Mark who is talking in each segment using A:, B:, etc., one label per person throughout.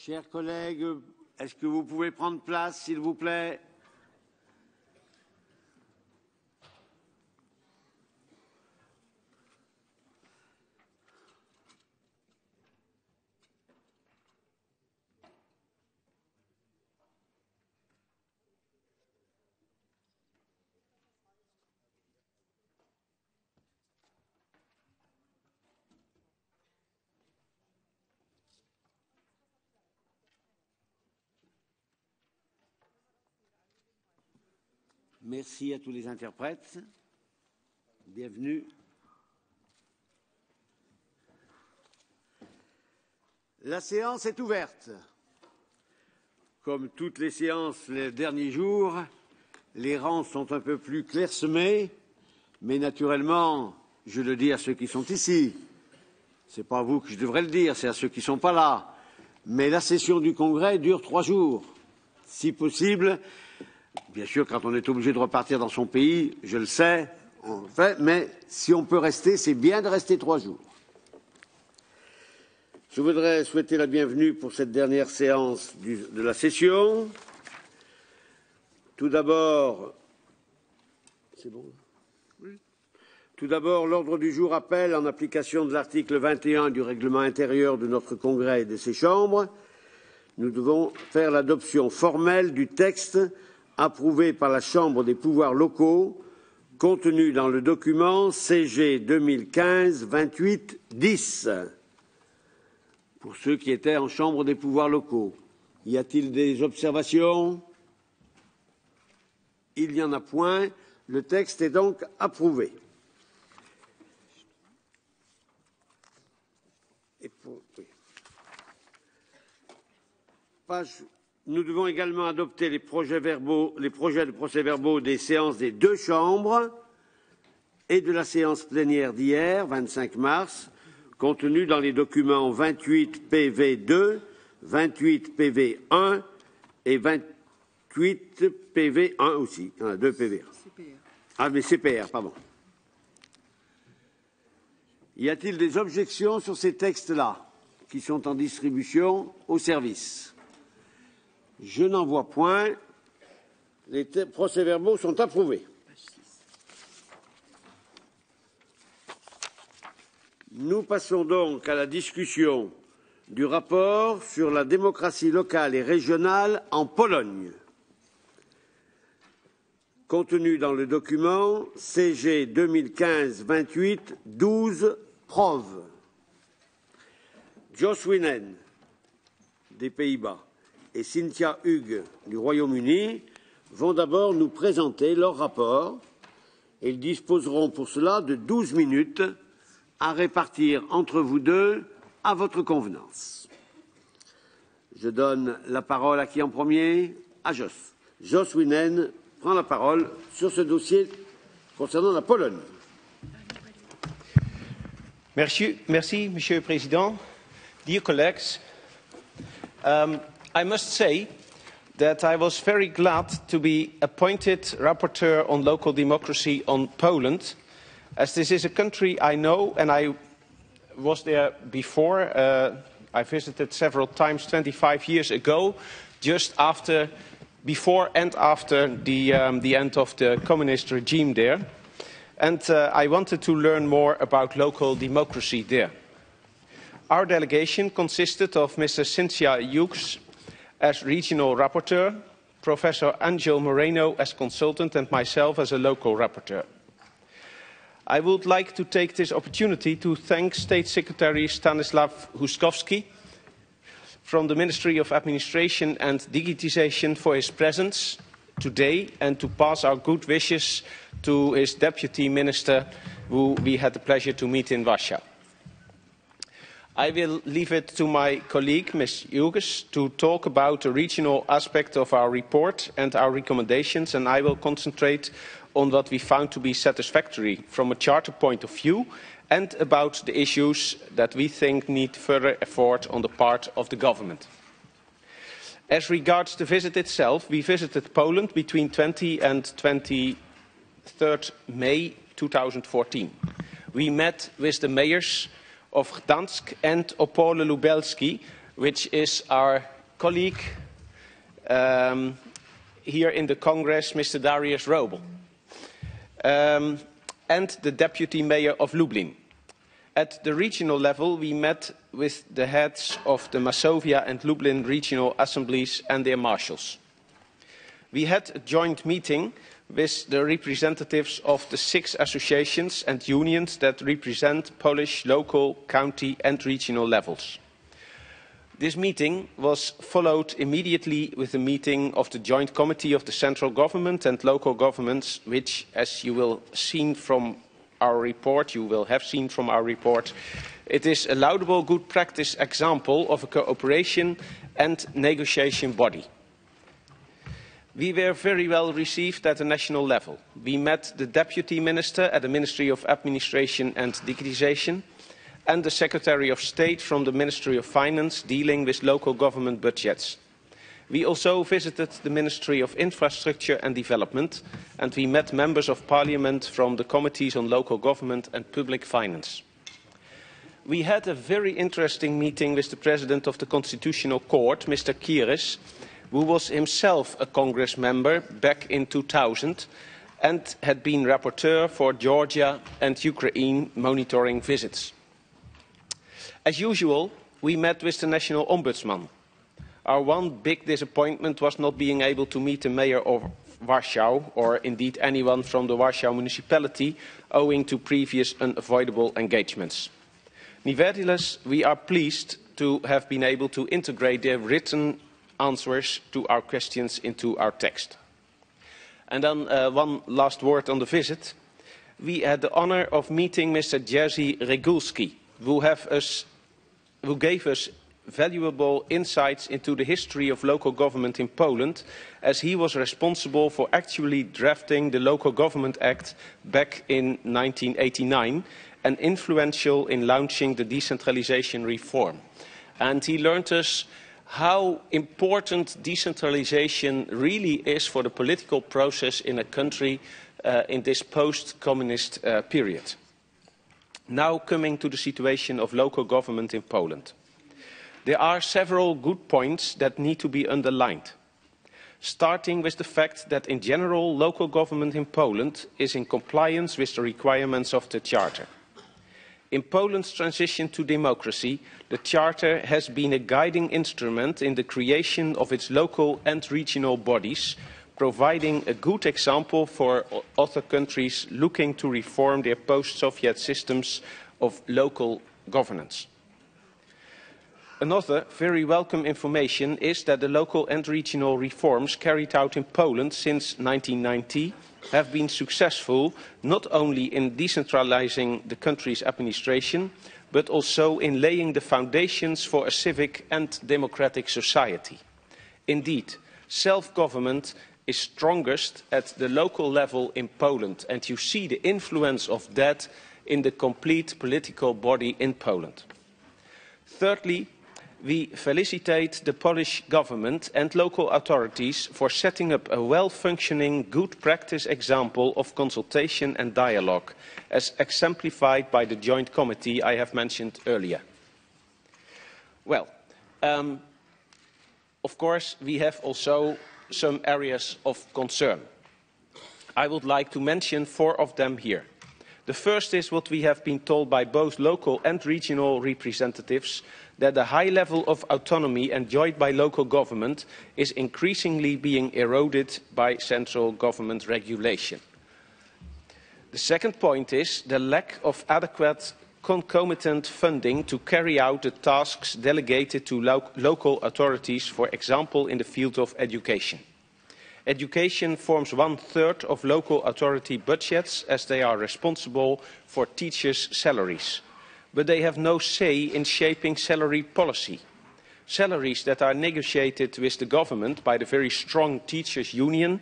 A: Chers collègues, est-ce que vous pouvez prendre place, s'il vous plaît? Merci à tous les interprètes. Bienvenue. La séance est ouverte. Comme toutes les séances les derniers jours, les rangs sont un peu plus clairsemés, mais naturellement, je le dis à ceux qui sont ici. Ce n'est pas à vous que je devrais le dire, c'est à ceux qui ne sont pas là. Mais la session du Congrès dure 3 jours. Si possible, bien sûr, quand on est obligé de repartir dans son pays, je le sais, on le fait, mais si on peut rester, c'est bien de rester 3 jours. Je voudrais souhaiter la bienvenue pour cette dernière séance de la session. Tout d'abord, c'est bon ? Oui. Tout d'abord, l'ordre du jour appelle, en application de l'article 21 du règlement intérieur de notre Congrès et de ses chambres, nous devons faire l'adoption formelle du texte approuvé par la Chambre des pouvoirs locaux, contenu dans le document CG 2015-28-10. Pour ceux qui étaient en Chambre des pouvoirs locaux, y a-t-il des observations? Il n'y en a point. Le texte est donc approuvé. Nous devons également adopter les projets de procès-verbaux des séances des 2 chambres et de la séance plénière d'hier, 25 mars, contenus dans les documents 28 PV2, 28 PV1 et 28 PV1 aussi. Il y en a 2 PV1. Ah, mais CPR, pardon. Y a-t-il des objections sur ces textes-là qui sont en distribution au service? Je n'en vois point. Les procès-verbaux sont approuvés. Nous passons donc à la discussion du rapport sur la démocratie locale et régionale en Pologne, contenu dans le document CG 2015-28-12 PROV. WIENEN des Pays-Bas et Cynthia HUGHES du Royaume-Uni vont d'abord nous présenter leur rapport et ils disposeront pour cela de 12 minutes à répartir entre vous deux à votre convenance. Je donne la parole à qui en premier? À Jos. Jos Wienen prend la parole sur ce dossier concernant la Pologne.
B: Merci, Monsieur le Président. Dear colleagues, I must say that I was very glad to be appointed rapporteur on local democracy on Poland, as this is a country I know and I was there before. I visited several times 25 years ago, just before and after the end of the communist regime there. And I wanted to learn more about local democracy there. Our delegation consisted of Mr. Cynthia HUGHES as regional rapporteur, Professor Angel Moreno as consultant, and myself as a local rapporteur. I would like to take this opportunity to thank State Secretary Stanisław HUSKOWSKI from the Ministry of Administration and Digitization for his presence today and to pass our good wishes to his Deputy Minister, who we had the pleasure to meet in Warsaw. I will leave it to my colleague, Ms. HUGHES, to talk about the regional aspect of our report and our recommendations, and I will concentrate on what we found to be satisfactory from a Charter point of view and about the issues that we think need further effort on the part of the government. As regards the visit itself, we visited Poland between 20 and 23rd May 2014. We met with the mayors of Gdansk and Opole Lubelski, which is our colleague here in the Congress, Mr. Darius Robel, and the Deputy Mayor of Lublin. At the regional level, we met with the heads of the Masovia and Lublin regional assemblies and their marshals. We had a joint meeting with the representatives of the 6 associations and unions that represent Polish local, county and regional levels. This meeting was followed immediately with a meeting of the Joint Committee of the Central Government and Local Governments, which, as you will have seen from our report, it is a laudable good practice example of a cooperation and negotiation body. We were very well received at the national level. We met the Deputy Minister at the Ministry of Administration and Digitization and the Secretary of State from the Ministry of Finance dealing with local government budgets. We also visited the Ministry of Infrastructure and Development, and we met members of Parliament from the Committees on Local Government and Public Finance. We had a very interesting meeting with the President of the Constitutional Court, Mr. Kieres, who was himself a Congress member back in 2000 and had been rapporteur for Georgia and Ukraine monitoring visits. As usual, we met with the National Ombudsman. Our one big disappointment was not being able to meet the mayor of Warsaw, or indeed anyone from the Warsaw municipality, owing to previous unavoidable engagements. Nevertheless, we are pleased to have been able to integrate their written answers to our questions into our text. And then one last word on the visit. We had the honor of meeting Mr. Jerzy Regulski, who gave us valuable insights into the history of local government in Poland, as he was responsible for actually drafting the Local Government Act back in 1989 and influential in launching the decentralization reform. And he learned us how important decentralization really is for the political process in a country in this post-communist period. Now coming to the situation of local government in Poland. There are several good points that need to be underlined, starting with the fact that in general local government in Poland is in compliance with the requirements of the Charter. In Poland's transition to democracy, the Charter has been a guiding instrument in the creation of its local and regional bodies, providing a good example for other countries looking to reform their post-Soviet systems of local governance. Another very welcome information is that the local and regional reforms carried out in Poland since 1990 have been successful not only in decentralizing the country's administration, but also in laying the foundations for a civic and democratic society. Indeed, self-government is strongest at the local level in Poland, and you see the influence of that in the complete political body in Poland. Thirdly, we felicitate the Polish government and local authorities for setting up a well-functioning, good practice example of consultation and dialogue, as exemplified by the joint committee I have mentioned earlier. Well, of course, we have also some areas of concern. I would like to mention 4 of them here. The first is what we have been told by both local and regional representatives, that the high level of autonomy enjoyed by local government is increasingly being eroded by central government regulation. The second point is the lack of adequate concomitant funding to carry out the tasks delegated to local authorities, for example, in the field of education. Education forms 1/3 of local authority budgets, as they are responsible for teachers' salaries. But they have no say in shaping salary policy. Salaries that are negotiated with the government by the very strong teachers' union.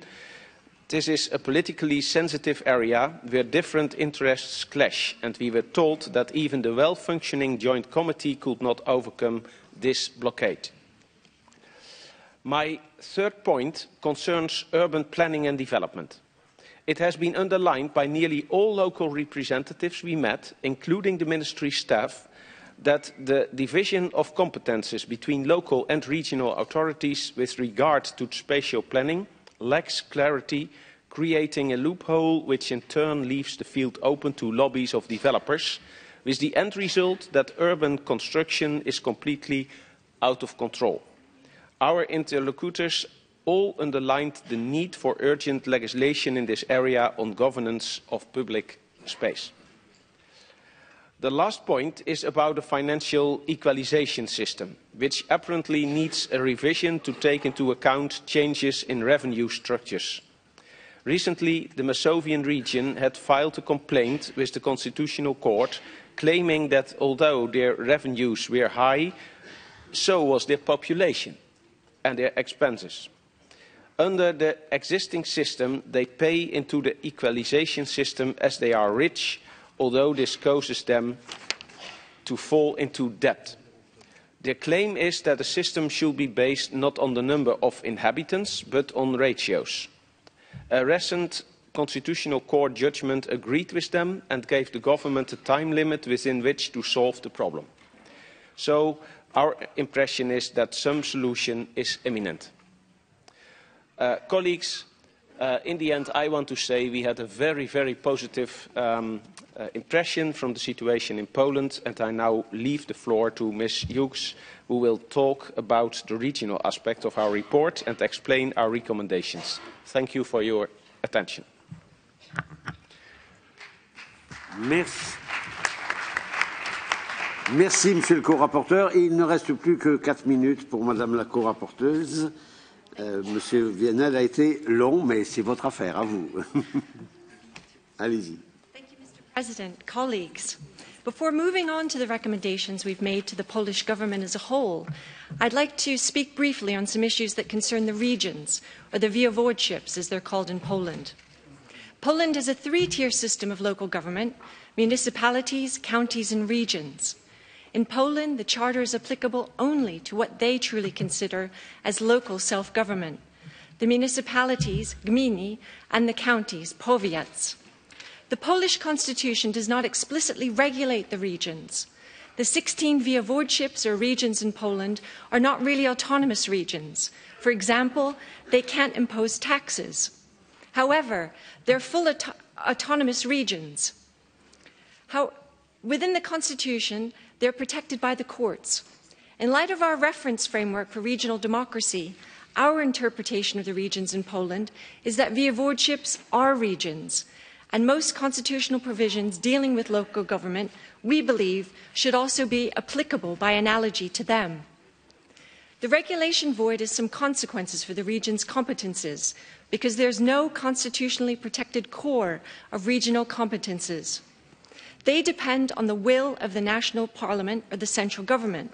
B: This is a politically sensitive area where different interests clash, and we were told that even the well-functioning joint committee could not overcome this blockade. My third point concerns urban planning and development. It has been underlined by nearly all local representatives we met, including the ministry staff, that the division of competences between local and regional authorities with regard to spatial planning lacks clarity, creating a loophole which in turn leaves the field open to lobbies of developers, with the end result that urban construction is completely out of control. Our interlocutors all underlined the need for urgent legislation in this area on governance of public space. The last point is about the financial equalization system, which apparently needs a revision to take into account changes in revenue structures. Recently, the Masovian region had filed a complaint with the Constitutional Court, claiming that although their revenues were high, so was their population and their expenses. Under the existing system, they pay into the equalization system as they are rich, although this causes them to fall into debt. Their claim is that the system should be based not on the number of inhabitants, but on ratios. A recent Constitutional Court judgment agreed with them and gave the government a time limit within which to solve the problem. So our impression is that some solution is imminent. Colleagues, in the end, I want to say we had a very, very positive impression from the situation in Poland, and I now leave the floor to Ms. Hughes, who will talk about the regional aspect of our report and explain our recommendations. Thank you for your attention.
A: Merci. Merci, Monsieur le co-rapporteur. Et il ne reste plus que 4 minutes pour Madame la co-rapporteuse. Monsieur WIENEN a été long, mais c'est votre affaire, à vous. Allez-y.
C: Thank you, Mr. President. Colleagues, before moving on to the recommendations we've made to the Polish government as a whole, I'd like to speak briefly on some issues that concern the regions, or the voivodeships, as they're called in Poland. Poland has a three-tier system of local government: municipalities, counties, and regions. In Poland, the Charter is applicable only to what they truly consider as local self-government: the municipalities, gminy, and the counties, powiats. The Polish constitution does not explicitly regulate the regions. The 16 voivodeships, or regions in Poland, are not really autonomous regions. For example, they can't impose taxes. However, they're full autonomous regions. Within the constitution, they're protected by the courts. In light of our reference framework for regional democracy, our interpretation of the regions in Poland is that voivodeships are regions, and most constitutional provisions dealing with local government, we believe, should also be applicable by analogy to them. The regulation void has some consequences for the region's competences, because there's no constitutionally protected core of regional competences. They depend on the will of the national parliament or the central government.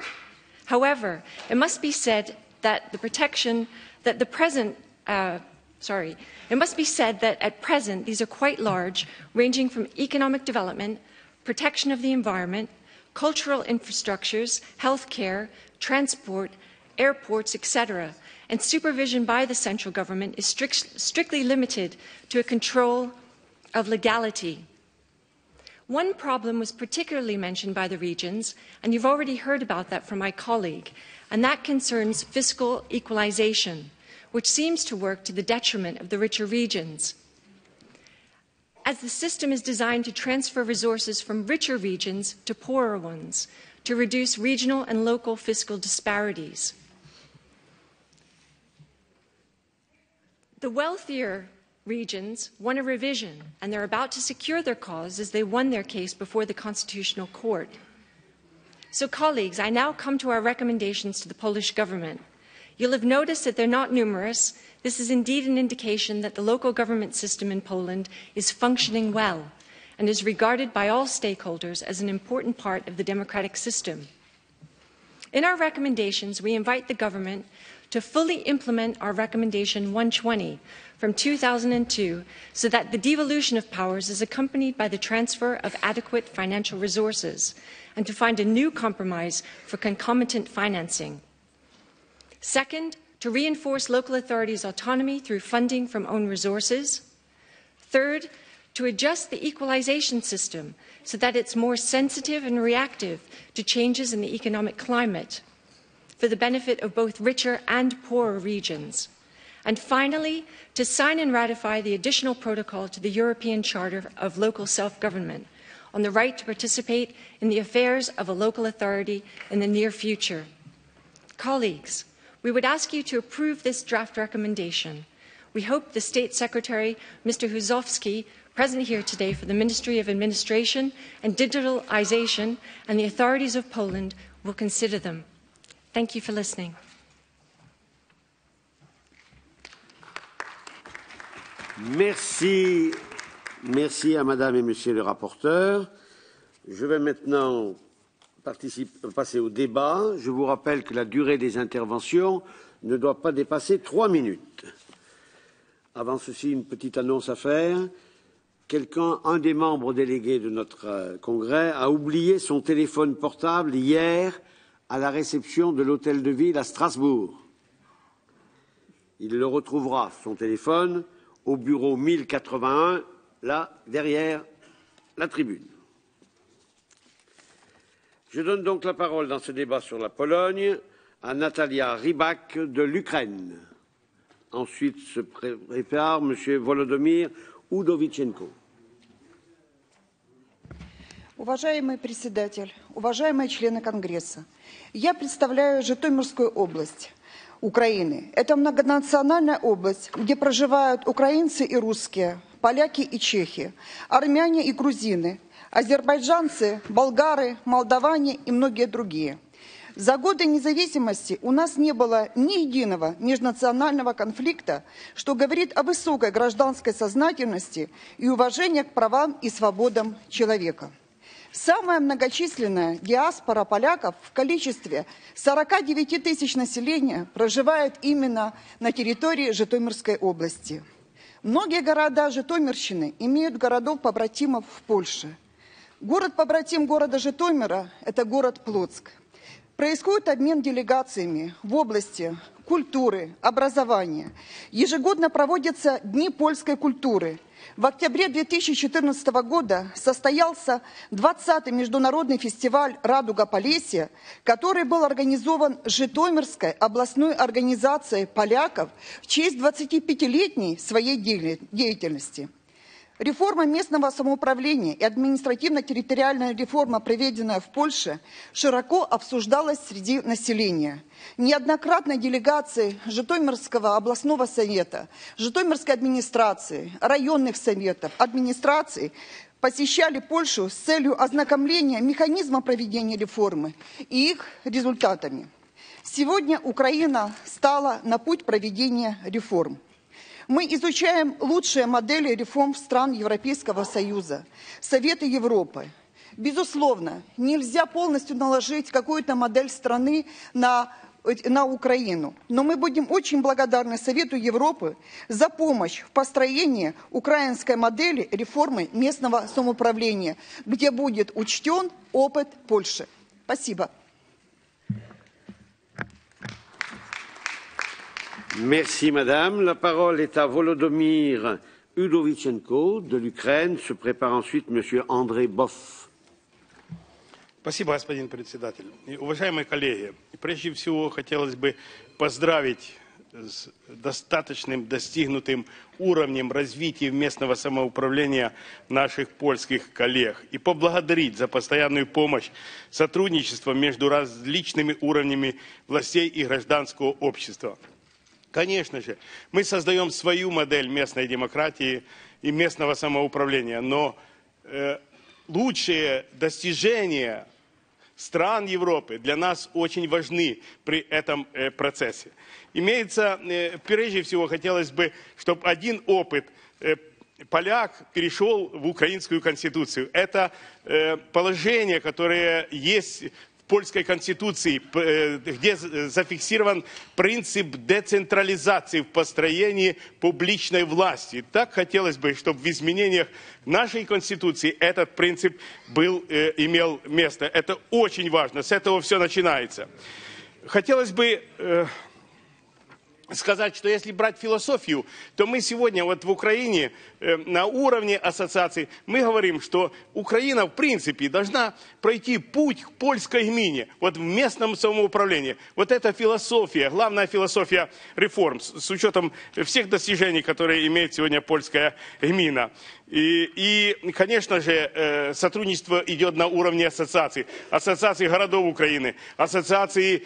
C: However, it must be said that at present these are quite large, ranging from economic development, protection of the environment, cultural infrastructures, healthcare, transport, airports, etc., and supervision by the central government is strictly limited to a control of legality. One problem was particularly mentioned by the regions, and you've already heard about that from my colleague, and that concerns fiscal equalization, which seems to work to the detriment of the richer regions. As the system is designed to transfer resources from richer regions to poorer ones, to reduce regional and local fiscal disparities. The wealthier regions won a revision, and they're about to secure their cause as they won their case before the Constitutional Court. So, colleagues, I now come to our recommendations to the Polish government. You'll have noticed that they're not numerous. This is indeed an indication that the local government system in Poland is functioning well and is regarded by all stakeholders as an important part of the democratic system. In our recommendations, we invite the government to fully implement our Recommendation 120 from 2002 so that the devolution of powers is accompanied by the transfer of adequate financial resources, and to find a new compromise for concomitant financing. Second, to reinforce local authorities' autonomy through funding from own resources. Third, to adjust the equalization system so that it's more sensitive and reactive to changes in the economic climate for the benefit of both richer and poorer regions. And finally, to sign and ratify the additional protocol to the European Charter of Local Self-Government on the right to participate in the affairs of a local authority in the near future. Colleagues, we would ask you to approve this draft recommendation. We hope the State Secretary, Mr. HUSKOWSKI, present here today for the Ministry of Administration and Digitalization, and the authorities of Poland will consider them. Thank you for listening.
A: Merci. Merci à Madame et Monsieur les rapporteurs. Je vais maintenant passer au débat. Je vous rappelle que la durée des interventions ne doit pas dépasser 3 minutes. Avant ceci, une petite annonce à faire. Un des membres délégués de notre congrès, a oublié son téléphone portable hier à la réception de l'hôtel de ville à Strasbourg. Il le retrouvera, son téléphone, au bureau 1081, là, derrière la tribune. Je donne donc la parole dans ce débat sur la Pologne à Natalia Rybak de l'Ukraine. Ensuite se prépare M. Volodymyr Udowiczenko.
D: Уважаемый председатель, уважаемые члены Конгресса, я представляю Житомирскую область Украины. Это многонациональная область, где проживают украинцы и русские, поляки и чехи, армяне и грузины, азербайджанцы, болгары, молдаване и многие другие. За годы независимости у нас не было ни единого межнационального конфликта, что говорит о высокой гражданской сознательности и уважении к правам и свободам человека. Самая многочисленная диаспора поляков в количестве 49 тысяч населения проживает именно на территории Житомирской области. Многие города Житомирщины имеют городов-побратимов в Польше. Город-побратим города Житомира – это город Плотск. Происходит обмен делегациями в области культуры, образования. Ежегодно проводятся Дни польской культуры. В октябре 2014 года состоялся 20-й международный фестиваль «Радуга Полесья», который был организован Житомирской областной организацией поляков в честь 25-летней своей деятельности. Реформа местного самоуправления и административно-территориальная реформа, проведенная в Польше, широко обсуждалась среди населения. Неоднократно делегации Житомирского областного совета, Житомирской администрации, районных советов, администраций посещали Польшу с целью ознакомления механизма проведения реформы и их результатами. Сегодня Украина стала на путь проведения реформ. Мы изучаем лучшие модели реформ стран Европейского Союза, Совета Европы. Безусловно, нельзя полностью наложить какую-то модель страны на Украину. Но мы будем очень благодарны Совету Европы за помощь в построении украинской модели реформы местного самоуправления, где будет учтен опыт Польши. Спасибо.
A: Merci, Madame. La parole est à Volodymyr Udowiczenko de l'Ukraine. Se prépare ensuite Monsieur André Boff.
E: Спасибо, господин председатель. Уважаемые коллеги, прежде всего хотелось бы поздравить с достаточным достигнутым уровнем развития местного самоуправления наших польских коллег и поблагодарить за постоянную помощь, сотрудничество между различными уровнями властей и гражданского общества. Конечно же, мы создаем свою модель местной демократии и местного самоуправления, но лучшие достижения стран Европы для нас очень важны при этом процессе. Имеется, прежде всего, хотелось бы, чтобы один опыт поляк перешел в украинскую конституцию. Это положение, которое есть в польской конституции, где зафиксирован принцип децентрализации в построении публичной власти. Так хотелось бы, чтобы в изменениях нашей конституции этот принцип имел место. Это очень важно, с этого все начинается. Хотелось бы сказать, что если брать философию, то мы сегодня вот в Украине на уровне ассоциации мы говорим, что Украина, в принципе, должна пройти путь к польской гмине, вот в местном самоуправлении. Вот эта философия, главная философия реформ, с учетом всех достижений, которые имеет сегодня польская гмина. И, конечно же, сотрудничество идет на уровне ассоциаций. Ассоциации городов Украины, ассоциации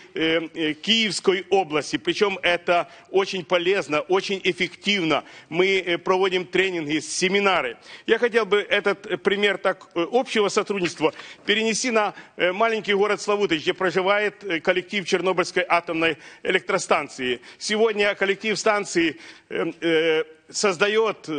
E: Киевской области. Причем это очень полезно, очень эффективно. Мы проводим тренинги, семинары. Я хотел бы этот пример так общего сотрудничества перенести на маленький город Славутич, где проживает коллектив Чернобыльской атомной электростанции. Сегодня коллектив станции создает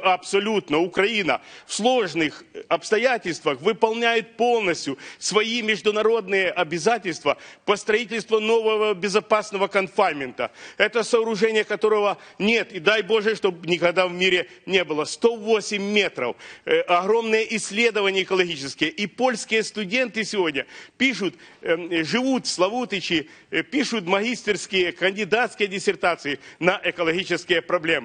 E: абсолютно Украина в сложных обстоятельствах, выполняет полностью свои международные обязательства по строительству нового безопасного конфайнмента. Это сооружение, которого нет, и дай Боже, чтобы никогда в мире не было. 108 метров, огромные исследования экологические. И польские студенты сегодня пишут, живут в Славутичи, пишут магистерские, кандидатские диссертации на экологические проблемы.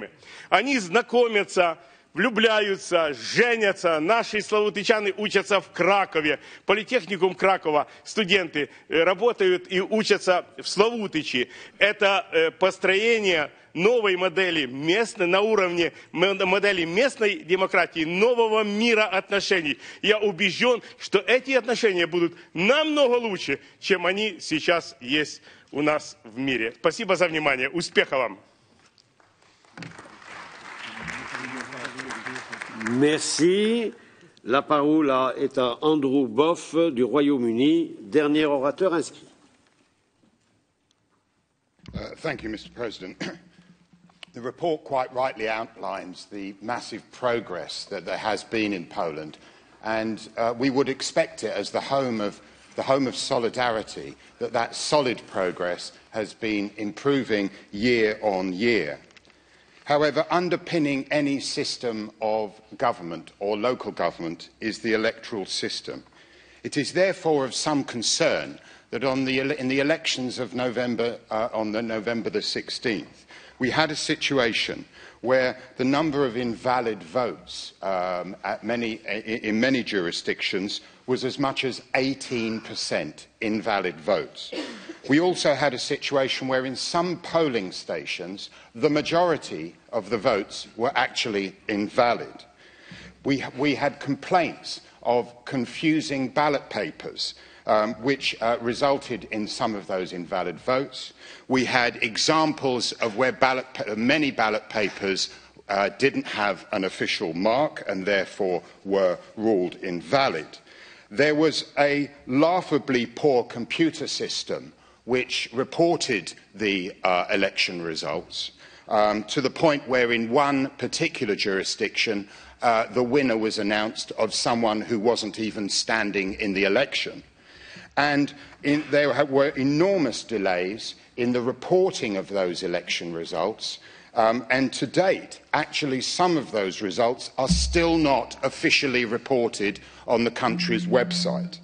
E: Они знакомятся, влюбляются, женятся. Наши славутичаны учатся в Кракове, политехникум Кракова. Студенты работают и учатся в Славутичи. Это построение новой модели местной, на уровне модели местной демократии, нового мира отношений. Я убежден, что эти отношения будут намного лучше, чем они сейчас есть у нас в мире. Спасибо за внимание. Успехов вам!
A: Merci. La parole est à Andrew Boff du Royaume-Uni, dernier orateur inscrit.
F: Thank you, Mr. President. The report quite rightly outlines the massive progress that there has been in Poland, and we would expect it as the home of solidarity, that solid progress has been improving year on year. However, underpinning any system of government or local government is the electoral system. It is therefore of some concern that in the elections of November, on November the 16th, we had a situation where the number of invalid votes in many jurisdictions was as much as 18% invalid votes. We also had a situation where in some polling stations, the majority of the votes were actually invalid. We had complaints of confusing ballot papers, which resulted in some of those invalid votes. We had examples of where many ballot papers didn't have an official mark and therefore were ruled invalid. There was a laughably poor computer system which reported the election results to the point where in one particular jurisdiction the winner was announced of someone who wasn't even standing in the election. And there were enormous delays in the reporting of those election results, and to date, actually some of those results are still not officially reported on the country's website.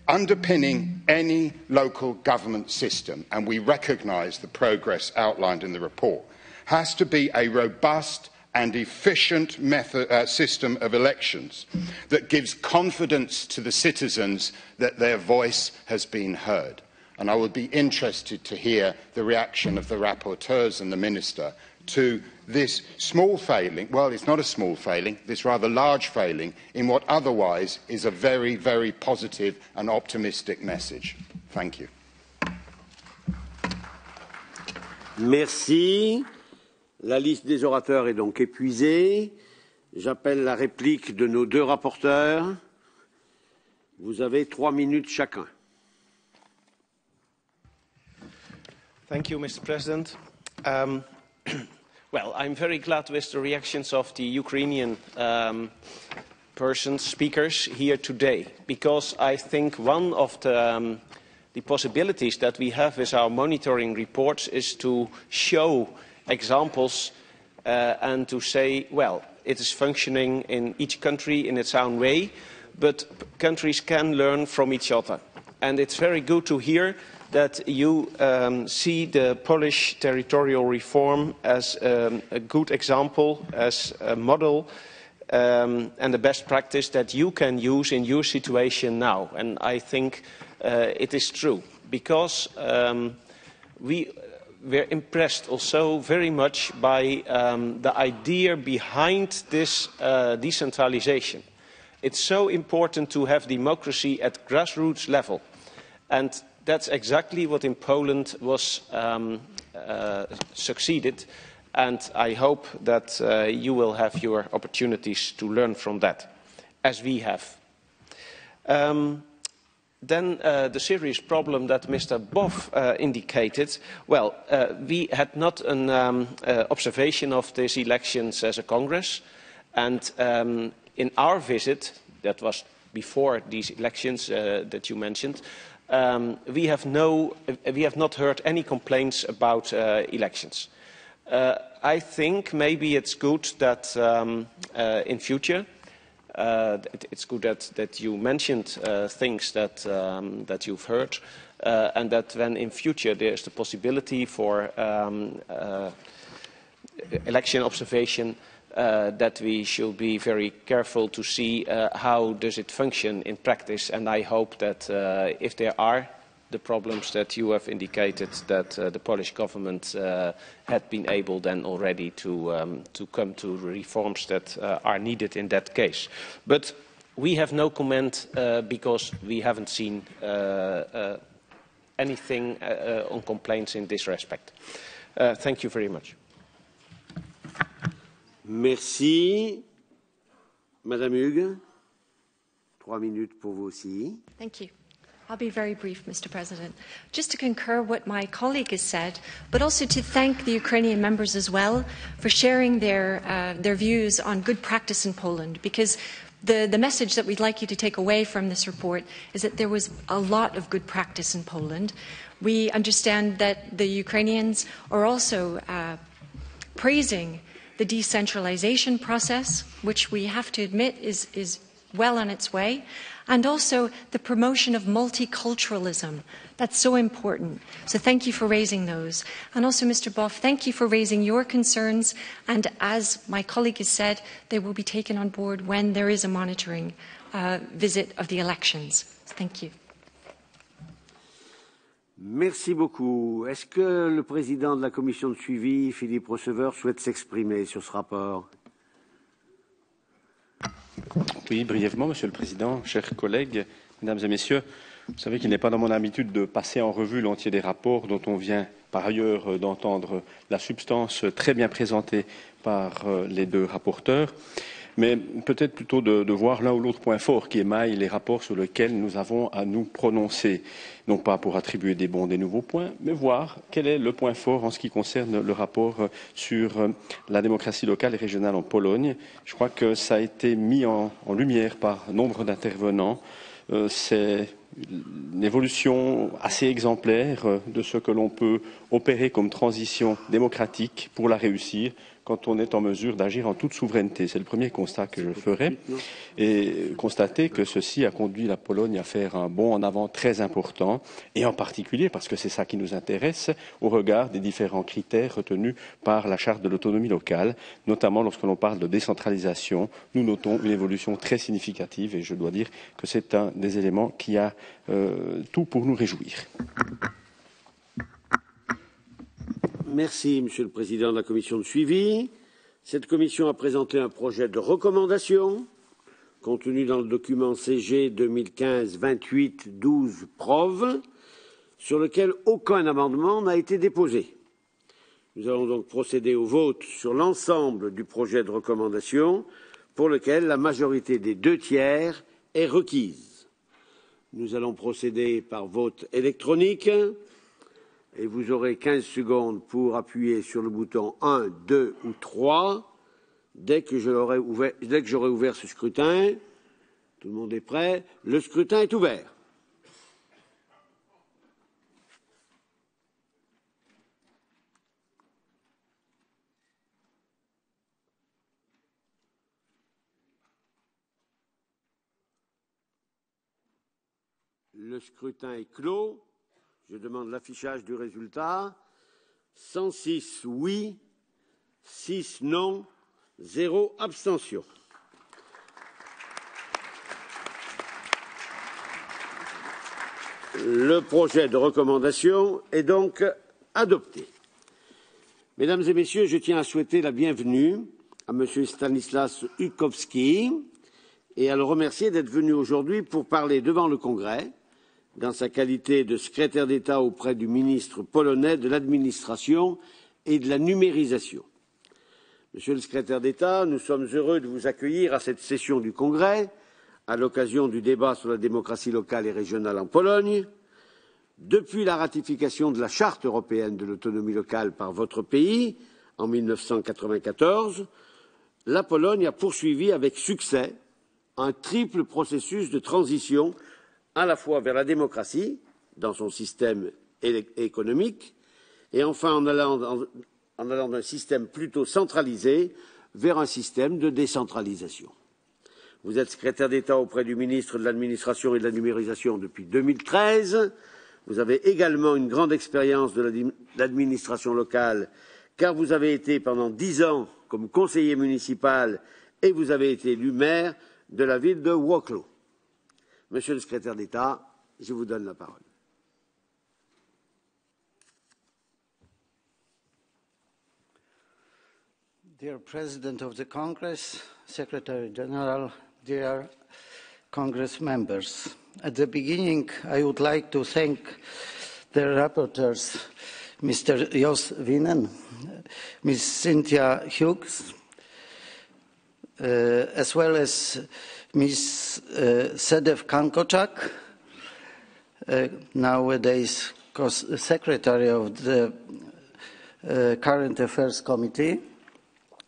F: Underpinning any local government system, and we recognise the progress outlined in the report, has to be a robust and efficient system of elections that gives confidence to the citizens that their voice has been heard. And I would be interested to hear the reaction of the rapporteurs and the Minister to this small failing, well, it's not a small failing, this rather large failing in what otherwise is a very, very positive and optimistic message. Thank you.
A: Merci. La liste des orateurs est donc épuisée. J'appelle la réplique de nos deux rapporteurs. Vous avez 3 minutes chacun.
B: Thank you, Mr. President. Well, I'm very glad with the reactions of the Ukrainian speakers here today, because I think one of the possibilities that we have with our monitoring reports is to show examples and to say, well, it is functioning in each country in its own way, but countries can learn from each other. And it's very good to hear that you see the Polish territorial reform as a good example, as a model, and the best practice that you can use in your situation now. And I think it is true, because we were impressed also very much by the idea behind this decentralization. It's so important to have democracy at grassroots level. And that's exactly what in Poland was succeeded. And I hope that you will have your opportunities to learn from that, as we have. Then the serious problem that Mr. Boff indicated, well, we had not an observation of these elections as a Congress, and in our visit, that was before these elections that you mentioned, we have not heard any complaints about elections. I think maybe it's good that in future, it's good that you mentioned things that you've heard, and that when in future there's the possibility for election observation, that we should be very careful to see how does it function in practice. And I hope that if there are the problems that you have indicated, that the Polish government had been able then already to come to reforms that are needed in that case. But we have no comment because we haven't seen anything on complaints in this respect. Thank you very much.
A: Merci. Madame Hugues, 3 minutes pour vous aussi.
C: Thank you. I'll be very brief, Mr. President. Just to concur what my colleague has said, but also to thank the Ukrainian members as well for sharing their views on good practice in Poland, because the message that we'd like you to take away from this report is that there was a lot of good practice in Poland. We understand that the Ukrainians are also praising the decentralization process, which we have to admit is well on its way, and also the promotion of multiculturalism. That's so important. So thank you for raising those. And also, Mr. Boff, thank you for raising your concerns. And as my colleague has said, they will be taken on board when there is a monitoring visit of the elections. Thank you.
A: Merci beaucoup. Est-ce que le président de la commission de suivi, Philippe Receveur, souhaite s'exprimer sur ce rapport?
G: Oui, brièvement, Monsieur le Président, chers collègues, Mesdames et Messieurs, vous savez qu'il n'est pas dans mon habitude de passer en revue l'entier des rapports dont on vient par ailleurs d'entendre la substance très bien présentée par les deux rapporteurs, mais peut-être plutôt de voir l'un ou l'autre point fort qui émaille les rapports sur lesquels nous avons à nous prononcer, non pas pour attribuer des bons, des nouveaux points, mais voir quel est le point fort en ce qui concerne le rapport sur la démocratie locale et régionale en Pologne. Je crois que ça a été mis en lumière par nombre d'intervenants. C'est une évolution assez exemplaire de ce que l'on peut opérer comme transition démocratique pour la réussir quand on est en mesure d'agir en toute souveraineté. C'est le premier constat que je ferai. Et constater que ceci a conduit la Pologne à faire un bond en avant très important, et en particulier, parce que c'est ça qui nous intéresse, au regard des différents critères retenus par la Charte de l'autonomie locale, notamment lorsque l'on parle de décentralisation. Nous notons une évolution très significative, et je dois dire que c'est un des éléments qui a tout pour nous réjouir.
A: Merci, Monsieur le Président de la Commission de suivi. Cette commission a présenté un projet de recommandation contenu dans le document CG 2015-28-12 PROV, sur lequel aucun amendement n'a été déposé. Nous allons donc procéder au vote sur l'ensemble du projet de recommandation, pour lequel la majorité des 2/3 est requise. Nous allons procéder par vote électronique. Et vous aurez 15 secondes pour appuyer sur le bouton 1, 2 ou 3 dès que j'aurai ouvert ce scrutin. Tout le monde est prêt. Le scrutin est ouvert. Le scrutin est clos. Je demande l'affichage du résultat. 106 oui, 6 non, 0 abstention. Le projet de recommandation est donc adopté. Mesdames et messieurs, je tiens à souhaiter la bienvenue à M. Stanisław HUGHES et à le remercier d'être venu aujourd'hui pour parler devant le Congrès, dans sa qualité de secrétaire d'État auprès du ministre polonais de l'administration et de la numérisation. Monsieur le secrétaire d'État, nous sommes heureux de vous accueillir à cette session du Congrès, à l'occasion du débat sur la démocratie locale et régionale en Pologne. Depuis la ratification de la Charte européenne de l'autonomie locale par votre pays en 1994, la Pologne a poursuivi avec succès un triple processus de transition à la fois vers la démocratie dans son système économique et enfin en allant d'un système plutôt centralisé vers un système de décentralisation. Vous êtes secrétaire d'État auprès du ministre de l'Administration et de la Numérisation depuis 2013. Vous avez également une grande expérience de l'administration locale car vous avez été pendant 10 ans comme conseiller municipal et vous avez été élu maire de la ville de Wrocław. Monsieur le secrétaire d'État, je vous donne la parole.
H: Dear President of the Congress, Secretary General, dear Congress members, at the beginning I would like to thank the rapporteurs, Mr. WIENEN, Ms. Cynthia HUGHES, as well as Ms. Sedev Kankoczak, nowadays Secretary of the Current Affairs Committee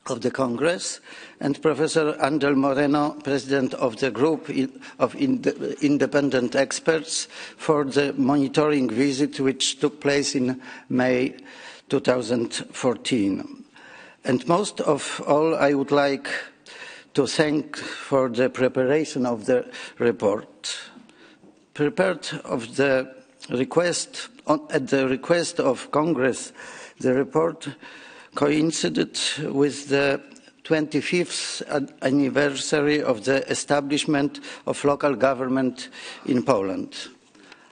H: of the Congress, and Professor Angel Moreno, President of the Group of Independent Experts, for the monitoring visit which took place in May 2014. And most of all, I would like to thank for the preparation of the report. Prepared of the request, at the request of Congress, the report coincided with the 25th anniversary of the establishment of local government in Poland.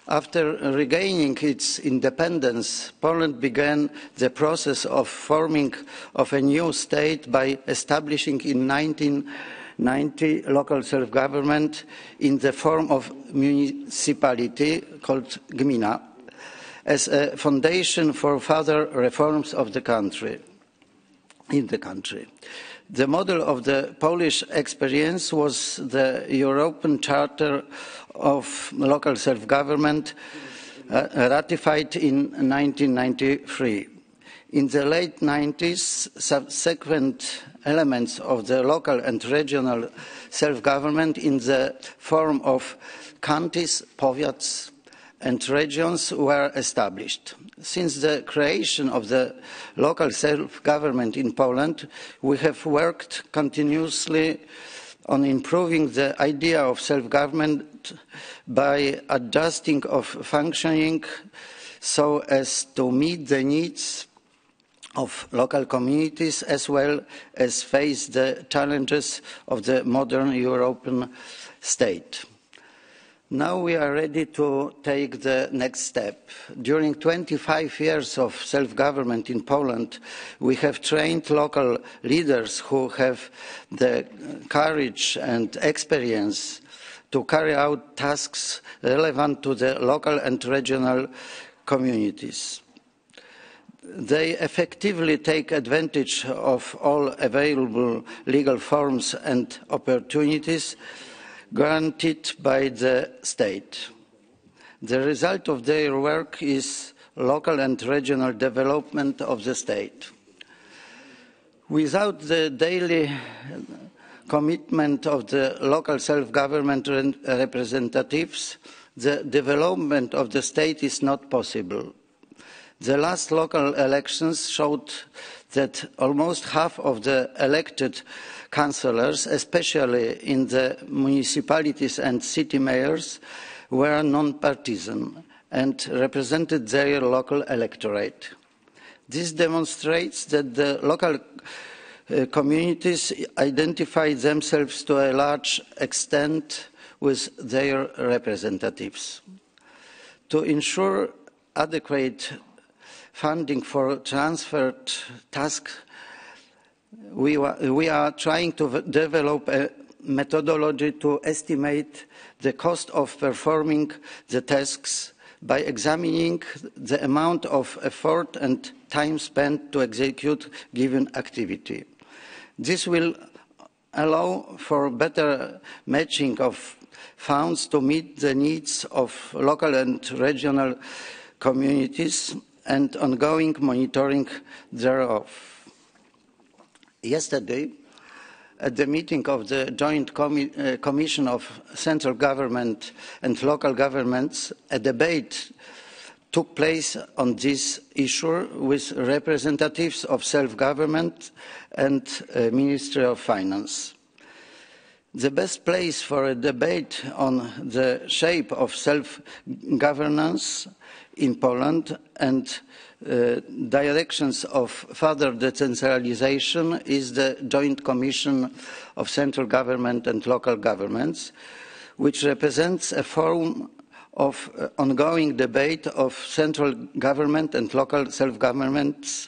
H: After regaining its independence, Poland began the process of forming of a new state by establishing in 1990 local self-government in the form of municipality called gmina as a foundation for further reforms of the country. The model of the Polish experience was the European Charter of Local Self-Government ratified in 1993. In the late 90s, subsequent elements of the local and regional self-government in the form of counties, powiats, and regions were established. Since the creation of the local self-government in Poland, we have worked continuously on improving the idea of self-government by adjusting of functioning so as to meet the needs of local communities as well as face the challenges of the modern European state. Now we are ready to take the next step. During 25 years of self-government in Poland, we have trained local leaders who have the courage and experience to carry out tasks relevant to the local and regional communities. They effectively take advantage of all available legal forms and opportunities granted by the state. The result of their work is local and regional development of the state. Without the daily commitment of the local self-government representatives, the development of the state is not possible. The last local elections showed that almost half of the elected councillors, especially in the municipalities and city mayors, were non-partisan, and represented their local electorate. This demonstrates that the local communities identify themselves to a large extent with their representatives. To ensure adequate funding for transferred tasks, we are trying to develop a methodology to estimate the cost of performing the tasks by examining the amount of effort and time spent to execute given activity. This will allow for better matching of funds to meet the needs of local and regional communities and ongoing monitoring thereof. Yesterday, at the meeting of the Joint Commission of Central Government and Local Governments, a debate took place on this issue with representatives of self-government and Ministry of Finance. The best place for a debate on the shape of self-governance in Poland and directions of further decentralization is the Joint Commission of Central Government and Local Governments, which represents a forum of ongoing debate of central government and local self-governments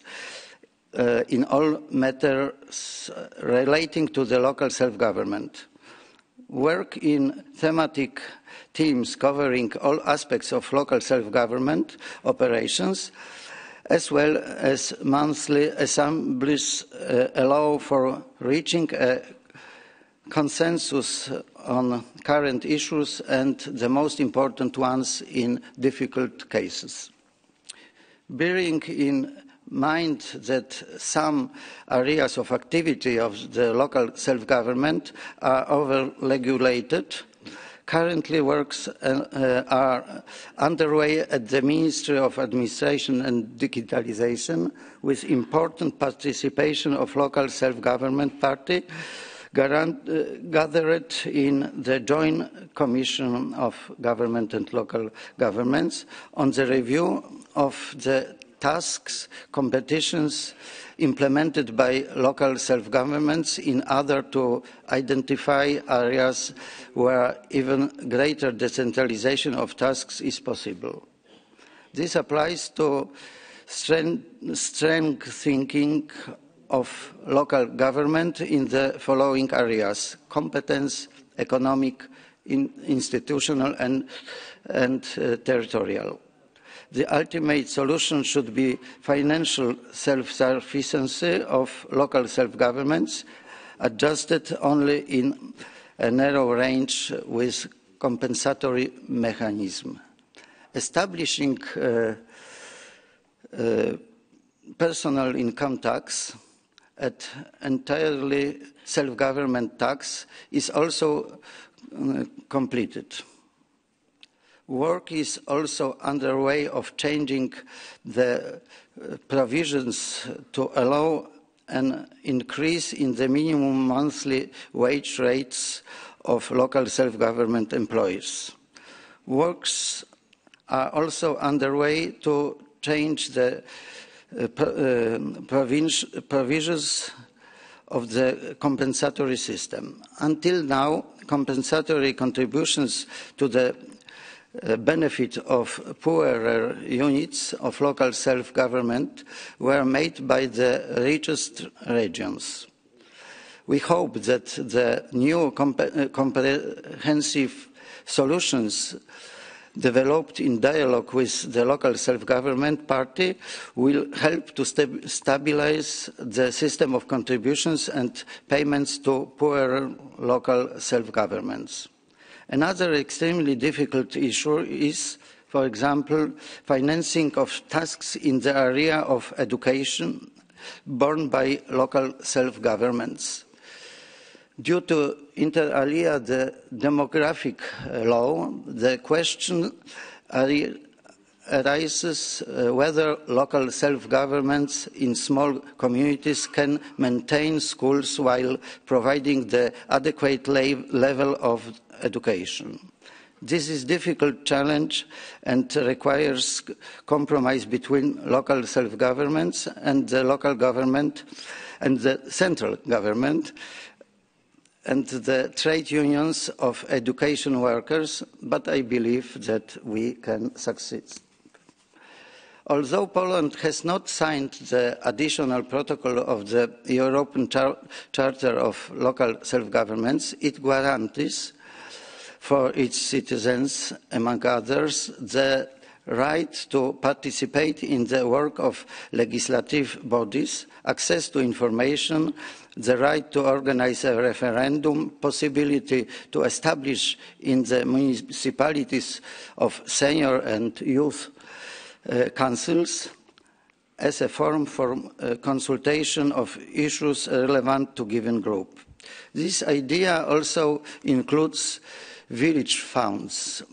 H: in all matters relating to the local self-government. Work in thematic teams covering all aspects of local self-government operations, as well as monthly assemblies, allow for reaching a consensus on current issues and the most important ones in difficult cases. Bearing in mind that some areas of activity of the local self-government are over-regulated, currently works are underway at the Ministry of Administration and Digitization with important participation of local self-government party gathered in the Joint Commission of Government and Local Governments on the review of the tasks, competitions implemented by local self-governments in order to identify areas where even greater decentralization of tasks is possible. This applies to strengthening of local government in the following areas: competence, economic, institutional and territorial. The ultimate solution should be financial self-sufficiency of local self-governments, adjusted only in a narrow range with compensatory mechanism. Establishing personal income tax at entirely self-government tax is also completed. Work is also underway of changing the provisions to allow an increase in the minimum monthly wage rates of local self-government employees. Works are also underway to change the provisions of the compensatory system. Until now, compensatory contributions to the benefit of poorer units of local self-government were made by the richest regions. We hope that the new comprehensive solutions developed in dialogue with the local self-government party will help to stabilize the system of contributions and payments to poorer local self-governments. Another extremely difficult issue is, for example, financing of tasks in the area of education borne by local self-governments. Due to inter alia the demographic law, the question arises whether local self-governments in small communities can maintain schools while providing the adequate level of education. This is a difficult challenge and requires compromise between local self-governments and the local government and the central government and the trade unions of education workers, but I believe that we can succeed. Although Poland has not signed the additional protocol of the European Charter of Local Self-Governments, it guarantees for its citizens, among others, the right to participate in the work of legislative bodies, access to information, the right to organize a referendum, possibility to establish in the municipalities of senior and youth councils as a forum for consultation of issues relevant to given group. This idea also includes village funds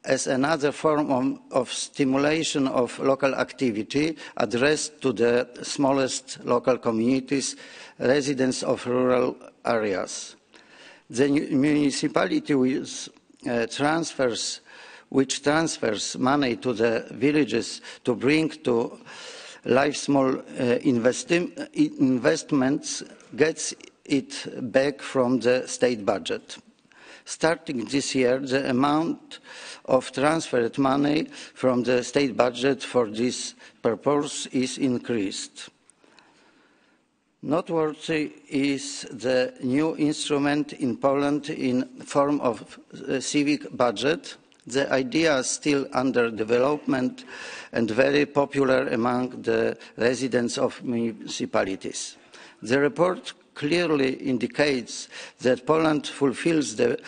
H: as another form of stimulation of local activity addressed to the smallest local communities, residents of rural areas. The municipality which transfers money to the villages to bring to life small investments gets it back from the state budget. Starting this year, the amount of transferred money from the state budget for this purpose is increased. Noteworthy is the new instrument in Poland in form of a civic budget. The idea is still under development and very popular among the residents of municipalities. The report clearly indicates that Poland fulfills the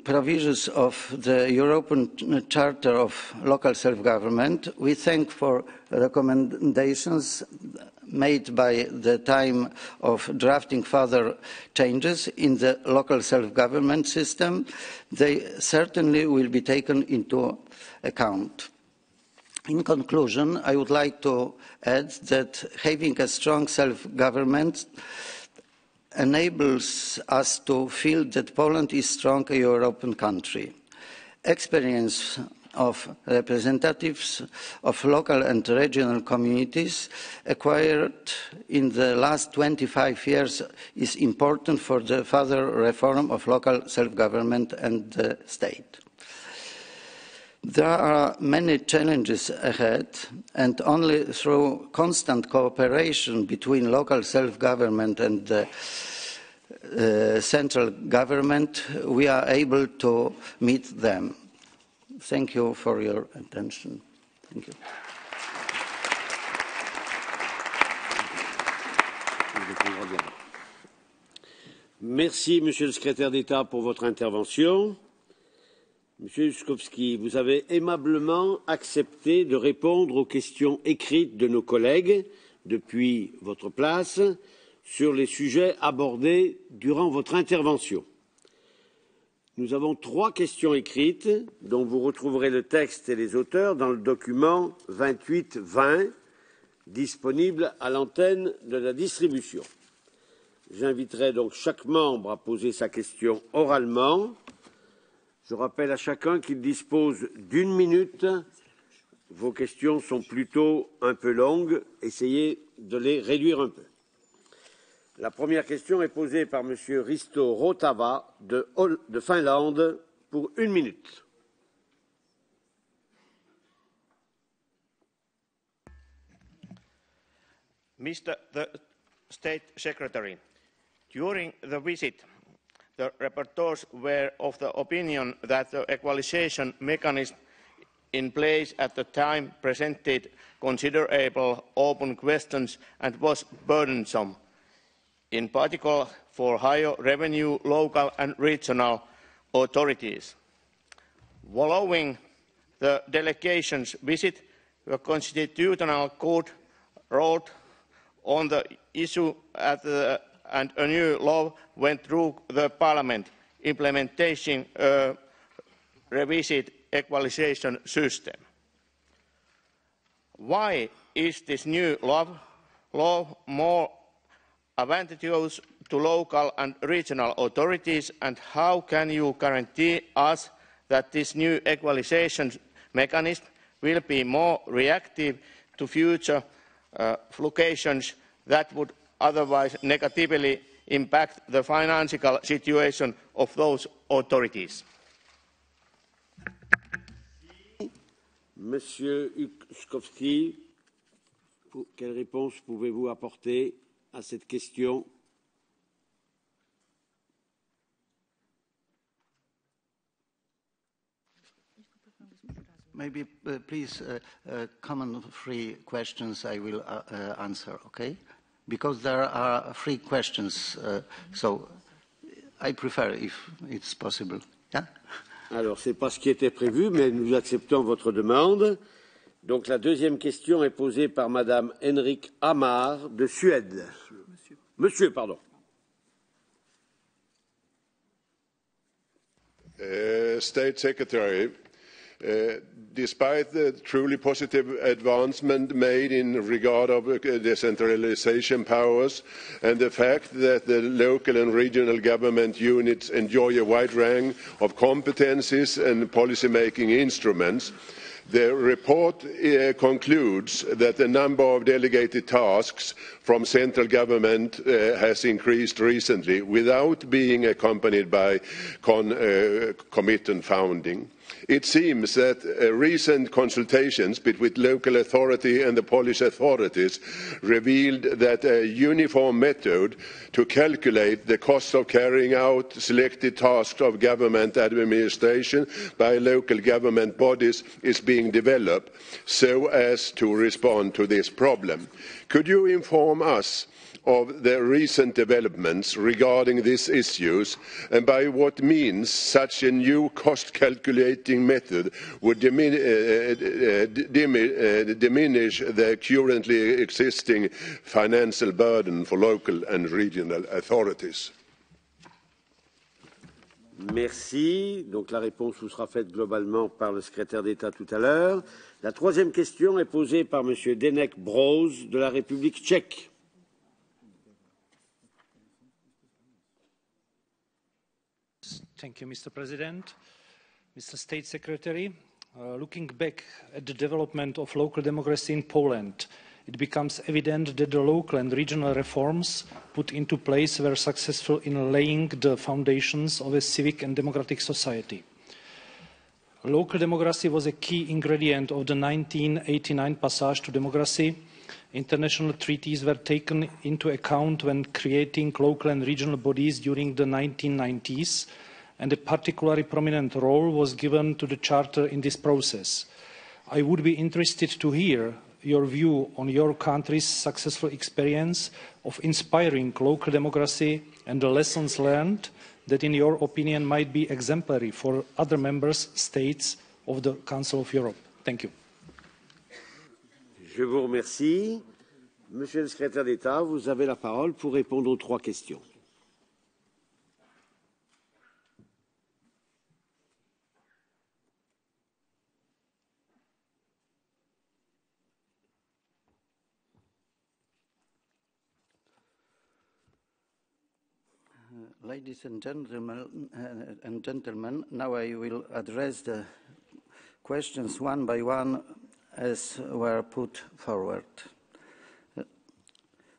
H: provisions of the European Charter of Local Self-Government. We thank for recommendations made by the time of drafting further changes in the local self-government system. They certainly will be taken into account. In conclusion, I would like to add that having a strong self-government enables us to feel that Poland is a strong European country. Experience of representatives of local and regional communities acquired in the last 25 years is important for the further reform of local self-government and the state. There are many challenges ahead, and only through constant cooperation between local self-government and the central government we are able to meet them. Thank you for your attention. Thank you.
A: Merci, Monsieur le Secrétaire d'État, pour votre intervention. Monsieur HUSKOWSKI, vous avez aimablement accepté de répondre aux questions écrites de nos collègues depuis votre place sur les sujets abordés durant votre intervention. Nous avons 3 questions écrites dont vous retrouverez le texte et les auteurs dans le document 28-20 disponible à l'antenne de la distribution. J'inviterai donc chaque membre à poser sa question oralement. Je rappelle à chacun qu'il dispose d'1 minute. Vos questions sont plutôt un peu longues. Essayez de les réduire un peu. La première question est posée par M. Risto Rotava de Finlande pour 1 minute.
B: Mr. the State Secretary, during the visit, the rapporteurs were of the opinion that the equalisation mechanism in place at the time presented considerable open questions and was burdensome, in particular for higher revenue local and regional authorities. Following the delegation's visit, the Constitutional Court wrote on the issue and a new law went through the Parliament implementation a revisit equalisation system. Why is this new law more
I: advantageous to local and regional authorities, and how can you guarantee us that this new equalisation mechanism will be more reactive to future fluctuations that would otherwise negatively impact the financial situation of those authorities?
A: Monsieur HUSKOWSKI, quelle réponse pouvez-vous apporter à cette question?
H: Maybe please common three questions I will answer, okay? Because there are three questions, so I prefer if it's possible. Yeah?
A: Alors, ce n'est pas ce qui était prévu, mais nous acceptons votre demande. Donc, la deuxième question est posée par Madame Henrik Hammar de Suède. Monsieur, pardon.
J: State Secretary, despite the truly positive advancement made in regard of decentralization powers and the fact that the local and regional government units enjoy a wide range of competencies and policy-making instruments, the report concludes that the number of delegated tasks from central government has increased recently without being accompanied by commitment funding. It seems that recent consultations between local authority and the Polish authorities revealed that a uniform method to calculate the cost of carrying out selected tasks of government administration by local government bodies is being developed so as to respond to this problem. Could you inform us of the recent developments regarding these issues and by what means such a new cost calculating method would diminish the currently existing financial burden for local and regional authorities?
A: Merci. Donc la réponse vous sera faite globalement par le secrétaire d'État tout à l'heure. La troisième question est posée par Monsieur Denek Broz de la République tchèque.
K: Thank you, Mr. President. Mr. State Secretary, looking back at the development of local democracy in Poland, it becomes evident that the local and regional reforms put into place were successful in laying the foundations of a civic and democratic society. Local democracy was a key ingredient of the 1989 passage to democracy. International treaties were taken into account when creating local and regional bodies during the 1990s, and a particularly prominent role was given to the Charter in this process. I would be interested to hear your view on your country's successful experience of inspiring local democracy and the lessons learned that, in your opinion, might be exemplary for other member states of the Council of Europe. Thank you.
A: Je vous remercie. Monsieur le secrétaire d'État, vous avez la parole pour répondre aux trois questions.
H: Ladies and gentlemen, now I will address the questions one by one as were put forward.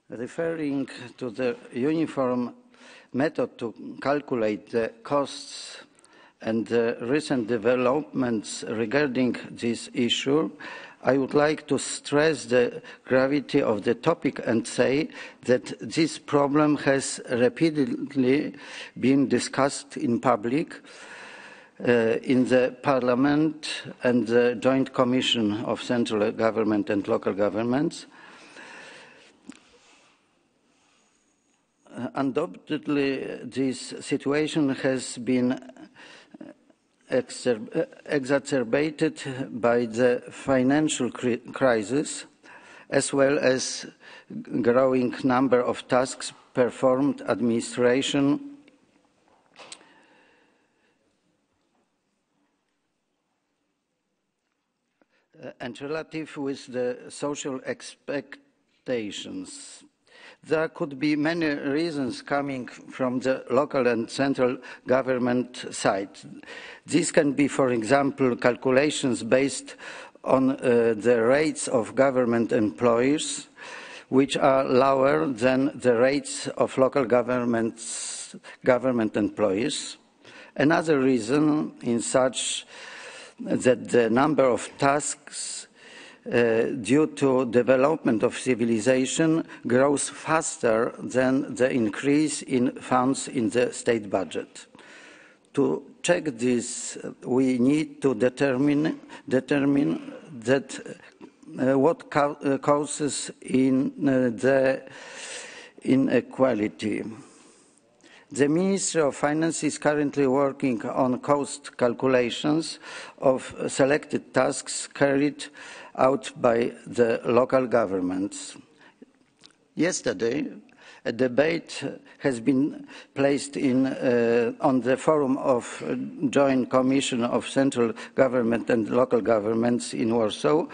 H: Referring to the uniform method to calculate the costs and the recent developments regarding this issue, I would like to stress the gravity of the topic and say that this problem has repeatedly been discussed in public, in the Parliament and the Joint Commission of Central Government and Local Governments. Undoubtedly, this situation has been exacerbated by the financial crisis, as well as growing number of tasks performed administration and relative with the social expectations. There could be many reasons coming from the local and central government side. This can be, for example, calculations based on the rates of government employees, which are lower than the rates of local government employees. Another reason is such that the number of tasks due to development of civilization grows faster than the increase in funds in the state budget. To check this, we need to determine that what causes the inequality. The Ministry of Finance is currently working on cost calculations of selected tasks carried out by the local governments. Yesterday, a debate has been placed on the forum of Joint Commission of Central Government and Local Governments in Warsaw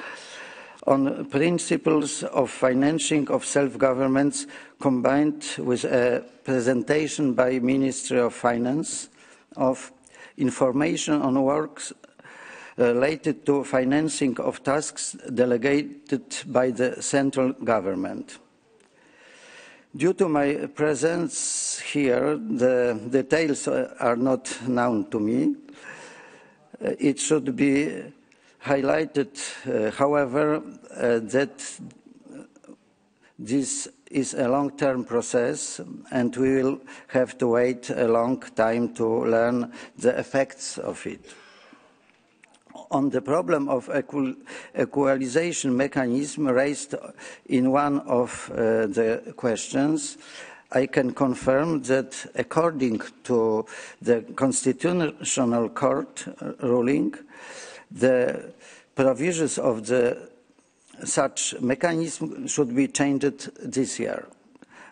H: on principles of financing of self-governments, combined with a presentation by Ministry of Finance of information on works related to financing of tasks delegated by the central government. Due to my presence here, the details are not known to me. It should be highlighted, however, that this is a long-term process and we will have to wait a long time to learn the effects of it. On the problem of equalization mechanism raised in one of the questions, I can confirm that according to the Constitutional Court ruling, the provisions of such mechanism should be changed this year.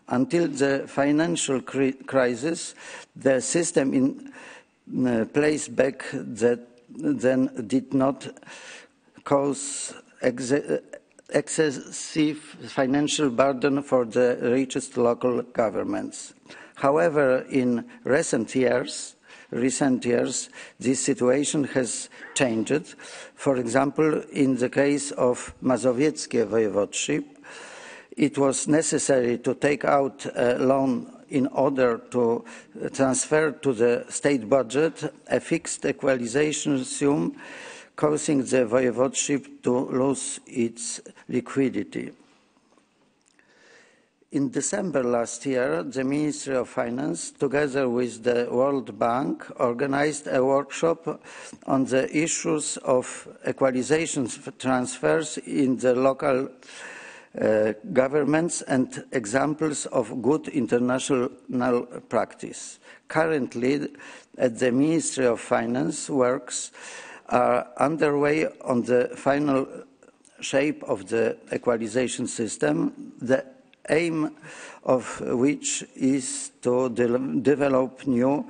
H: Until the financial crisis, the system in place back then did not cause excessive financial burden for the richest local governments. However, in recent years, this situation has changed. For example, in the case of Mazowieckie voivodeship, it was necessary to take out a loan in order to transfer to the state budget a fixed equalization sum, causing the voivodeship to lose its liquidity. In December last year, the Ministry of Finance, together with the World Bank, organized a workshop on the issues of equalization transfers in the local governments and examples of good international practice. Currently, at the Ministry of Finance, works are underway on the final shape of the equalization system, the aim of which is to develop new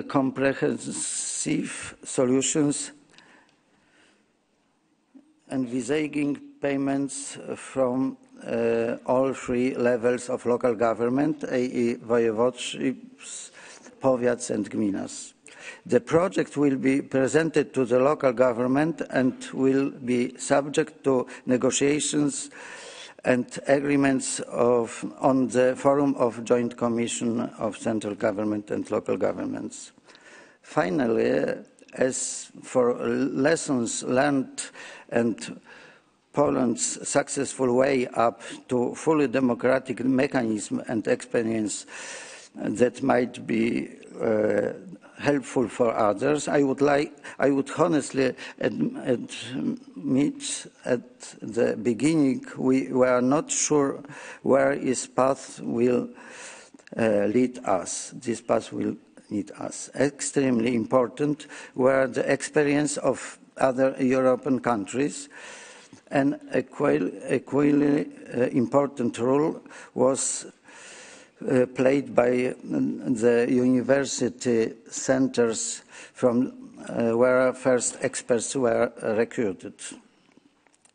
H: comprehensive solutions envisaging payments from all three levels of local government, i.e. voivodeships, powiats and gminas. The project will be presented to the local government and will be subject to negotiations and agreements on the Forum of Joint Commission of Central Government and Local Governments. Finally, as for lessons learned and Poland's successful way up to fully democratic mechanism and experience that might be helpful for others, I would honestly admit at the beginning we were not sure where this path will lead us. This path will lead us. Extremely important were the experience of other European countries. An equally important role was played by the university centers from where first experts were recruited.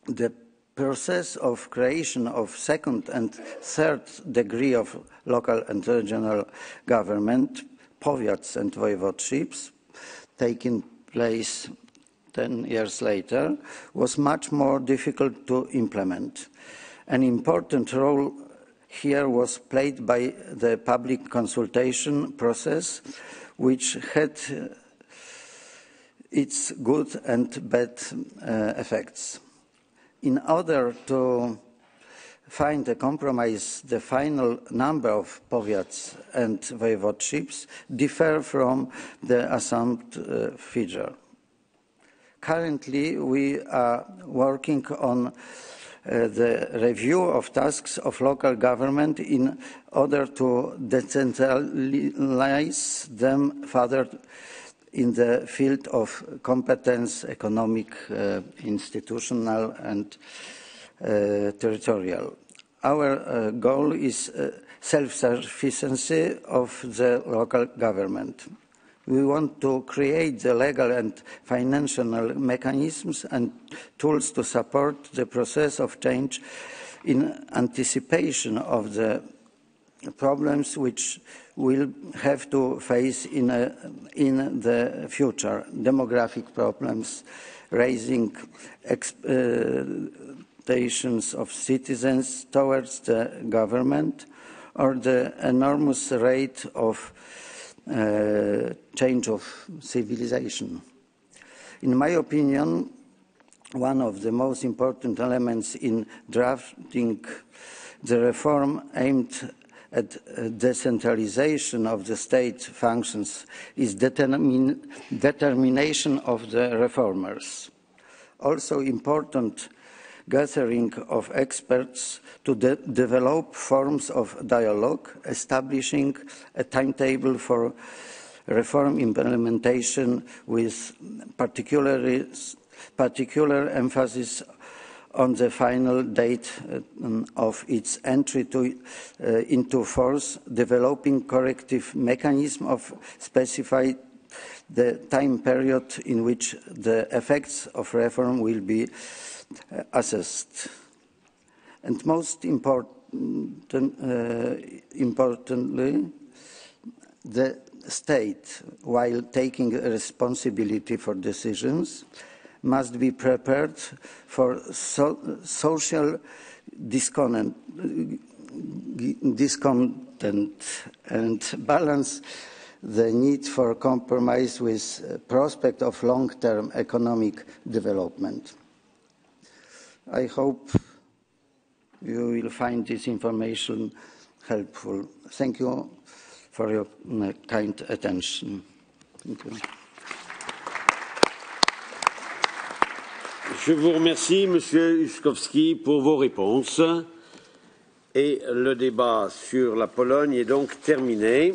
H: The process of creation of second and third degree of local and regional government, powiats and voivodeships, taking place 10 years later, was much more difficult to implement. An important role here was played by the public consultation process, which had its good and bad effects. In order to find a compromise, the final number of powiats and voivodeships differ from the assumed figure. Currently, we are working on the review of tasks of local government in order to decentralize them further in the field of competence, economic, institutional and territorial. Our goal is self-sufficiency of the local government. We want to create the legal and financial mechanisms and tools to support the process of change in anticipation of the problems which we'll have to face in the future. Demographic problems, raising expectations of citizens towards the government, or the enormous rate of change of civilization. In my opinion, one of the most important elements in drafting the reform aimed at decentralization of the state functions is determination of the reformers. Also important, gathering of experts to develop forms of dialogue, establishing a timetable for reform implementation with particular emphasis on the final date of its entry into force, developing corrective mechanism of specify the time period in which the effects of reform will be assessed. And most importantly, the state, while taking responsibility for decisions, must be prepared for social discontent and balance the need for compromise with prospect of long-term economic development. I hope you will find this information helpful. Thank you for your kind attention. Thank you.
A: Je vous remercie, Monsieur HUSKOWSKI, pour vos réponses. Et le débat sur la Pologne est donc terminé.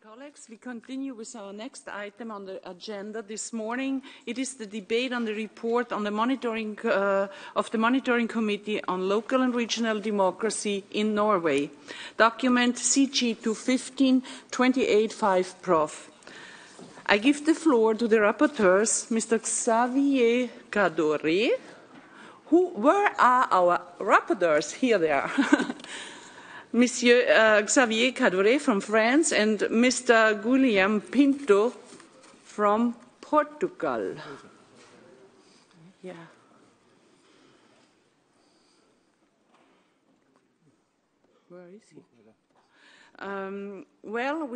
L: Colleagues, we continue with our next item on the agenda this morning. It is the debate on the report on the monitoring of the Monitoring Committee on Local and Regional Democracy in Norway, document CG 215-28-5 Prof. I give the floor to the rapporteurs, Mr. Xavier Cadore. Where are our rapporteurs? Here they are. Monsieur Xavier Cadore from France and Mr. Guillaume Pinto from Portugal. Yeah. Where is he? Well,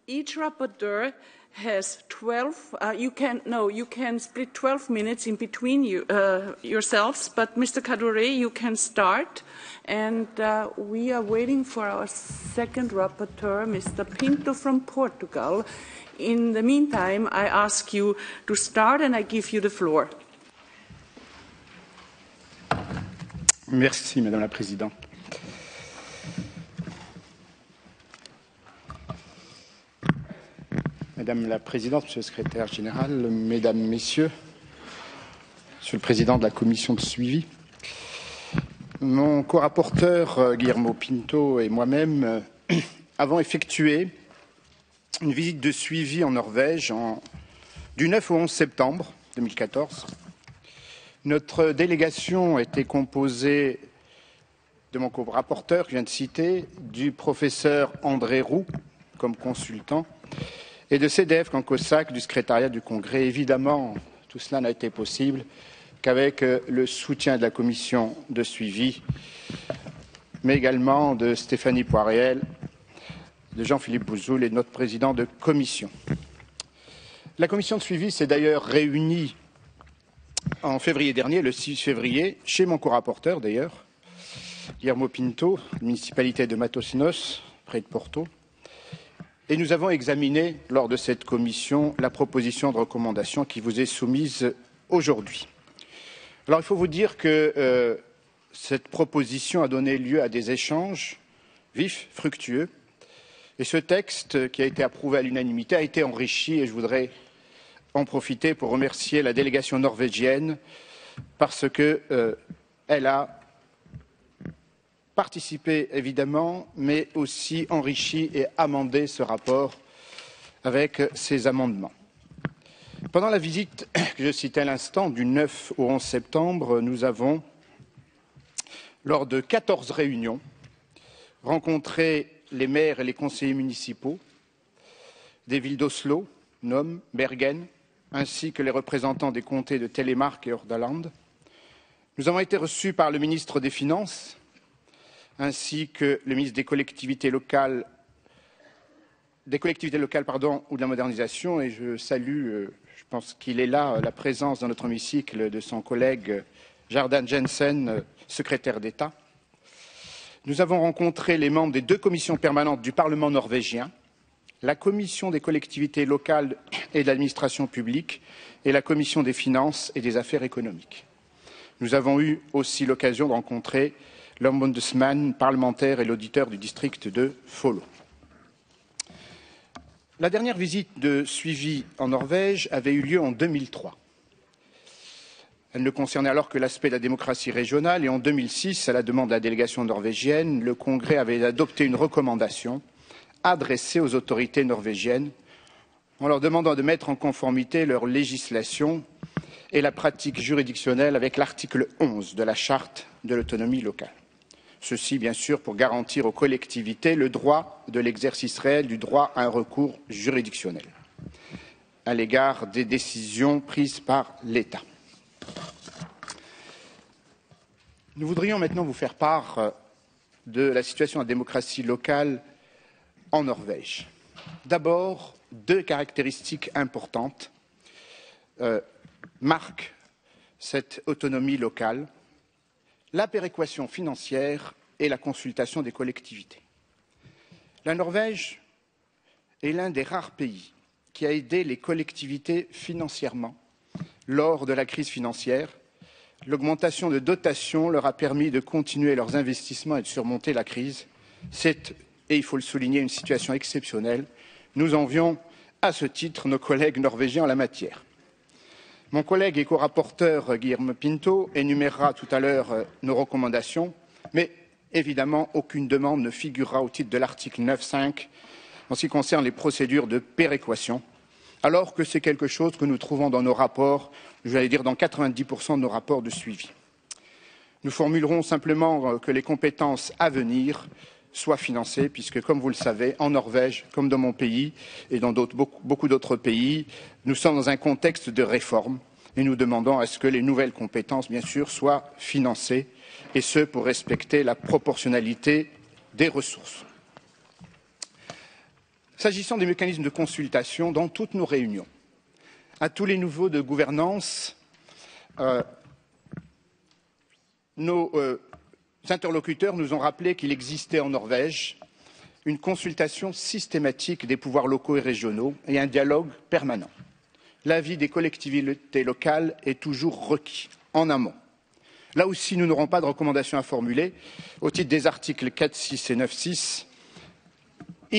L: each rapporteur has 12. You can split 12 minutes in between yourselves. But Mr. Cadore, you can start, and we are waiting for our second rapporteur, Mr. Pinto from Portugal. In the meantime, I ask you to start, and I give you the floor.
M: Merci, Madame la Présidente. Madame la Présidente, Monsieur le Secrétaire Général, Mesdames, Messieurs, Monsieur le Président de la Commission de suivi. Mon co-rapporteur Guillermo Pinto et moi-même avons effectué une visite de suivi en Norvège du 9 au 11 septembre 2014. Notre délégation était composée de mon co-rapporteur, que je viens de citer, du professeur André Roux comme consultant, et de CDF Kankosak du secrétariat du Congrès. Évidemment, tout cela n'a été possible qu'avec le soutien de la commission de suivi, mais également de Stéphanie Poiriel, de Jean-Philippe Bouzoul et de notre président de commission. La commission de suivi s'est d'ailleurs réunie en février dernier, le 6 février, chez mon co-rapporteur d'ailleurs, Guillermo Pinto, municipalité de Matosinhos, près de Porto. Et nous avons examiné, lors de cette commission, la proposition de recommandation qui vous est soumise aujourd'hui. Alors, il faut vous dire que cette proposition a donné lieu à des échanges vifs, fructueux, et ce texte, qui a été approuvé à l'unanimité, a été enrichi, et je voudrais en profiter pour remercier la délégation norvégienne, parce qu'elle a participé, évidemment, mais aussi enrichi et amendé ce rapport avec ses amendements. Pendant la visite que je citais à l'instant, du 9 au 11 septembre, nous avons, lors de 14 réunions, rencontré les maires et les conseillers municipaux des villes d'Oslo, Nome, Bergen, ainsi que les représentants des comtés de Telemark et Hordaland. Nous avons été reçus par le ministre des Finances, ainsi que le ministre des collectivités locales, ou de la modernisation, et je salue, je pense qu'il est là, la présence dans notre hémicycle de son collègue Jardan Jensen, secrétaire d'État. Nous avons rencontré les membres des 2 commissions permanentes du Parlement norvégien, la commission des collectivités locales et de l'administration publique et la commission des finances et des affaires économiques. Nous avons eu aussi l'occasion de rencontrer l'ombudsman parlementaire et l'auditeur du district de Follo. La dernière visite de suivi en Norvège avait eu lieu en 2003. Elle ne concernait alors que l'aspect de la démocratie régionale et en 2006, à la demande de la délégation norvégienne, le Congrès avait adopté une recommandation adressée aux autorités norvégiennes en leur demandant de mettre en conformité leur législation et la pratique juridictionnelle avec l'article 11 de la Charte de l'autonomie locale. Ceci, bien sûr, pour garantir aux collectivités le droit de l'exercice réel du droit à un recours juridictionnel à l'égard des décisions prises par l'État. Nous voudrions maintenant vous faire part de la situation de la démocratie locale en Norvège. D'abord, 2 caractéristiques importantes marquent cette autonomie locale: la péréquation financière et la consultation des collectivités. La Norvège est l'un des rares pays qui a aidé les collectivités financièrement lors de la crise financière. L'augmentation de dotations leur a permis de continuer leurs investissements et de surmonter la crise. C'est, et il faut le souligner, une situation exceptionnelle. Nous envions à ce titre nos collègues norvégiens en la matière. Mon collègue et co-rapporteur Guillermo Pinto énumérera tout à l'heure nos recommandations, mais évidemment, aucune demande ne figurera au titre de l'article 9.5 en ce qui concerne les procédures de péréquation, alors que c'est quelque chose que nous trouvons dans nos rapports, j'allais dire dans 90% de nos rapports de suivi. Nous formulerons simplement que les compétences à venir soient financées, puisque, comme vous le savez, en Norvège, comme dans mon pays et dans beaucoup d'autres pays, nous sommes dans un contexte de réforme et nous demandons à ce que les nouvelles compétences, bien sûr, soient financées, et ce, pour respecter la proportionnalité des ressources. S'agissant des mécanismes de consultation, dans toutes nos réunions, à tous les niveaux de gouvernance, nos interlocuteurs nous ont rappelé qu'il existait en Norvège une consultation systématique des pouvoirs locaux et régionaux et un dialogue permanent. L'avis des collectivités locales est toujours requis en amont. Là aussi, nous n'aurons pas de recommandations à formuler au titre des articles 4.6 et 9.6.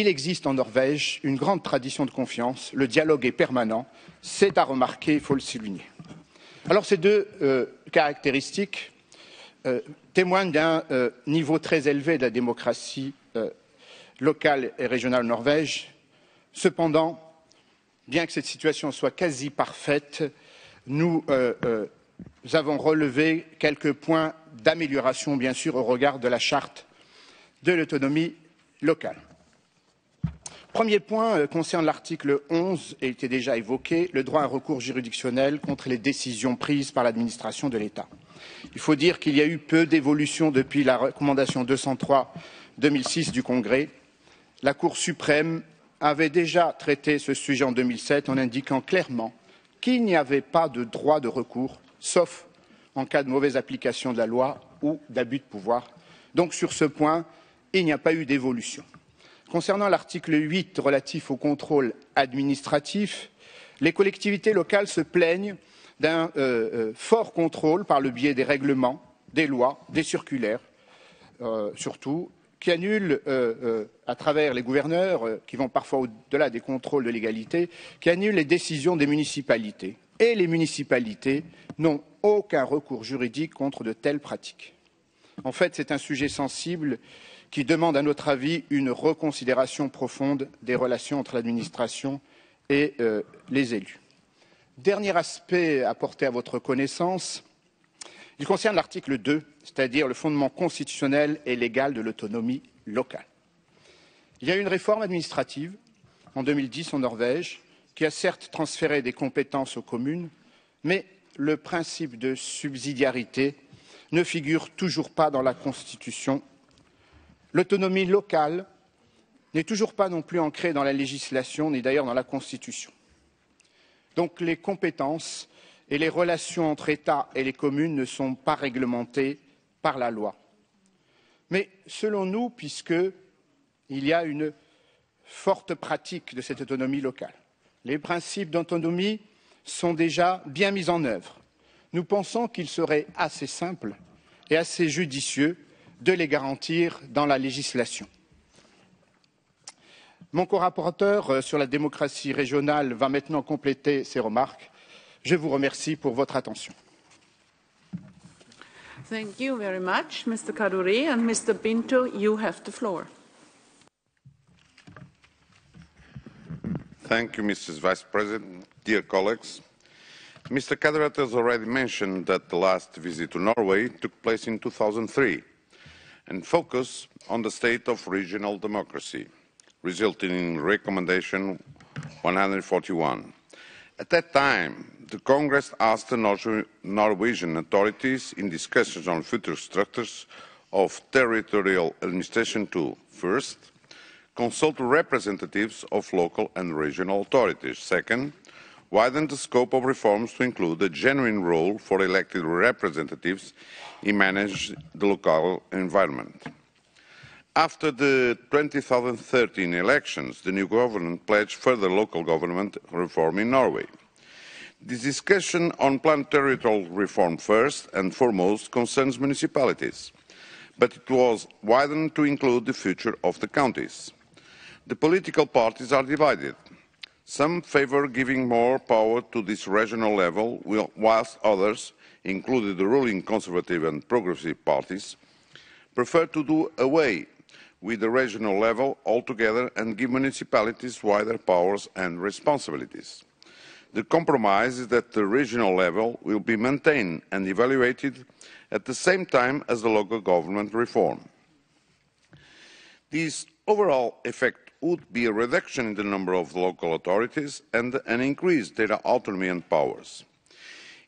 M: il existe en Norvège une grande tradition de confiance, le dialogue est permanent, c'est à remarquer, il faut le souligner. Alors ces deux caractéristiques témoignent d'un niveau très élevé de la démocratie locale et régionale Norvège. Cependant, bien que cette situation soit quasi parfaite, nous avons relevé quelques points d'amélioration, bien sûr, au regard de la charte de l'autonomie locale. Premier point concerne l'article 11, et il était déjà évoqué, le droit à un recours juridictionnel contre les décisions prises par l'administration de l'État. Il faut dire qu'il y a eu peu d'évolution depuis la recommandation 203/2006 du Congrès. La Cour suprême avait déjà traité ce sujet en 2007 en indiquant clairement qu'il n'y avait pas de droit de recours, sauf en cas de mauvaise application de la loi ou d'abus de pouvoir. Donc sur ce point, il n'y a pas eu d'évolution. Concernant l'article 8 relatif au contrôle administratif, les collectivités locales se plaignent d'un fort contrôle par le biais des règlements, des lois, des circulaires, surtout, qui annulent, à travers les gouverneurs, qui vont parfois au-delà des contrôles de légalité, qui annulent les décisions des municipalités. Et les municipalités n'ont aucun recours juridique contre de telles pratiques. En fait, c'est un sujet sensible qui demande, à notre avis, une reconsidération profonde des relations entre l'administration et les élus. Dernier aspect apporté à votre connaissance, il concerne l'article 2, c'est-à-dire le fondement constitutionnel et légal de l'autonomie locale. Il y a eu une réforme administrative en 2010 en Norvège qui a certes transféré des compétences aux communes, mais le principe de subsidiarité ne figure toujours pas dans la Constitution. L'autonomie locale n'est toujours pas non plus ancrée dans la législation, ni d'ailleurs dans la Constitution. Donc les compétences et les relations entre État et les communes ne sont pas réglementées par la loi. Mais selon nous, puisqu'il y a une forte pratique de cette autonomie locale, les principes d'autonomie sont déjà bien mis en œuvre. Nous pensons qu'il serait assez simple et assez judicieux de les garantir dans la législation. Mon corapporteur sur la démocratie régionale va maintenant compléter ces remarques. Je vous remercie pour votre attention.
L: Thank you very much, Mr. Kaduri. And Mr. Pinto, you have the floor.
N: Thank you, Mrs. Vice President. Dear colleagues, Mr. Kaduri has already mentioned that the last visit to Norway took place in 2003 and focused on the state of regional democracy, resulting in Recommendation 141. At that time, the Congress asked the Norwegian authorities in discussions on future structures of territorial administration to, first, consult representatives of local and regional authorities. Second, widen the scope of reforms to include a genuine role for elected representatives in managing the local environment. After the 2013 elections, the new government pledged further local government reform in Norway. This discussion on planned territorial reform first and foremost concerns municipalities, but it was widened to include the future of the counties. The political parties are divided. Some favour giving more power to this regional level, whilst others, including the ruling Conservative and Progressive parties, prefer to do away with the regional level altogether and give municipalities wider powers and responsibilities. The compromise is that the regional level will be maintained and evaluated at the same time as the local government reform. This overall effect would be a reduction in the number of local authorities and an increase in their autonomy and powers.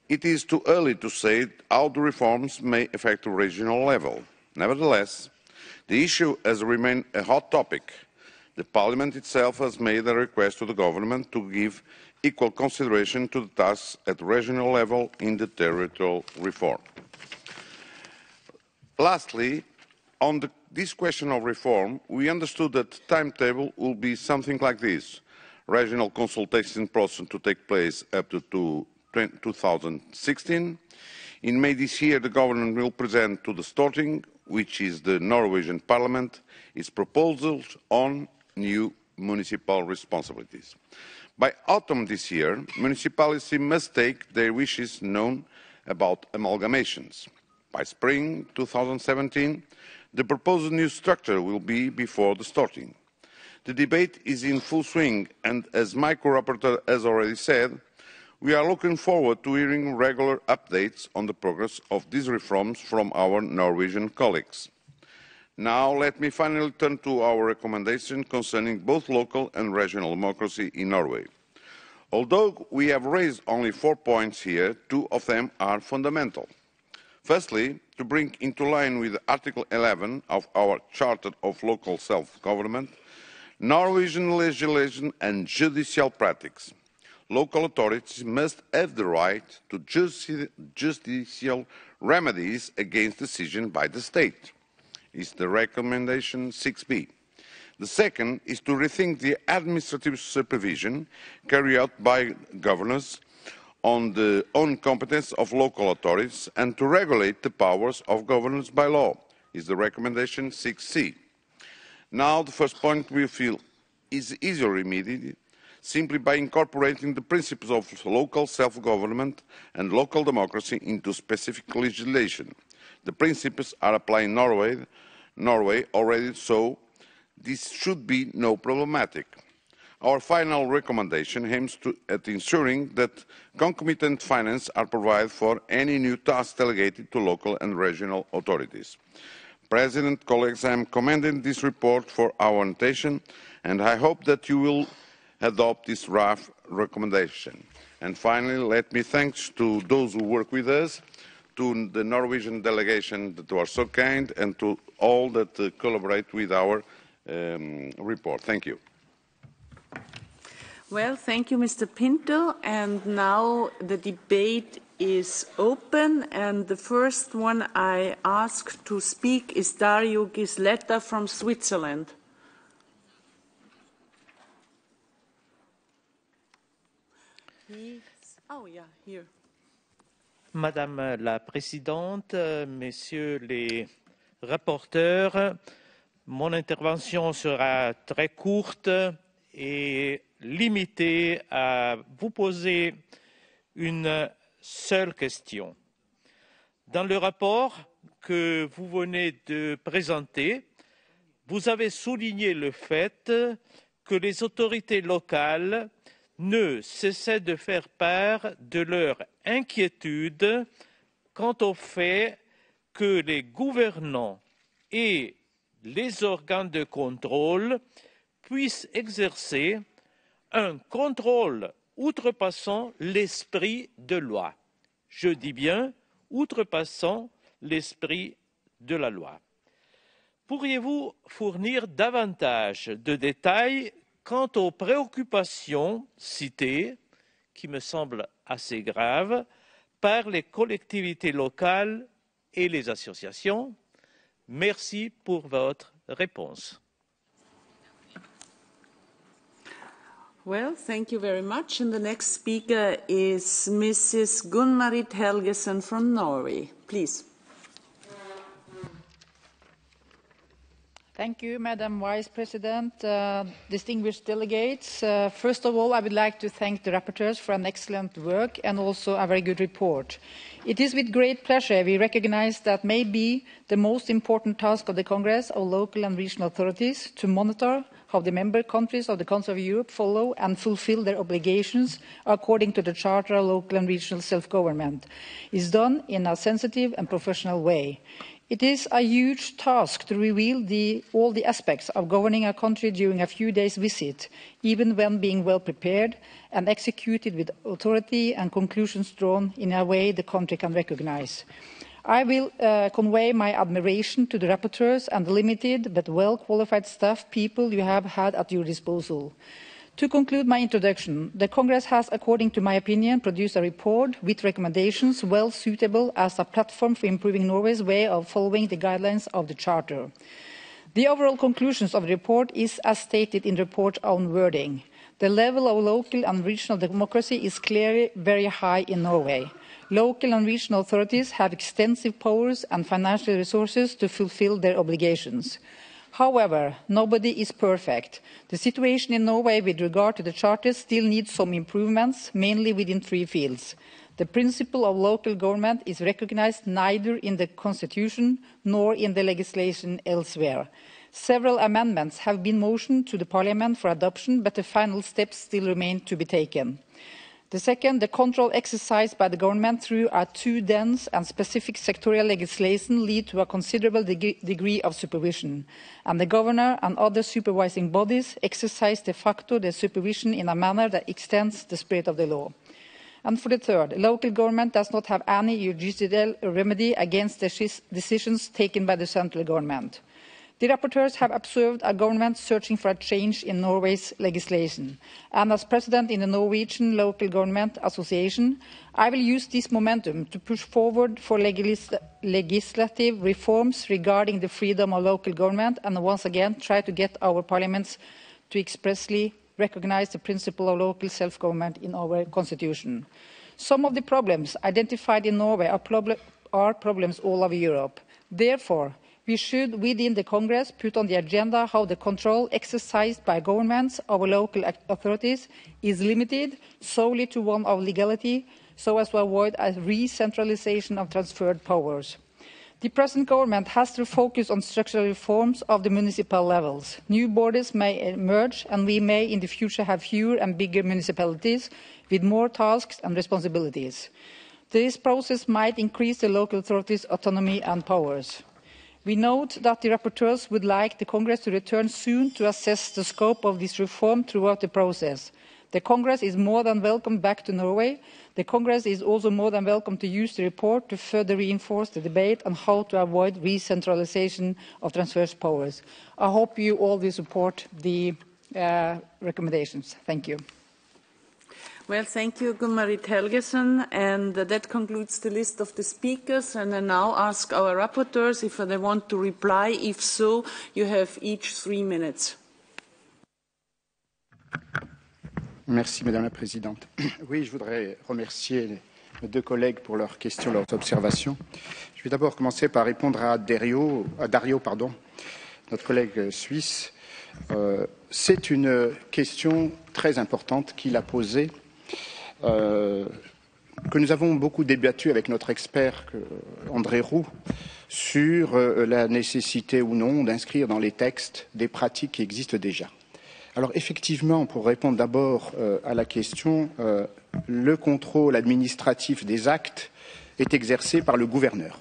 N: It is too early to say how the reforms may affect the regional level. Nevertheless, the issue has remained a hot topic. The Parliament itself has made a request to the government to give equal consideration to the tasks at regional level in the territorial reform. Lastly, on this question of reform, we understood that the timetable will be something like this. Regional consultation process to take place up to 2016. In May this year, the government will present to the Storting, which is the Norwegian Parliament, its proposals on new municipal responsibilities. By autumn this year, municipalities must take their wishes known about amalgamations. By spring 2017, the proposed new structure will be before the starting. The debate is in full swing, and as my co-rapporteur has already said, we are looking forward to hearing regular updates on the progress of these reforms from our Norwegian colleagues. Now let me finally turn to our recommendation concerning both local and regional democracy in Norway. Although we have raised only 4 points here, 2 of them are fundamental. Firstly, to bring into line with Article 11 of our Charter of Local Self-Government, Norwegian legislation and judicial practice. Local authorities must have the right to judicial remedies against decisions by the state. Is the recommendation 6b. The second is to rethink the administrative supervision carried out by governors on the own competence of local authorities and to regulate the powers of governors by law. Is the recommendation 6c. Now the first point we feel is easily remedied simply by incorporating the principles of local self-government and local democracy into specific legislation. The principles are applied in Norway already, so this should be no problematic. Our final recommendation aims at ensuring that concomitant finance are provided for any new tasks delegated to local and regional authorities. President, colleagues, I am commending this report for our attention, and I hope that you will adopt this draft recommendation. And finally, let me thank to those who work with us, to the Norwegian delegation that were so kind, and to all that collaborate with our report. Thank you.
L: Well, thank you, Mr. Pinto. And now the debate is open. And the first one I ask to speak is Dario Gisletta from Switzerland. Oh, yeah, here.
O: Madame la Présidente, Messieurs les rapporteurs, mon intervention sera très courte et limitée à vous poser une seule question. Dans le rapport que vous venez de présenter, vous avez souligné le fait que les autorités locales ne cessaient de faire part de leur inquiétude quant au fait que les gouvernants et les organes de contrôle puissent exercer un contrôle outrepassant l'esprit de loi. Je dis bien outrepassant l'esprit de la loi. Pourriez-vous fournir davantage de détails quant aux préoccupations citées, qui me semblent assez graves, par les collectivités locales et les associations? Merci pour votre réponse.
L: Well, thank you very much. And the next speaker is Mrs. Gunn-Marit Helgesen from Norway. Please.
P: Thank you, Madam Vice President, distinguished delegates. First of all, I would like to thank the rapporteurs for an excellent work and also a very good report. It is with great pleasure we recognize that maybe the most important task of the Congress of local and regional authorities to monitor how the member countries of the Council of Europe follow and fulfill their obligations according to the Charter of Local and Regional Self-Government is done in a sensitive and professional way. It is a huge task to reveal all the aspects of governing a country during a few days' visit, even when being well prepared and executed with authority and conclusions drawn in a way the country can recognise. I will convey my admiration to the rapporteurs and the limited but well-qualified staff people you have had at your disposal. To conclude my introduction, the Congress has, according to my opinion, produced a report with recommendations well suitable as a platform for improving Norway's way of following the guidelines of the Charter. The overall conclusions of the report is as stated in the report's own wording. The level of local and regional democracy is clearly very high in Norway. Local and regional authorities have extensive powers and financial resources to fulfill their obligations. However, nobody is perfect. The situation in Norway with regard to the Charter still needs some improvements, mainly within 3 fields. The principle of local government is recognised neither in the Constitution nor in the legislation elsewhere. Several amendments have been motioned to the Parliament for adoption, but the final steps still remain to be taken. The second, the control exercised by the government through a too dense and specific sectorial legislation lead to a considerable degree of supervision, and the governor and other supervising bodies exercise de facto their supervision in a manner that extends the spirit of the law. And for the third, local government does not have any judicial remedy against the decisions taken by the central government. The rapporteurs have observed a government searching for a change in Norway's legislation. And as president in the Norwegian Local Government Association, I will use this momentum to push forward for legislative reforms regarding the freedom of local government and once again try to get our parliaments to expressly recognise the principle of local self-government in our constitution. Some of the problems identified in Norway are problems all over Europe. Therefore, we should, within the Congress, put on the agenda how the control exercised by governments over local authorities is limited solely to one of legality, so as to avoid a re-centralisation of transferred powers. The present government has to focus on structural reforms of the municipal levels. New borders may emerge, and we may in the future have fewer and bigger municipalities with more tasks and responsibilities. This process might increase the local authorities' autonomy and powers. We note that the rapporteurs would like the Congress to return soon to assess the scope of this reform throughout the process. The Congress is more than welcome back to Norway. The Congress is also more than welcome to use the report to further reinforce the debate on how to avoid re-centralisation of transfer powers. I hope you all will support the recommendations. Thank you.
L: Well, thank you, Gunn-Marit Helgesen, and that concludes the list of the speakers. And I now ask our rapporteurs if they want to reply. If so, you have each 3 minutes.
M: Merci, Madame la Présidente. Oui, je voudrais remercier mes 2 collègues pour leurs questions, leurs observations. Je vais d'abord commencer par répondre à Dario, notre collègue suisse. C'est une question très importante qu'il a posée. Que nous avons beaucoup débattu avec notre expert André Roux sur la nécessité ou non d'inscrire dans les textes des pratiques qui existent déjà. Alors effectivement, pour répondre d'abord à la question, le contrôle administratif des actes est exercé par le gouverneur,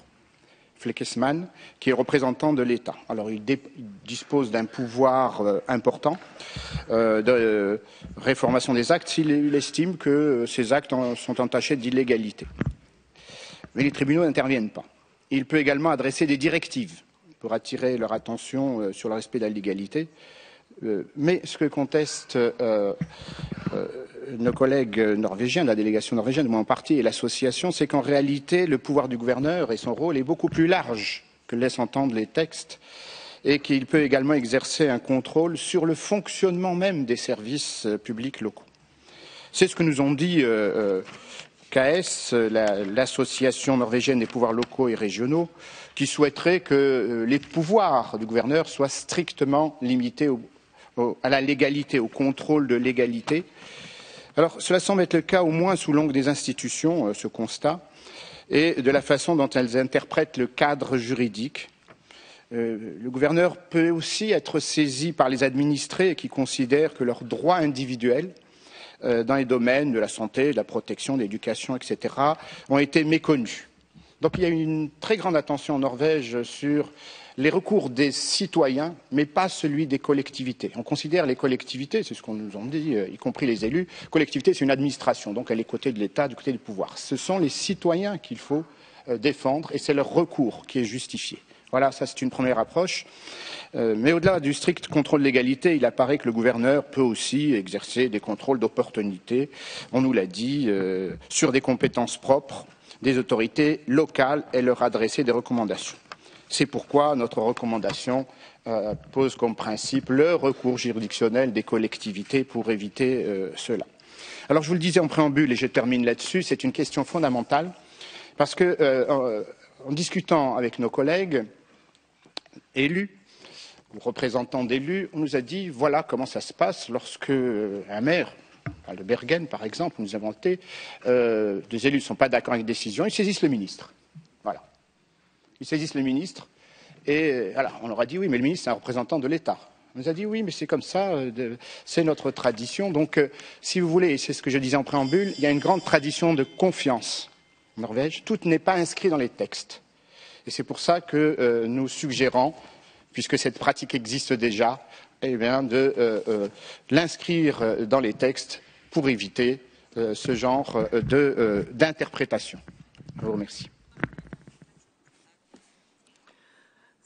M: Fleckesmann, qui est représentant de l'État. Alors il dispose d'un pouvoir important de réformation des actes s'il estime que ces actes sont entachés d'illégalité. Mais les tribunaux n'interviennent pas. Il peut également adresser des directives pour attirer leur attention sur le respect de la légalité. Mais ce que contestent nos collègues norvégiens, la délégation norvégienne de mon parti et l'association, c'est qu'en réalité, le pouvoir du gouverneur et son rôle est beaucoup plus large que laissent entendre les textes et qu'il peut également exercer un contrôle sur le fonctionnement même des services publics locaux. C'est ce que nous ont dit KS, l'association norvégienne des pouvoirs locaux et régionaux, qui souhaiterait que les pouvoirs du gouverneur soient strictement limités à la légalité, au contrôle de légalité. Alors, cela semble être le cas au moins sous l'angle des institutions, ce constat, et de la façon dont elles interprètent le cadre juridique. Le gouverneur peut aussi être saisi par les administrés qui considèrent que leurs droits individuels dans les domaines de la santé, de la protection, de l'éducation, etc., ont été méconnus. Donc il y a une très grande attention en Norvège sur les recours des citoyens, mais pas celui des collectivités. On considère les collectivités, c'est ce qu'on nous a dit, y compris les élus, collectivité c'est une administration, donc elle est côté de l'État, du côté du pouvoir. Ce sont les citoyens qu'il faut défendre et c'est leur recours qui est justifié. Voilà, ça c'est une première approche. Mais au-delà du strict contrôle de légalité, il apparaît que le gouverneur peut aussi exercer des contrôles d'opportunité, on nous l'a dit, sur des compétences propres des autorités locales et leur adresser des recommandations. C'est pourquoi notre recommandation pose comme principe le recours juridictionnel des collectivités pour éviter cela. Alors je vous le disais en préambule et je termine là-dessus, c'est une question fondamentale parce que en discutant avec nos collègues élus, représentants d'élus, on nous a dit voilà comment ça se passe lorsque un maire, de Bergen par exemple, nous avons été, des élus ne sont pas d'accord avec une décision, ils saisissent le ministre. Voilà. Ils saisissent le ministre et voilà, on leur a dit oui, mais le ministre c'est un représentant de l'État. On nous a dit oui, mais c'est comme ça, c'est notre tradition. Donc, si vous voulez, et c'est ce que je disais en préambule, il y a une grande tradition de confiance en Norvège. Tout n'est pas inscrit dans les textes. Et c'est pour ça que nous suggérons, puisque cette pratique existe déjà, eh bien, de l'inscrire dans les textes pour éviter ce genre d'interprétation. Je vous remercie.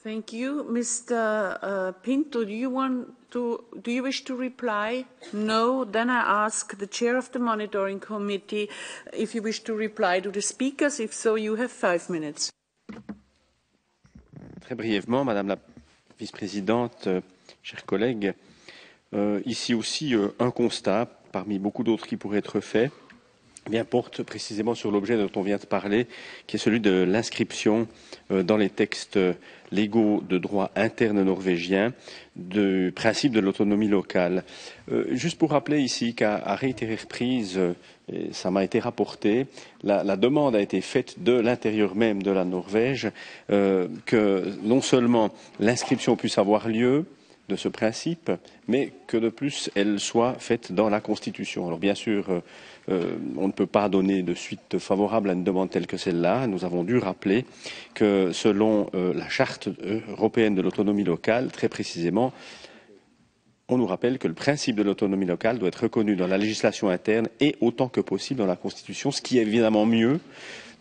L: Thank you. Mr. Pinto, do you wish to reply? No? Then I ask the chair of the monitoring committee if you wish to reply to the speakers. If so, you have 5 minutes.
G: Très brièvement, Madame la vice-présidente, chers collègues, ici aussi un constat, parmi beaucoup d'autres qui pourraient être faits, bien, porte précisément sur l'objet dont on vient de parler, qui est celui de l'inscription dans les textes légaux de droit interne norvégien du principe de l'autonomie locale. Juste pour rappeler ici qu'à réitérer reprises, et ça m'a été rapporté, la demande a été faite de l'intérieur même de la Norvège que non seulement l'inscription puisse avoir lieu de ce principe, mais que de plus elle soit faite dans la Constitution. Alors bien sûr, on ne peut pas donner de suite favorable à une demande telle que celle-là. Nous avons dû rappeler que selon la Charte européenne de l'autonomie locale, très précisément, on nous rappelle que le principe de l'autonomie locale doit être reconnu dans la législation interne et autant que possible dans la Constitution, ce qui est évidemment mieux.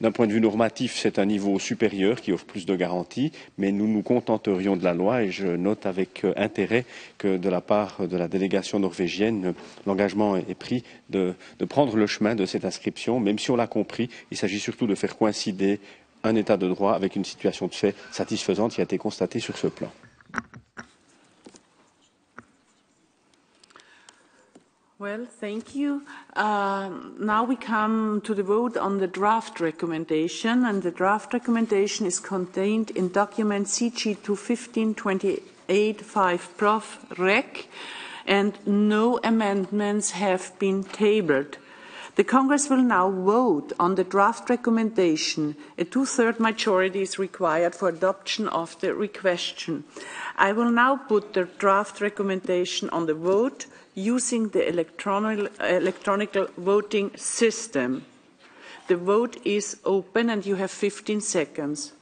G: D'un point de vue normatif, c'est un niveau supérieur qui offre plus de garanties, mais nous nous contenterions de la loi et je note avec intérêt que de la part de la délégation norvégienne, l'engagement est pris de prendre le chemin de cette inscription, même si on l'a compris, il s'agit surtout de faire coïncider un état de droit avec une situation de fait satisfaisante qui a été constatée sur ce plan.
L: Well, thank you. Now we come to the vote on the draft recommendation, and the draft recommendation is contained in document CG 215/28/5 Prof. Rec, and no amendments have been tabled. The Congress will now vote on the draft recommendation. A two-thirds majority is required for adoption of the requestion. I will now put the draft recommendation on the vote using the electronic voting system. The vote is open and you have 15 seconds.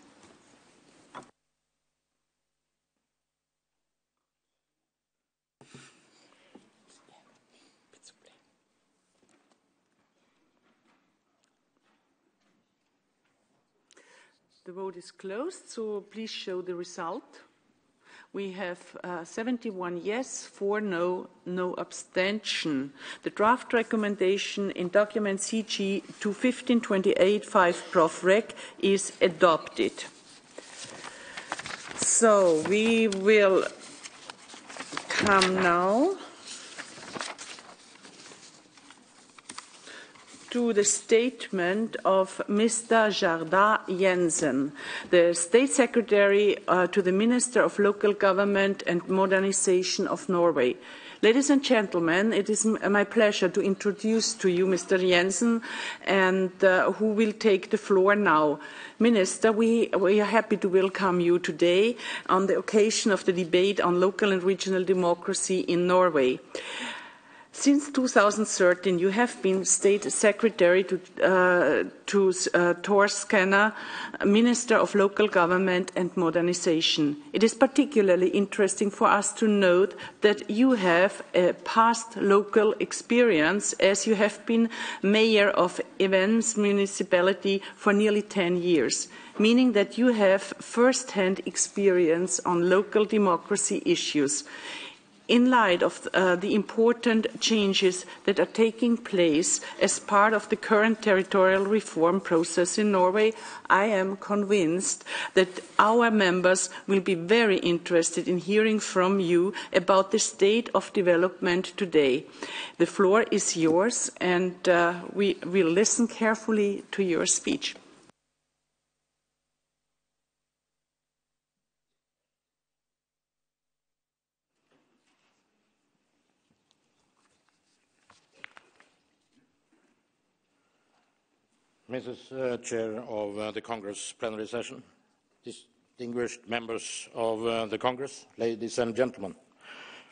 L: The vote is closed, so please show the result. We have 71 yes, 4 no, no abstention. The draft recommendation in document CG 215/28/5 Prof. Rec is adopted. So we will come now to the statement of Mr. Jarda Jensen, the State Secretary to the Minister of Local Government and Modernization of Norway. Ladies and gentlemen, it is my pleasure to introduce to you Mr. Jensen, and who will take the floor now. Minister, we are happy to welcome you today on the occasion of the debate on local and regional democracy in Norway. Since 2013, you have been State Secretary to Tor Skanna, Minister of Local Government and Modernization. It is particularly interesting for us to note that you have a past local experience, as you have been Mayor of Evans Municipality for nearly 10 years, meaning that you have first-hand experience on local democracy issues. In light of the important changes that are taking place as part of the current territorial reform process in Norway, I am convinced that our members will be very interested in hearing from you about the state of development today. The floor is yours, and we will listen carefully to your speech.
Q: Mrs. Chair of the Congress plenary session, distinguished members of the Congress, ladies and gentlemen.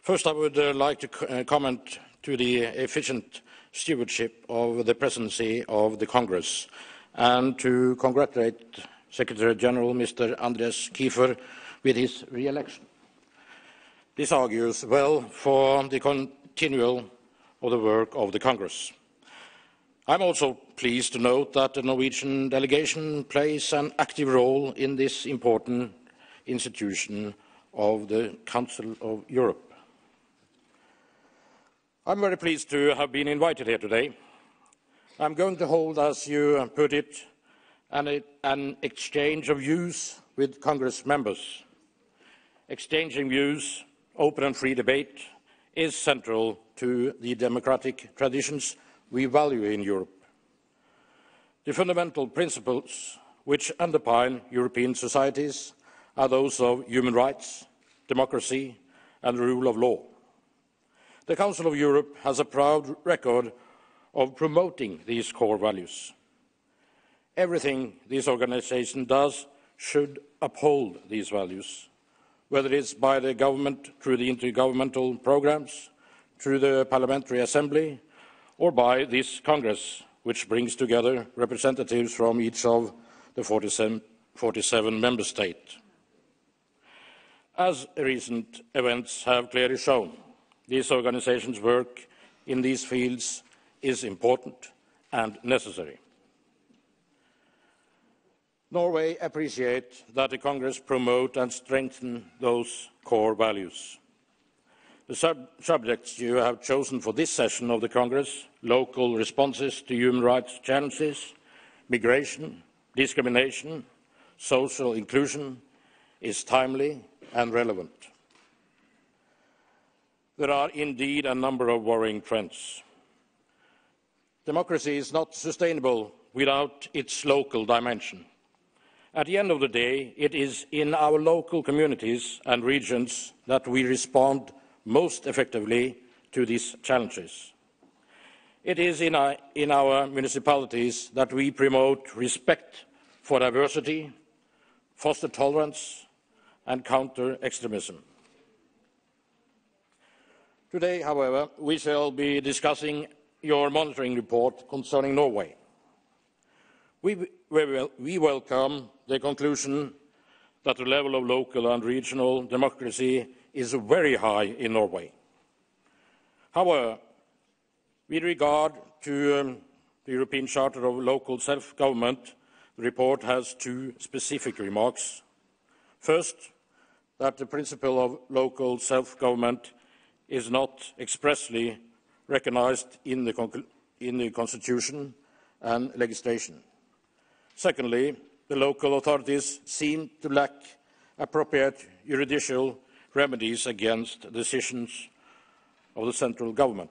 Q: First, I would like to comment to the efficient stewardship of the presidency of the Congress and to congratulate Secretary General Mr. Andreas Kiefer with his re-election. This argues well for the continual of the work of the Congress. I'm also pleased to note that the Norwegian delegation plays an active role in this important institution of the Council of Europe. I'm very pleased to have been invited here today. I'm going to hold, as you put it, an exchange of views with Congress members. Exchanging views, open and free debate is central to the democratic traditions we value in Europe. The fundamental principles which underpin European societies are those of human rights, democracy and the rule of law. The Council of Europe has a proud record of promoting these core values. Everything this organisation does should uphold these values, whether it is by the government through the intergovernmental programmes, through the Parliamentary Assembly, or by this Congress, which brings together representatives from each of the 47 member states. As recent events have clearly shown, this organisation's work in these fields is important and necessary. Norway appreciates that the Congress promote and strengthen those core values. The subjects you have chosen for this session of the Congress, local responses to human rights challenges, migration, discrimination, social inclusion, is timely and relevant. There are indeed a number of worrying trends. Democracy is not sustainable without its local dimension. At the end of the day, it is in our local communities and regions that we respond most effectively to these challenges. It is in our municipalities that we promote respect for diversity, foster tolerance and counter extremism. Today, however, we shall be discussing your monitoring report concerning Norway. We welcome the conclusion that the level of local and regional democracy is very high in Norway. However, with regard to the European Charter of Local Self-Government, the report has two specific remarks. First, that the principle of local self-government is not expressly recognised in the Constitution and legislation. Secondly, the local authorities seem to lack appropriate judicial remedies against decisions of the central government.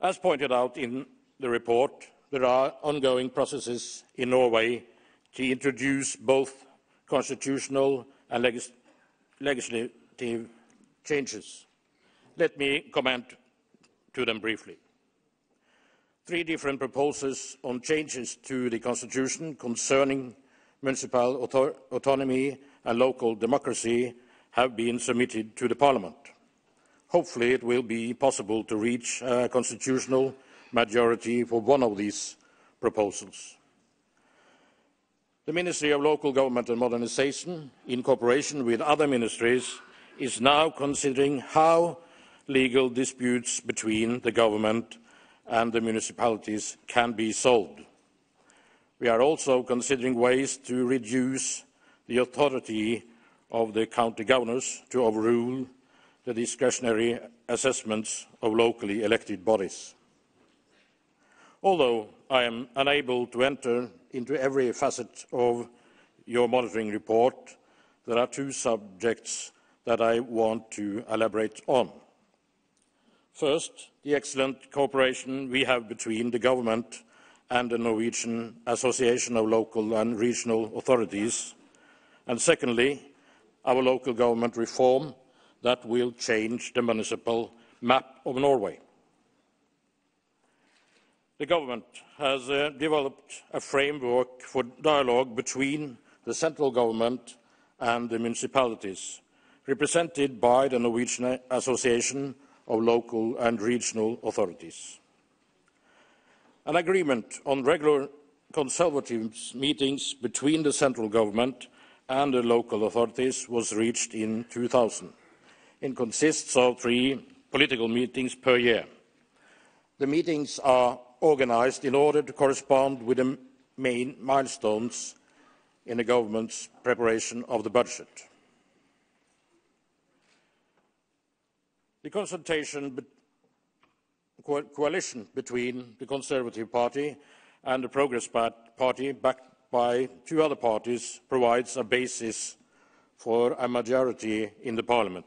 Q: As pointed out in the report, there are ongoing processes in Norway to introduce both constitutional and legislative changes. Let me comment to them briefly. 3 different proposals on changes to the Constitution concerning municipal autonomy and local democracy have been submitted to the Parliament. Hopefully it will be possible to reach a constitutional majority for one of these proposals. The Ministry of Local Government and Modernisation, in cooperation with other ministries, is now considering how legal disputes between the government and the municipalities can be solved. We are also considering ways to reduce the authority of the county governors to overrule the discretionary assessments of locally elected bodies. Although I am unable to enter into every facet of your monitoring report, there are 2 subjects that I want to elaborate on. First, the excellent cooperation we have between the government and the Norwegian Association of Local and Regional Authorities. And secondly, our local government reform that will change the municipal map of Norway. the government has developed a framework for dialogue between the central government and the municipalities, represented by the Norwegian Association of Local and Regional Authorities. An agreement on regular consultative meetings between the central government and the local authorities was reached in 2000. It consists of 3 political meetings per year. The meetings are organised in order to correspond with the main milestones in the government's preparation of the budget. The consultation coalition between the Conservative Party and the Progress Party, backed by 2 other parties, provides a basis for a majority in the Parliament.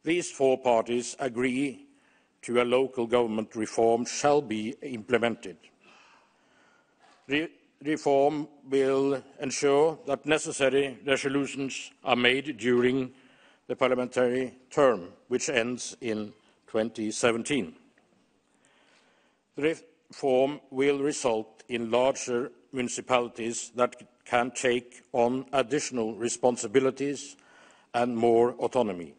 Q: These 4 parties agree to a local government reform shall be implemented. The reform will ensure that necessary resolutions are made during the parliamentary term, which ends in 2017. The reform will result in larger municipalities that can take on additional responsibilities and more autonomy.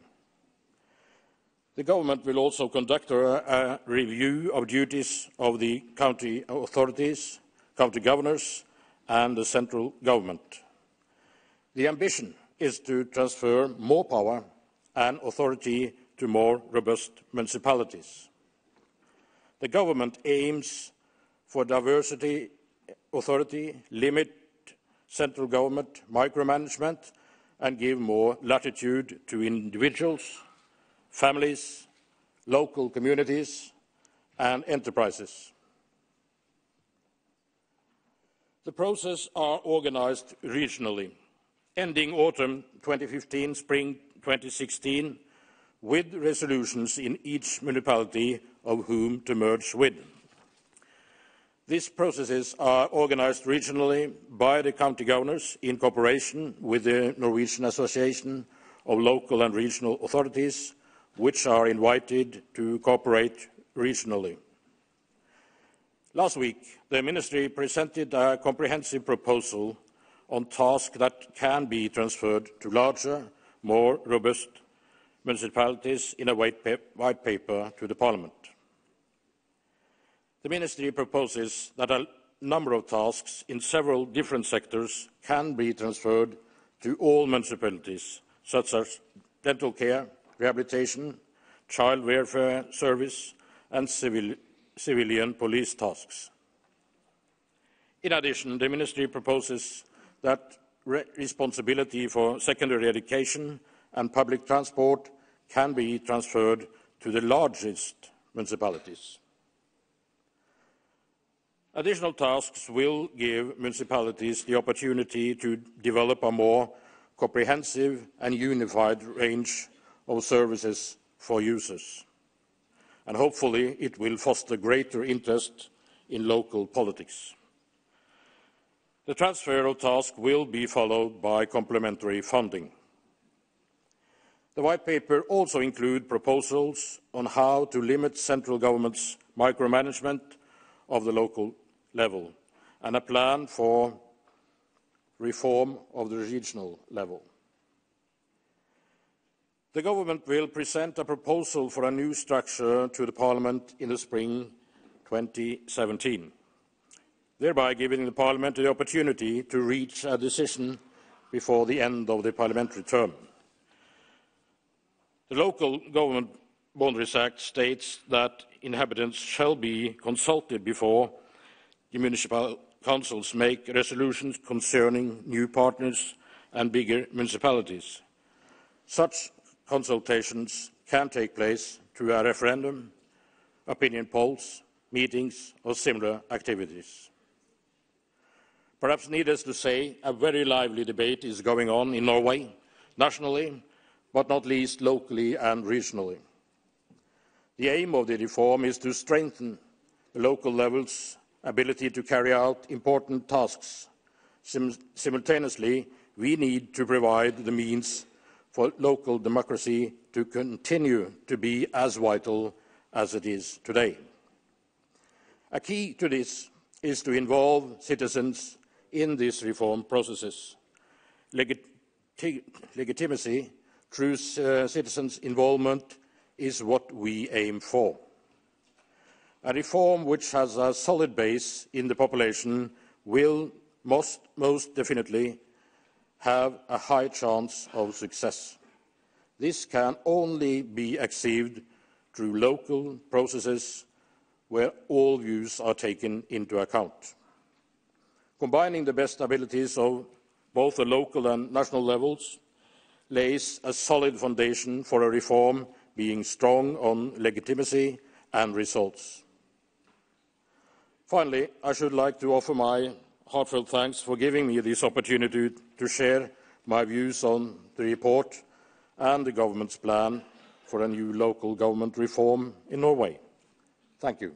Q: The government will also conduct a review of duties of the county authorities, county governors and the central government. The ambition is to transfer more power and authority to more robust municipalities. The government aims for diversity, authority, limit central government micromanagement and give more latitude to individuals, families, local communities and enterprises. The process are organised regionally, ending autumn 2015, spring 2016, with resolutions in each municipality of whom to merge with. These processes are organised regionally by the county governors in cooperation with the Norwegian Association of Local and Regional Authorities, which are invited to cooperate regionally. Last week, the Ministry presented a comprehensive proposal on tasks that can be transferred to larger, more robust municipalities in a white paper to the Parliament. The Ministry proposes that a number of tasks in several different sectors can be transferred to all municipalities, such as dental care, rehabilitation, child welfare service and civilian police tasks. In addition, the Ministry proposes that responsibility for secondary education and public transport can be transferred to the largest municipalities. Additional tasks will give municipalities the opportunity to develop a more comprehensive and unified range of services for users. And hopefully it will foster greater interest in local politics. The transfer of tasks will be followed by complementary funding. The White Paper also includes proposals on how to limit central government's micromanagement of the local level and a plan for reform of the regional level. The government will present a proposal for a new structure to the Parliament in the spring 2017, thereby giving the Parliament the opportunity to reach a decision before the end of the parliamentary term. The Local Government Boundaries Act states that inhabitants shall be consulted before the municipal councils make resolutions concerning new partners and bigger municipalities. Such consultations can take place through a referendum, opinion polls, meetings or similar activities. Perhaps needless to say, a very lively debate is going on in Norway, nationally, but not least locally and regionally. The aim of the reform is to strengthen the local level's ability to carry out important tasks. Simultaneously, we need to provide the means for local democracy to continue to be as vital as it is today. A key to this is to involve citizens in these reform processes. Legitimacy through citizens' involvement is what we aim for. A reform which has a solid base in the population will most definitely have a high chance of success. This can only be achieved through local processes where all views are taken into account. Combining the best abilities of both the local and national levels lays a solid foundation for a reform being strong on legitimacy and results. Finally, I should like to offer my heartfelt thanks for giving me this opportunity to share my views on the report and the government's plan for a new local government reform in Norway. Thank you.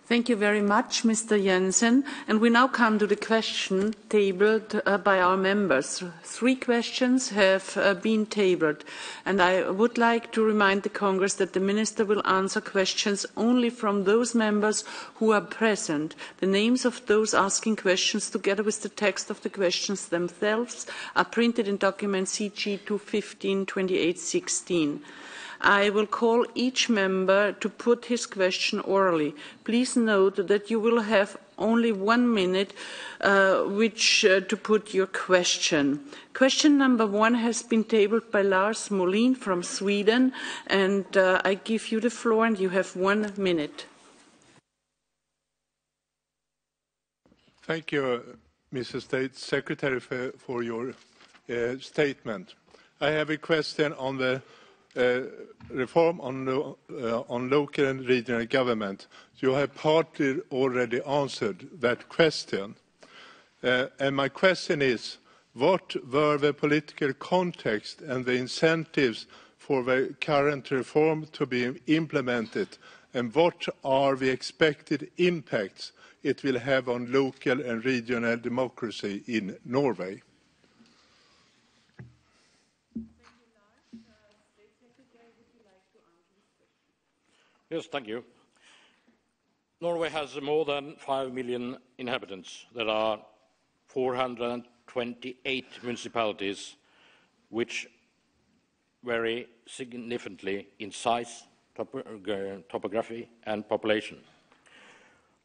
L: Thank you very much, Mr. Jensen. And we now come to the question tabled by our members. 3 questions have been tabled. And I would like to remind the Congress that the Minister will answer questions only from those members who are present. The names of those asking questions, together with the text of the questions themselves, are printed in document CG 215-2816. I will call each member to put his question orally. Please note that you will have only 1 minute to put your question. Question number 1 has been tabled by Lars Molin from Sweden, and I give you the floor, and you have 1 minute.
R: Thank you, Mr. State Secretary, for your statement. I have a question on the reform on local and regional government. You have partly already answered that question. And my question is, what were the political context and the incentives for the current reform to be implemented, and what are the expected impacts it will have on local and regional democracy in Norway?
Q: Yes, thank you. Norway has more than 5 million inhabitants. There are 428 municipalities, which vary significantly in size, topography, and population.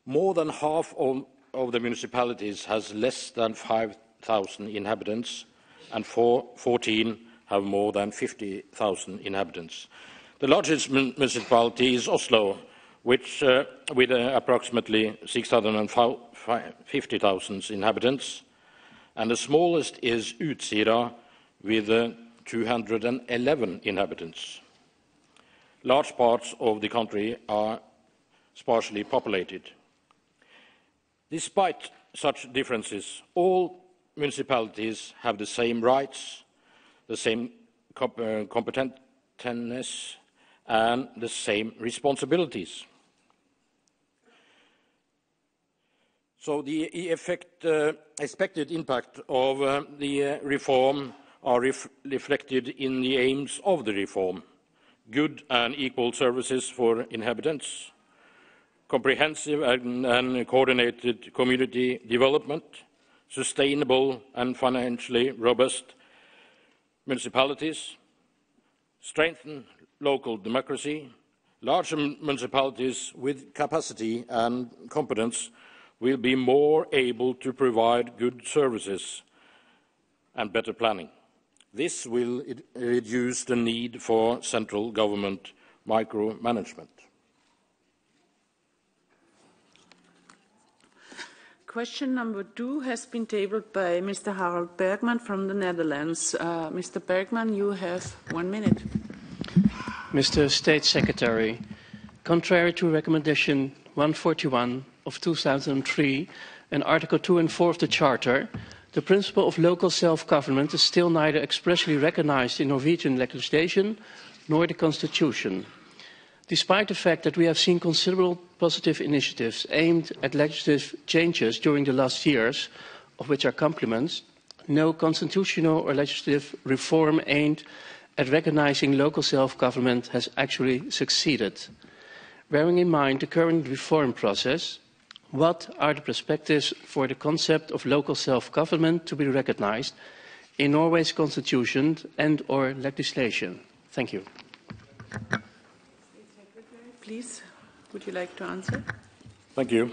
Q: More than half of the municipalities has less than 5,000 inhabitants, and 14 have more than 50,000 inhabitants. The largest municipality is Oslo, which, with approximately 650,000 inhabitants, and the smallest is Utsira, with 211 inhabitants. Large parts of the country are sparsely populated. Despite such differences, all municipalities have the same rights, the same competence, and the same responsibilities. So the expected impact of the reform are reflected in the aims of the reform: good and equal services for inhabitants, comprehensive and coordinated community development, sustainable and financially robust municipalities, strengthen local democracy. Larger municipalities with capacity and competence will be more able to provide good services and better planning. This will reduce the need for central government micromanagement.
L: Question number 2 has been tabled by Mr. Harold Bergman from the Netherlands. Mr. Bergman, you have 1 minute.
S: Mr. State Secretary, contrary to Recommendation 141 of 2003 and Article 2 and 4 of the Charter, the principle of local self-government is still neither expressly recognized in Norwegian legislation nor the Constitution. Despite the fact that we have seen considerable positive initiatives aimed at legislative changes during the last years, of which are compliments, no constitutional or legislative reform aimed at recognizing local self-government has actually succeeded? Bearing in mind the current reform process, what are the perspectives for the concept of local self-government to be recognized in Norway's constitution and/or legislation? Thank you.
L: Please, would you like to answer?
Q: Thank you.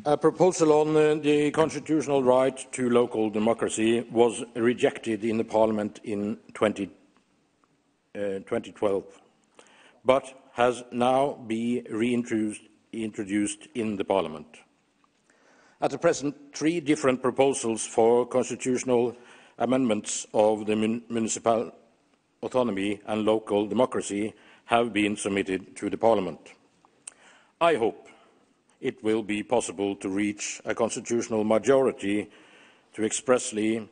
Q: A proposal on the constitutional right to local democracy was rejected in the Parliament in 2012, but has now been reintroduced in the Parliament. At the present, 3 different proposals for constitutional amendments of the municipal autonomy and local democracy have been submitted to the Parliament. I hope it will be possible to reach a constitutional majority to expressly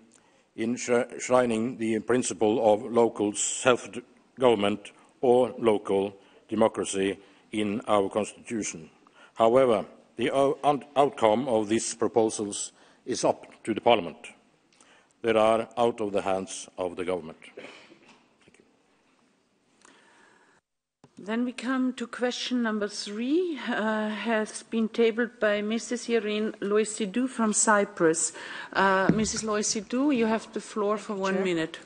Q: enshrining the principle of local self-government or local democracy in our constitution. However, the outcome of these proposals is up to the Parliament. They are out of the hands of the government.
L: Then we come to question number 3, has been tabled by Mrs. Irene Loisidou from Cyprus. Mrs. Loisidou, you have the floor for 1 minute.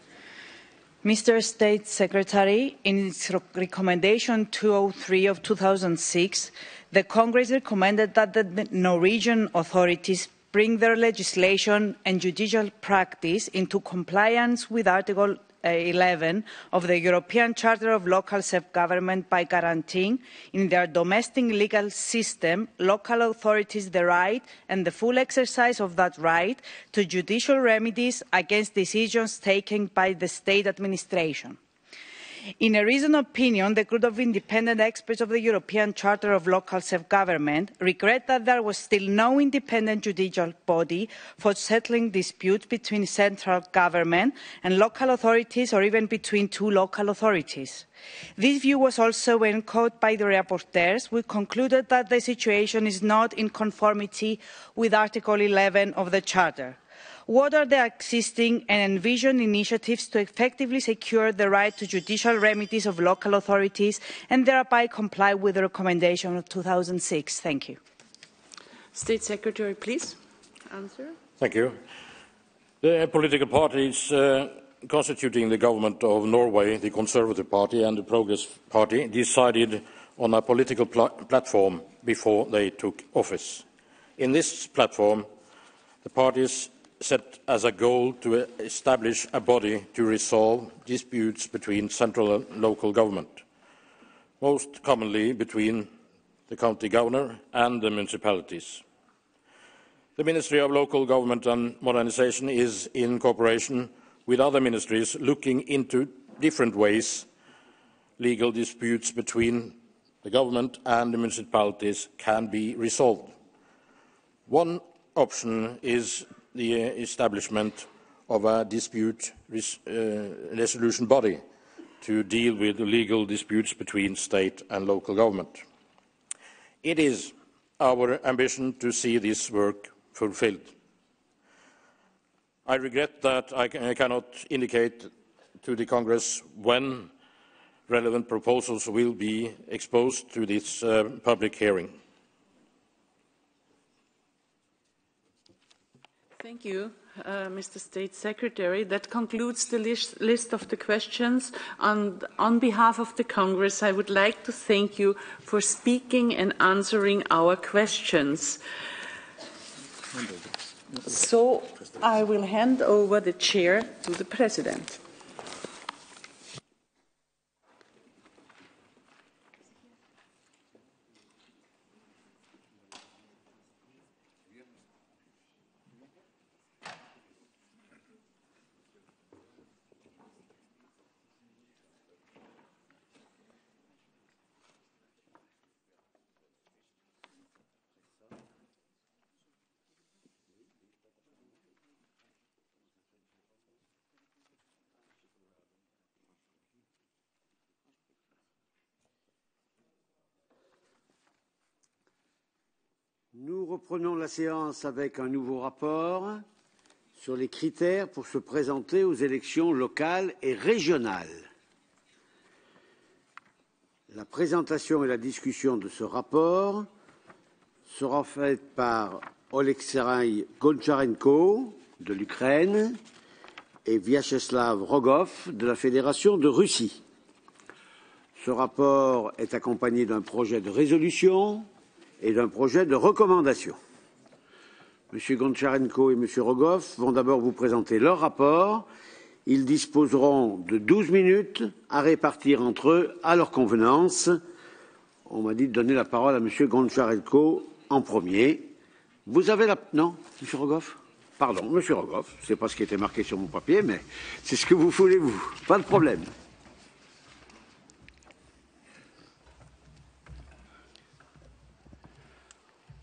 T: Mr. State Secretary, in its recommendation 203 of 2006, the Congress recommended that the Norwegian authorities bring their legislation and judicial practice into compliance with Article 11 of the European Charter of Local Self-Government by guaranteeing in their domestic legal system local authorities the right and the full exercise of that right to judicial remedies against decisions taken by the state administration. In a recent opinion, the group of independent experts of the European Charter of Local Self-Government regret that there was still no independent judicial body for settling disputes between central government and local authorities or even between 2 local authorities. This view was also echoed by the rapporteurs, who concluded that the situation is not in conformity with Article 11 of the Charter. What are the existing and envisioned initiatives to effectively secure the right to judicial remedies of local authorities and thereby comply with the recommendation of 2006? Thank you.
L: State Secretary, please answer.
Q: Thank you. The political parties constituting the government of Norway, the Conservative Party and the Progress Party, decided on a political platform before they took office. In this platform, the parties set as a goal to establish a body to resolve disputes between central and local government, most commonly between the county governor and the municipalities. The Ministry of Local Government and Modernisation is, in cooperation with other ministries, looking into different ways legal disputes between the government and the municipalities can be resolved. One option is the establishment of a dispute resolution body to deal with legal disputes between state and local government. It is our ambition to see this work fulfilled. I regret that I cannot indicate to the Congress when relevant proposals will be exposed to this public hearing.
L: Thank you, Mr. State Secretary. That concludes the list of the questions. On behalf of the Congress, I would like to thank you for speaking and answering our questions. So I will hand over the chair to the President.
A: Nous reprenons la séance avec un nouveau rapport sur les critères pour se présenter aux élections locales et régionales. La présentation et la discussion de ce rapport sera faite par Oleksiy Goncharenko de l'Ukraine et Vyacheslav Rogov de la Fédération de Russie. Ce rapport est accompagné d'un projet de résolution et d'un projet de recommandation. M. Goncharenko et M. Rogov vont d'abord vous présenter leur rapport. Ils disposeront de 12 minutes à répartir entre eux à leur convenance. On m'a dit de donner la parole à M. Goncharenko en premier. Vous avez la... Non, M. Rogov? Pardon, M. Rogov. Ce n'est pas ce qui était marqué sur mon papier, mais c'est ce que vous voulez, vous. Pas de problème.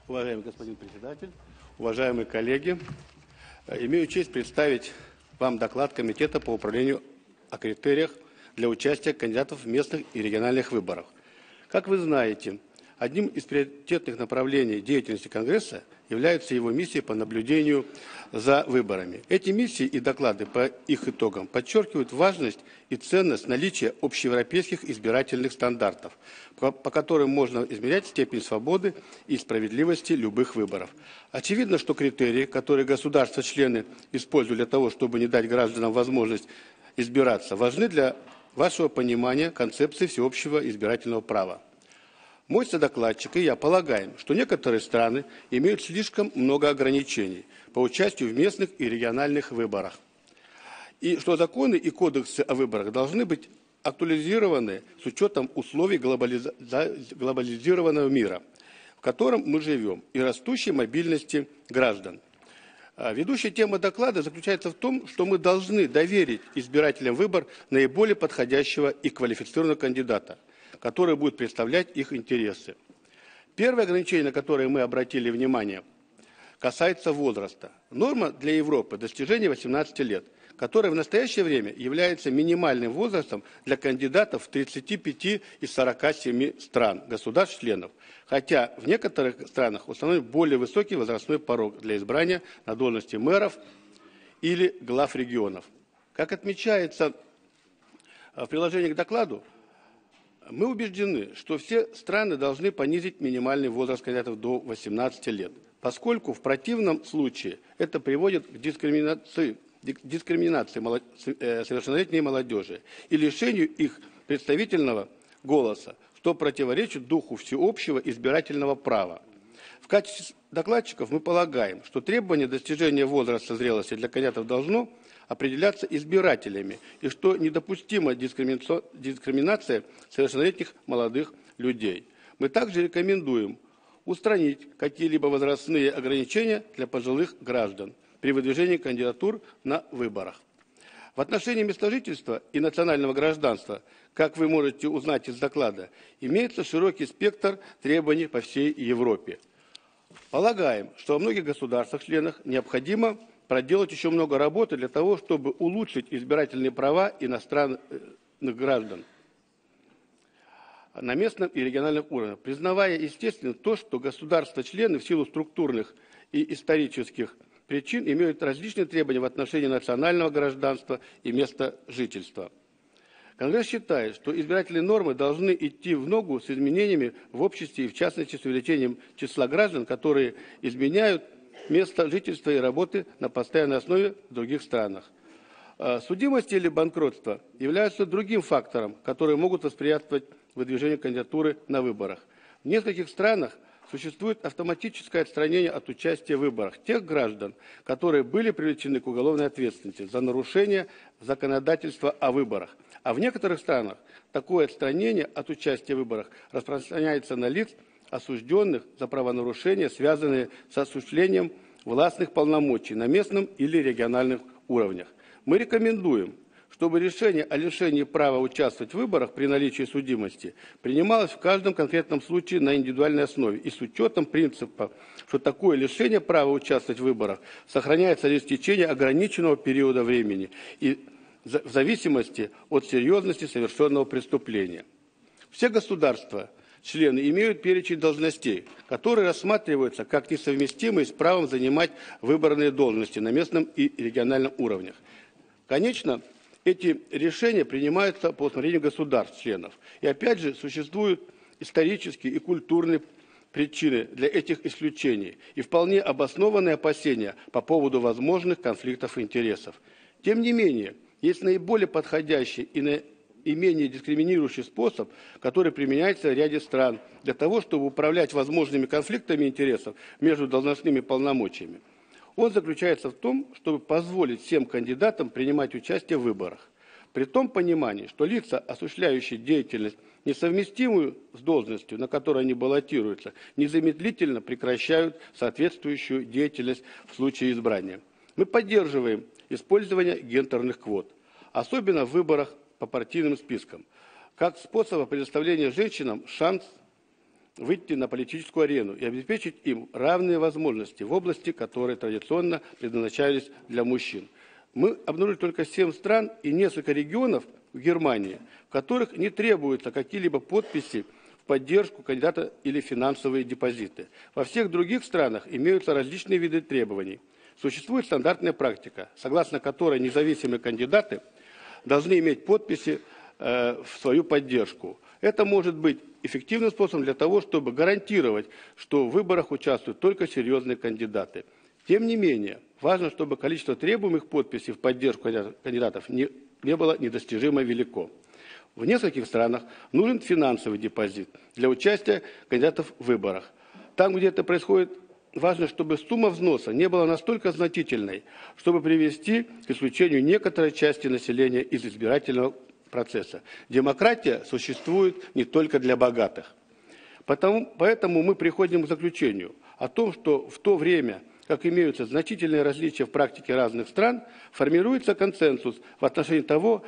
U: Уважаемый господин председатель, уважаемые коллеги, имею честь представить вам доклад Комитета по управлению о критериях для участия кандидатов в местных и региональных выборах. Как вы знаете, одним из приоритетных направлений деятельности Конгресса является его миссия по наблюдению за выборами. Эти миссии и доклады по их итогам подчеркивают важность и ценность наличия общеевропейских избирательных стандартов, по которым можно измерять степень свободы и справедливости любых выборов. Очевидно, что критерии, которые государства-члены используют для того, чтобы не дать гражданам возможность избираться, важны для вашего понимания концепции всеобщего избирательного права. Мой содокладчик и я полагаем, что некоторые страны имеют слишком много ограничений по участию в местных и региональных выборах, и что законы и кодексы о выборах должны быть актуализированы с учетом условий глобализированного мира, в котором мы живем, и растущей мобильности граждан. Ведущая тема доклада заключается в том, что мы должны доверить избирателям выбор наиболее подходящего и квалифицированного кандидата, который будет представлять их интересы. Первое ограничение, на которое мы обратили внимание, касается возраста. Норма для Европы – достижение 18 лет, которая в настоящее время является минимальным возрастом для кандидатов в 35 из 47 стран, государств-членов, хотя в некоторых странах установлен более высокий возрастной порог для избрания на должности мэров или глав регионов. Как отмечается в приложении к докладу, мы убеждены, что все страны должны понизить минимальный возраст кандидатов до 18 лет, поскольку в противном случае это приводит к дискриминации совершеннолетней молодежи и лишению их представительного голоса, что противоречит духу всеобщего избирательного права. В качестве докладчиков мы полагаем, что требование достижения возраста зрелости для кандидатов должно определяться избирателями, и что недопустима дискриминация совершеннолетних молодых людей. Мы также рекомендуем устранить какие-либо возрастные ограничения для пожилых граждан при выдвижении кандидатур на выборах. В отношении места жительства и национального гражданства, как вы можете узнать из доклада, имеется широкий спектр требований по всей Европе. Полагаем, что во многих государствах-членах необходимо проделать еще много работы для того, чтобы улучшить избирательные права иностранных граждан на местном и региональном уровнях, признавая, естественно, то, что государства-члены в силу структурных и исторических причин имеют различные требования в отношении национального гражданства и места жительства. Конгресс считает, что избирательные нормы должны идти в ногу с изменениями в обществе и, в частности, с увеличением числа граждан, которые изменяют место жительства и работы на постоянной основе в других странах. Судимость или банкротство являются другим фактором, которые могут воспрепятствовать выдвижению кандидатуры на выборах. В нескольких странах существует автоматическое отстранение от участия в выборах тех граждан, которые были привлечены к уголовной ответственности за нарушение законодательства о выборах. А в некоторых странах такое отстранение от участия в выборах распространяется на лиц, осужденных за правонарушения, связанные с осуществлением властных полномочий на местном или региональных уровнях. Мы рекомендуем, чтобы решение о лишении права участвовать в выборах при наличии судимости принималось в каждом конкретном случае на индивидуальной основе и с учетом принципа, что такое лишение права участвовать в выборах сохраняется лишь в течение ограниченного периода времени и в зависимости от серьезности совершенного преступления. Все государства члены имеют перечень должностей, которые рассматриваются как несовместимые с правом занимать выбранные должности на местном и региональном уровнях. Конечно, эти решения принимаются по усмотрению государств-членов. И опять же, существуют исторические и культурные причины для этих исключений и вполне обоснованные опасения по поводу возможных конфликтов интересов. Тем не менее, есть наиболее подходящий и менее дискриминирующий способ, который применяется в ряде стран для того, чтобы управлять возможными конфликтами интересов между должностными полномочиями. Он заключается в том, чтобы позволить всем кандидатам принимать участие в выборах. При том понимании, что лица, осуществляющие деятельность, несовместимую с должностью, на которой они баллотируются, незамедлительно прекращают соответствующую деятельность в случае избрания. Мы поддерживаем использование гендерных квот, особенно в выборах по партийным спискам, как способа предоставления женщинам шанс выйти на политическую арену и обеспечить им равные возможности в области, которые традиционно предназначались для мужчин. Мы обнаружили только 7 стран и несколько регионов в Германии, в которых не требуются какие-либо подписи в поддержку кандидата или финансовые депозиты. Во всех других странах имеются различные виды требований. Существует стандартная практика, согласно которой независимые кандидаты должны иметь подписи в свою поддержку. Это может быть эффективным способом для того, чтобы гарантировать, что в выборах участвуют только серьезные кандидаты. Тем не менее, важно, чтобы количество требуемых подписей в поддержку кандидатов не было недостижимо велико. В нескольких странах нужен финансовый депозит для участия кандидатов в выборах. Там, где это происходит, важно, чтобы сумма взноса не была настолько значительной, чтобы привести к исключению некоторой части населения из избирательного процесса. Демократия существует не только для богатых. Поэтому мы приходим к заключению о том, что в то время, как имеются значительные различия в практике разных стран, формируется консенсус в отношении того,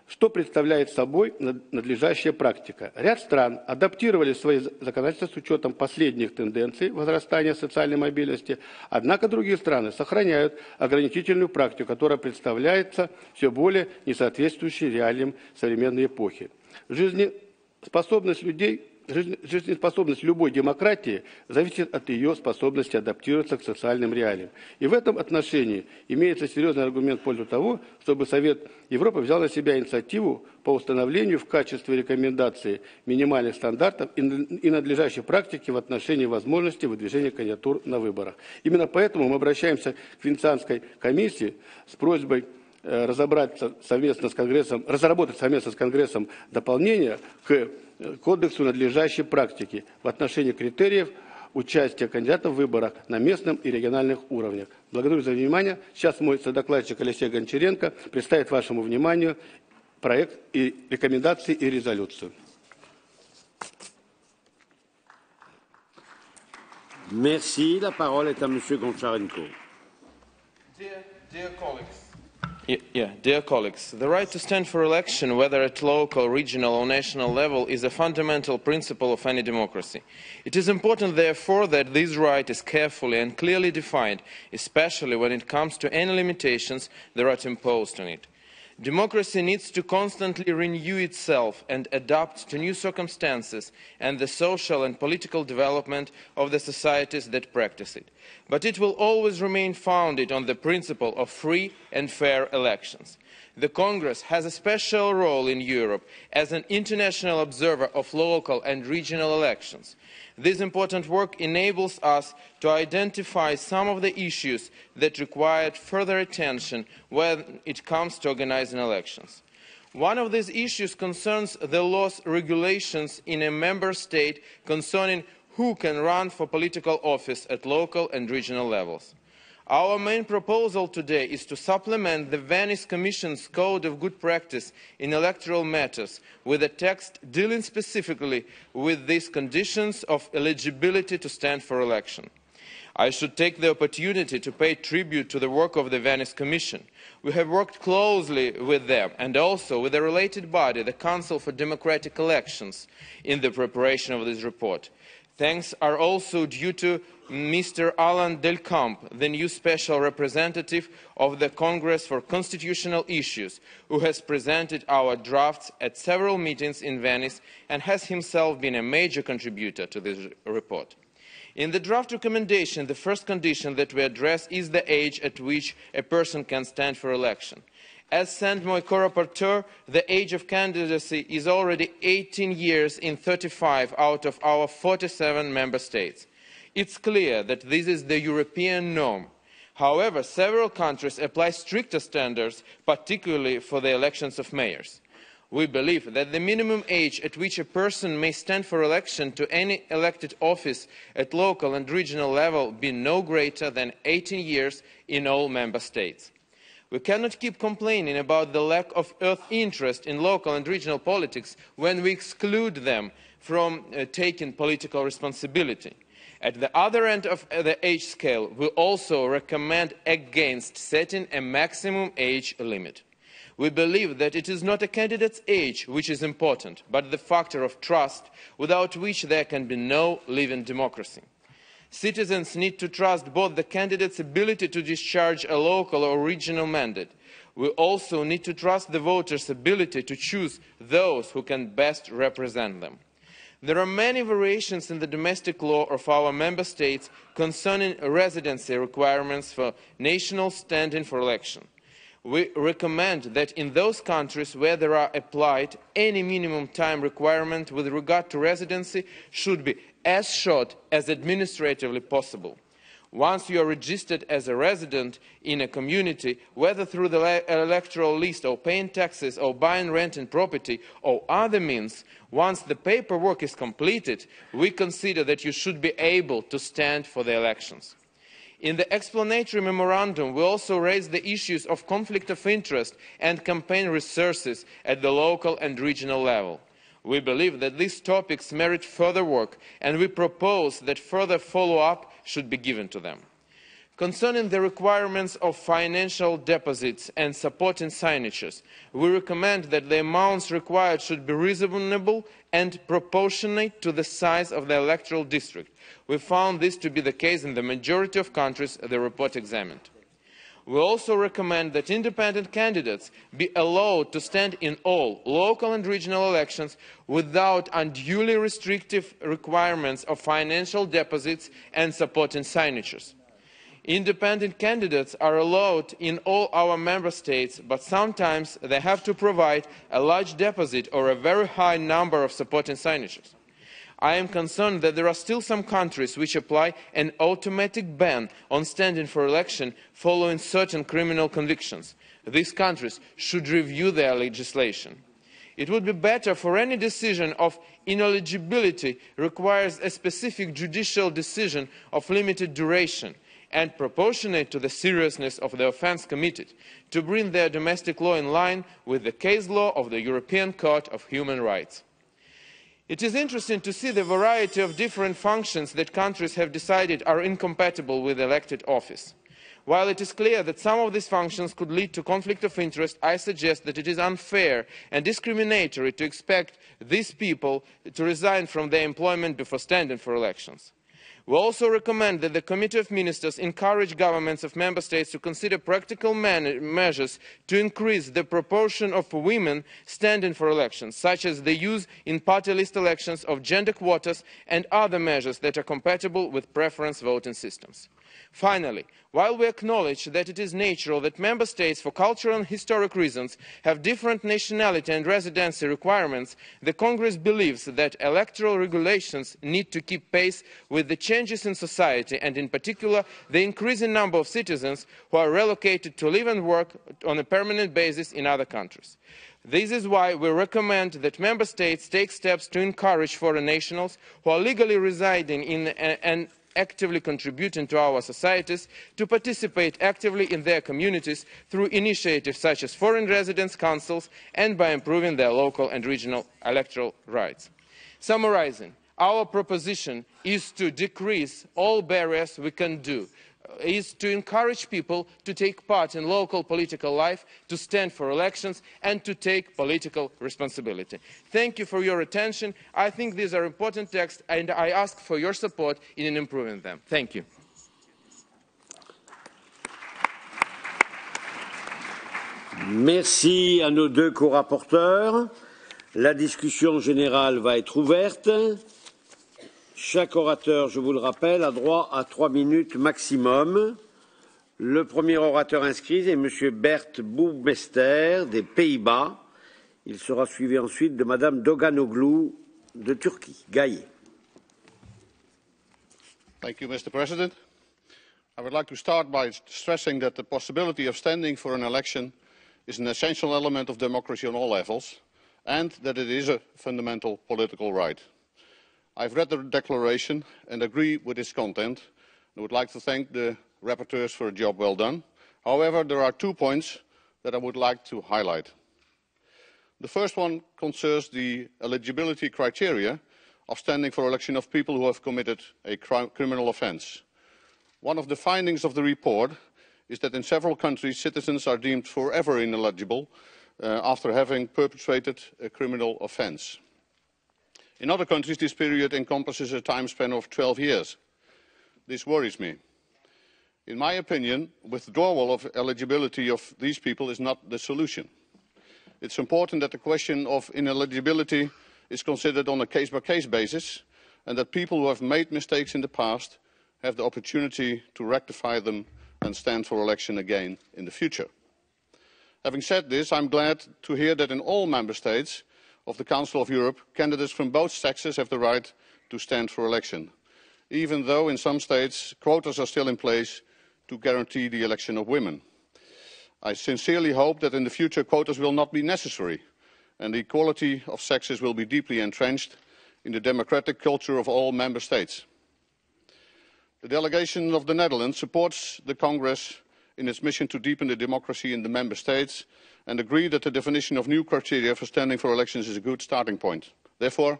U: что представляет собой надлежащая практика. Ряд стран адаптировали свои законодательства с учетом последних тенденций возрастания социальной мобильности, однако другие страны сохраняют ограничительную практику, которая представляется все более несоответствующей реалиям современной эпохи. Жизнеспособность любой демократии зависит от ее способности адаптироваться к социальным реалиям. И в этом отношении имеется серьезный аргумент в пользу того, чтобы Совет Европы взял на себя инициативу по установлению в качестве рекомендации минимальных стандартов и надлежащей практики в отношении возможности выдвижения кандидатур на выборах. Именно поэтому мы обращаемся к Венецианской комиссии с просьбой разработать совместно с Конгрессом дополнение к Кодексу надлежащей практики в отношении критериев участия кандидатов в выборах на местном и региональных уровнях. Благодарю за внимание. Сейчас мой содокладчик Алексей Гончаренко представит вашему вниманию проект и рекомендации и резолюцию.
A: Merci. La parole est à Monsieur Goncharенко.
D: Dear colleagues. Dear colleagues, the right to stand for election, whether at local, regional or national level, is a fundamental principle of any democracy. It is important, therefore, that this right is carefully and clearly defined, especially when it comes to any limitations that are imposed on it. Democracy needs to constantly renew itself and adapt to new circumstances and the social and political development of the societies that practice it. But it will always remain founded on the principle of free and fair elections. The Congress has a special role in Europe as an international observer of local and regional elections. This important work enables us to identify some of the issues that required further attention when it comes to organising elections. One of these issues concerns the laws regulations in a member state concerning who can run for political office at local and regional levels. Our main proposal today is to supplement the Venice Commission's Code of Good Practice in electoral matters with a text dealing specifically with these conditions of eligibility to stand for election. I should take the opportunity to pay tribute to the work of the Venice Commission. We have worked closely with them and also with the related body, the Council for Democratic Elections, in the preparation of this report. Thanks are also due to Mr. Alain Delcamp, the new Special Representative of the Congress for Constitutional Issues, who has presented our drafts at several meetings in Venice and has himself been a major contributor to this report. In the draft recommendation, the first condition that we address is the age at which a person can stand for election. As said my co-rapporteur, the age of candidacy is already 18 years in 35 out of our 47 member states. It's clear that this is the European norm. However, several countries apply stricter standards, particularly for the elections of mayors. We believe that the minimum age at which a person may stand for election to any elected office at local and regional level be no greater than 18 years in all member states. We cannot keep complaining about the lack of interest in local and regional politics when we exclude them from taking political responsibility. At the other end of the age scale, we also recommend against setting a maximum age limit. We believe that it is not a candidate's age which is important, but the factor of trust, without which there can be no living democracy. Citizens need to trust both the candidate's ability to discharge a local or regional mandate. We also need to trust the voters' ability to choose those who can best represent them. There are many variations in the domestic law of our member states concerning residency requirements for national standing for election. We recommend that in those countries where there are applied, any minimum time requirement with regard to residency should be as short as administratively possible. Once you are registered as a resident in a community, whether through the electoral list or paying taxes or buying renting property or other means, once the paperwork is completed, we consider that you should be able to stand for the elections. In the explanatory memorandum, we also raise the issues of conflict of interest and campaign resources at the local and regional level. We believe that these topics merit further work, and we propose that further follow-up should be given to them. Concerning the requirements of financial deposits and supporting signatures, we recommend that the amounts required should be reasonable and proportionate to the size of the electoral district. We found this to be the case in the majority of countries the report examined. We also recommend that independent candidates be allowed to stand in all local and regional elections without unduly restrictive requirements of financial deposits and supporting signatures. Independent candidates are allowed in all our member states, but sometimes they have to provide a large deposit or a very high number of supporting signatures. I am concerned that there are still some countries which apply an automatic ban on standing for election following certain criminal convictions. These countries should review their legislation. It would be better for any decision of ineligibility requires a specific judicial decision of limited duration and proportionate to the seriousness of the offence committed, to bring their domestic law in line with the case law of the European Court of Human Rights. It is interesting to see the variety of different functions that countries have decided are incompatible with elected office. While it is clear that some of these functions could lead to conflict of interest, I suggest that it is unfair and discriminatory to expect these people to resign from their employment before standing for elections. We also recommend that the Committee of Ministers encourage governments of member states to consider practical measures to increase the proportion of women standing for elections, such as the use in party list elections of gender quotas and other measures that are compatible with preference voting systems. Finally, while we acknowledge that it is natural that member states, for cultural and historic reasons, have different nationality and residency requirements, the Congress believes that electoral regulations need to keep pace with the changes in society and, in particular, the increasing number of citizens who are relocated to live and work on a permanent basis in other countries. This is why we recommend that member states take steps to encourage foreign nationals who are legally residing in and actively contributing to our societies to participate actively in their communities through initiatives such as foreign residence councils and by improving their local and regional electoral rights. Summarising, our proposition is to decrease all barriers we can do is to encourage people to take part in local political life, to stand for elections, and to take political responsibility. Thank you for your attention. I think these are important texts, and I ask for your support in improving them. Thank you.
A: Merci à nos deux co-rapporteurs. La discussion générale va être ouverte. Chaque orateur, je vous le rappelle, a droit à 3 minutes maximum. Le premier orateur inscrit est M. Bert Boubester des Pays-Bas. Il sera suivi ensuite de Mme Doganoglu de Turquie. Gaillet.
E: Thank you, Mr. President. I would like to start by stressing that the possibility of standing for an election is an essential element of democracy on all levels, and that it is a fundamental political right. I've read the declaration and agree with its content. I would like to thank the rapporteurs for a job well done. However, there are 2 points that I would like to highlight. The first one concerns the eligibility criteria of standing for election of people who have committed a criminal offence. One of the findings of the report is that in several countries citizens are deemed forever ineligible after having perpetrated a criminal offence. In other countries this period encompasses a time span of 12 years. This worries me. In my opinion, withdrawal of eligibility of these people is not the solution. It's important that the question of ineligibility is considered on a case-by-case basis, and that people who have made mistakes in the past have the opportunity to rectify them and stand for election again in the future. Having said this, I'm glad to hear that in all member states of the Council of Europe, candidates from both sexes have the right to stand for election, even though in some states quotas are still in place to guarantee the election of women. I sincerely hope that in the future quotas will not be necessary and the equality of sexes will be deeply entrenched in the democratic culture of all member states. The delegation of the Netherlands supports the Congress in its mission to deepen the democracy in the member states and agree that the definition of new criteria for standing for elections is a good starting point. Therefore,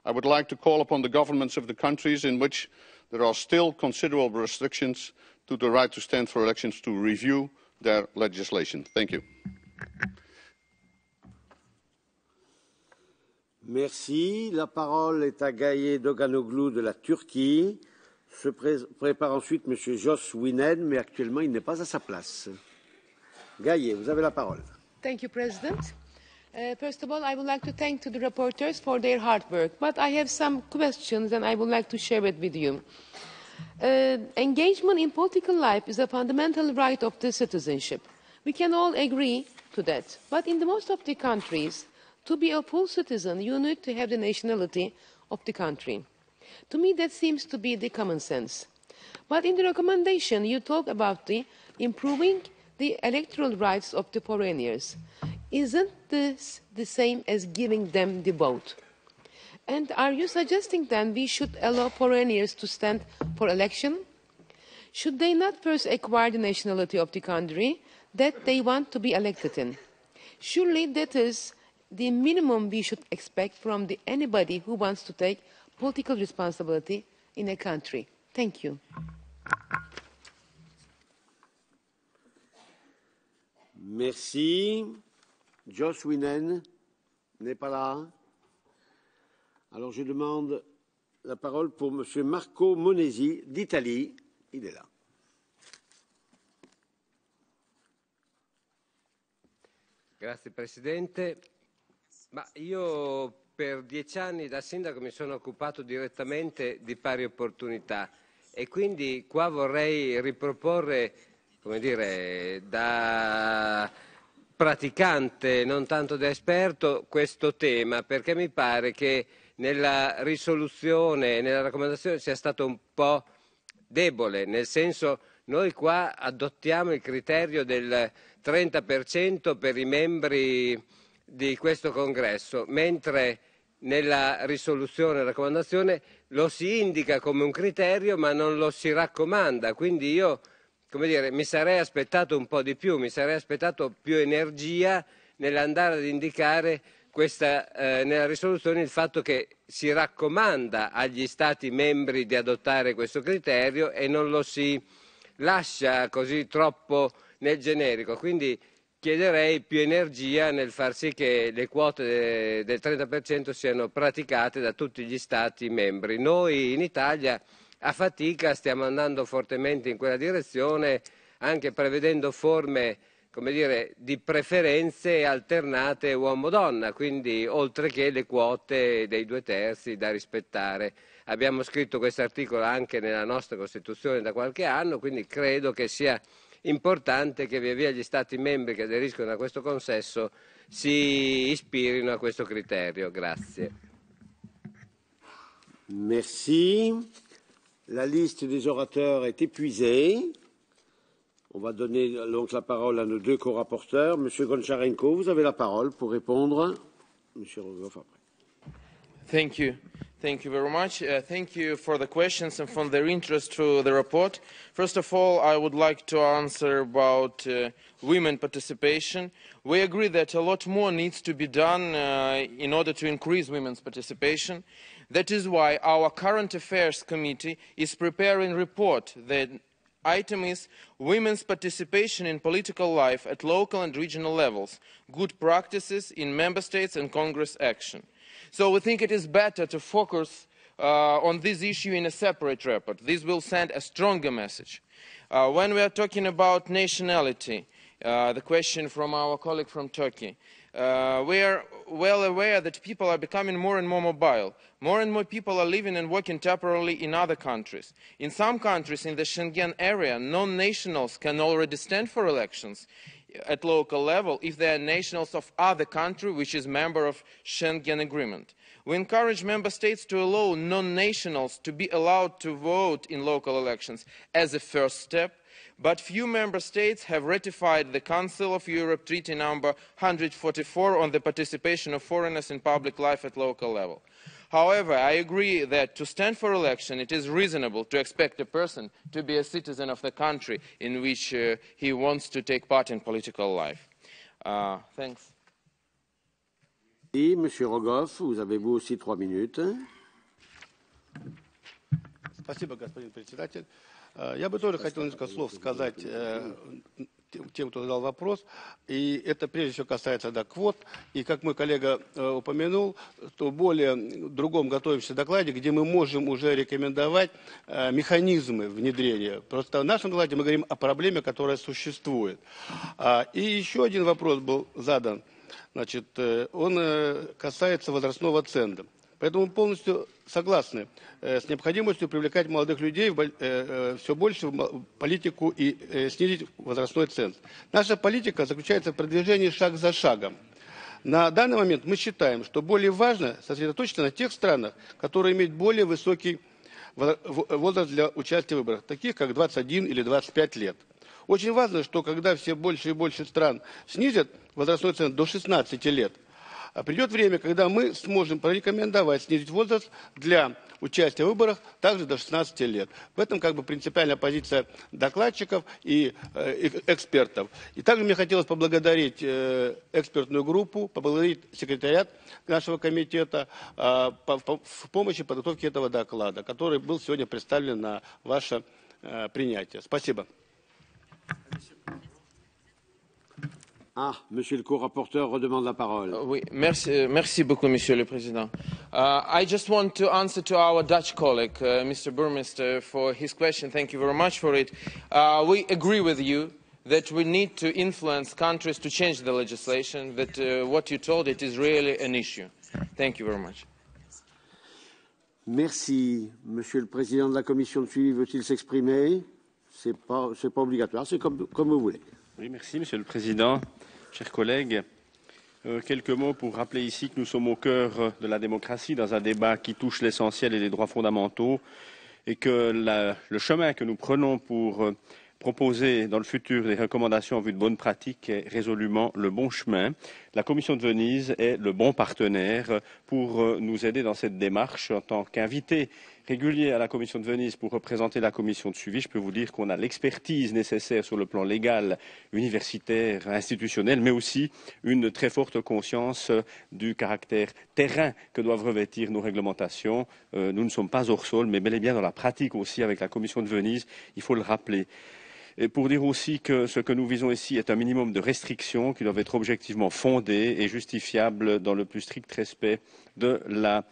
E: I would like to call upon the governments of the countries in which there are still considerable restrictions to the right to stand for elections to review their legislation. Thank you.
A: Merci. La parole est à Gaye Doganoglu de la Turquie. Se prépare ensuite M. Jos WIENEN, mais actuellement il n'est pas à sa place. Gaye, vous avez la parole.
V: Thank you, President. First of all, I would like to thank the rapporteurs for their hard work, but I have some questions and I would like to share it with you. Engagement in political life is a fundamental right of the citizenship. We can all agree to that. But in most of the countries, to be a full citizen, you need to have the nationality of the country. To me, that seems to be the common sense. But in the recommendation, you talk about improving the electoral rights of the foreigners. Isn't this the same as giving them the vote? And are you suggesting then we should allow foreigners to stand for election? Should they not first acquire the nationality of the country that they want to be elected in? Surely that is the minimum we should expect from anybody who wants to take political responsibility in a country. Thank you.
A: Merci. Jos WIENEN n'est pas là. Alors je demande la parole pour M. Marco Monesi d'Italie. Il est là.
W: Grazie Presidente. Ma io per 10 anni da sindaco mi sono occupato direttamente di pari opportunità e quindi qua vorrei riproporre, come dire, da praticante, non tanto da esperto, questo tema, perché mi pare che nella risoluzione, nella raccomandazione sia stato un po' debole, nel senso noi qua adottiamo il criterio del 30% per i membri di questo congresso, mentre nella risoluzione, raccomandazione, lo si indica come un criterio ma non lo si raccomanda, quindi io, come dire, mi sarei aspettato un po' di più, mi sarei aspettato più energia nell'andare ad indicare nella risoluzione il fatto che si raccomanda agli Stati membri di adottare questo criterio e non lo si lascia così troppo nel generico, quindi chiederei più energia nel far sì che le quote del 30% siano praticate da tutti gli Stati membri. Noi in Italia a fatica stiamo andando fortemente in quella direzione, anche prevedendo forme, come dire, di preferenze alternate uomo-donna, quindi oltre che le quote dei 2/3 da rispettare. Abbiamo scritto questo articolo anche nella nostra Costituzione da qualche anno, quindi credo che sia importante che via via gli Stati membri che aderiscono a questo consesso si ispirino a questo criterio. Grazie.
A: Merci. La liste des orateurs est épuisée. On va donner donc la parole à nos deux co-rapporteurs. Monsieur Goncharenko, vous avez la parole pour répondre. Monsieur Rogoff après.
D: Thank you. Thank you very much. Thank you for the questions and for their interest to the report. First of all, I would like to answer about women participation. We agree that a lot more needs to be done in order to increase women's participation. That is why our Current Affairs Committee is preparing a report. The item is women's participation in political life at local and regional levels, good practices in member states and Congress action. So we think it is better to focus on this issue in a separate report. This will send a stronger message. When we are talking about nationality, the question from our colleague from Turkey, we are well aware that people are becoming more and more mobile. More and more people are living and working temporarily in other countries. In some countries in the Schengen area, non-nationals can already stand for elections at local level if they are nationals of other country which is member of Schengen agreement. We encourage member states to allow non-nationals to be allowed to vote in local elections as a first step, but few member states have ratified the Council of Europe Treaty number 144 on the participation of foreigners in public life at local level. However, I agree that to stand for election, it is reasonable to expect a person to be a citizen of the country in which he wants to take part in political life. Thanks.
A: Et Monsieur Rogoff, vous avez vous aussi 3 minutes.
U: Спасибо, господин председатель. Я бы тоже хотел несколько слов сказать тем, кто задал вопрос. И это прежде всего касается квот. И как мой коллега упомянул, то в более другом готовимся докладе, где мы можем уже рекомендовать механизмы внедрения. Просто в нашем докладе мы говорим о проблеме, которая существует. И еще один вопрос был задан. Значит, он касается возрастного ценза. Поэтому мы полностью согласны с необходимостью привлекать молодых людей все больше в политику и снизить возрастной ценз. Наша политика заключается в продвижении шаг за шагом. На данный момент мы считаем, что более важно сосредоточиться на тех странах, которые имеют более высокий возраст для участия в выборах, таких как 21 или 25 лет. Очень важно, что когда все больше и больше стран снизят возрастной ценз до 16 лет, придет время, когда мы сможем порекомендовать снизить возраст для участия в выборах также до 16 лет. В этом принципиальная позиция докладчиков и экспертов. И также мне хотелось поблагодарить экспертную группу, поблагодарить секретариат нашего комитета в помощи подготовки этого доклада, который был сегодня представлен на ваше принятие. Спасибо.
A: Ah, Monsieur le co-rapporteur redemande la parole.
D: Oui, merci beaucoup, Monsieur le Président. I just want to answer to our Dutch colleague, Mr. Burmester, for his question. Thank you very much for it. We agree with you that we need to influence countries to change the legislation, that what you told, it is really an issue. Thank you very much.
A: Merci. Monsieur le Président de la Commission de suivi veut-il s'exprimer? C'est pas obligatoire, c'est comme vous voulez.
G: Oui, merci, Monsieur le Président. Chers collègues, quelques mots pour rappeler ici que nous sommes au cœur de la démocratie, dans un débat qui touche l'essentiel et les droits fondamentaux, et que le chemin que nous prenons pour proposer dans le futur des recommandations en vue de bonnes pratiques est résolument le bon chemin. La Commission de Venise est le bon partenaire pour nous aider dans cette démarche. En tant qu'invité régulier à la Commission de Venise pour représenter la Commission de suivi, je peux vous dire qu'on a l'expertise nécessaire sur le plan légal, universitaire, institutionnel, mais aussi une très forte conscience du caractère terrain que doivent revêtir nos réglementations. Nous ne sommes pas hors sol, mais bel et bien dans la pratique aussi avec la Commission de Venise, il faut le rappeler. Et pour dire aussi que ce que nous visons ici est un minimum de restrictions qui doivent être objectivement fondées et justifiables dans le plus strict respect de la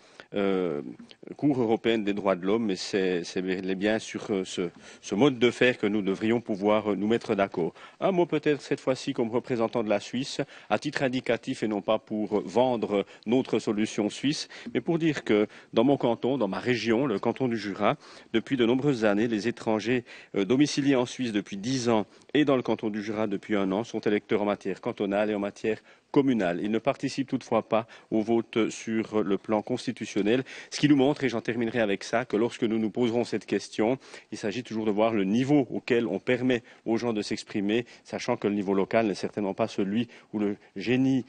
G: Cour européenne des droits de l'homme, et c'est bien sur ce mode de faire que nous devrions pouvoir nous mettre d'accord. Un mot peut-être cette fois-ci comme représentant de la Suisse, à titre indicatif et non pas pour vendre notre solution suisse, mais pour dire que dans mon canton, dans ma région, le canton du Jura, depuis de nombreuses années, les étrangers domiciliés en Suisse depuis 10 ans et dans le canton du Jura depuis 1 an sont électeurs en matière cantonale et en matière communale. Ils ne participent toutefois pas au vote sur le plan constitutionnel, ce qui nous montre, et j'en terminerai avec ça, que lorsque nous nous poserons cette question, il s'agit toujours de voir le niveau auquel on permet aux gens de s'exprimer, sachant que le niveau local n'est certainement pas celui où le génie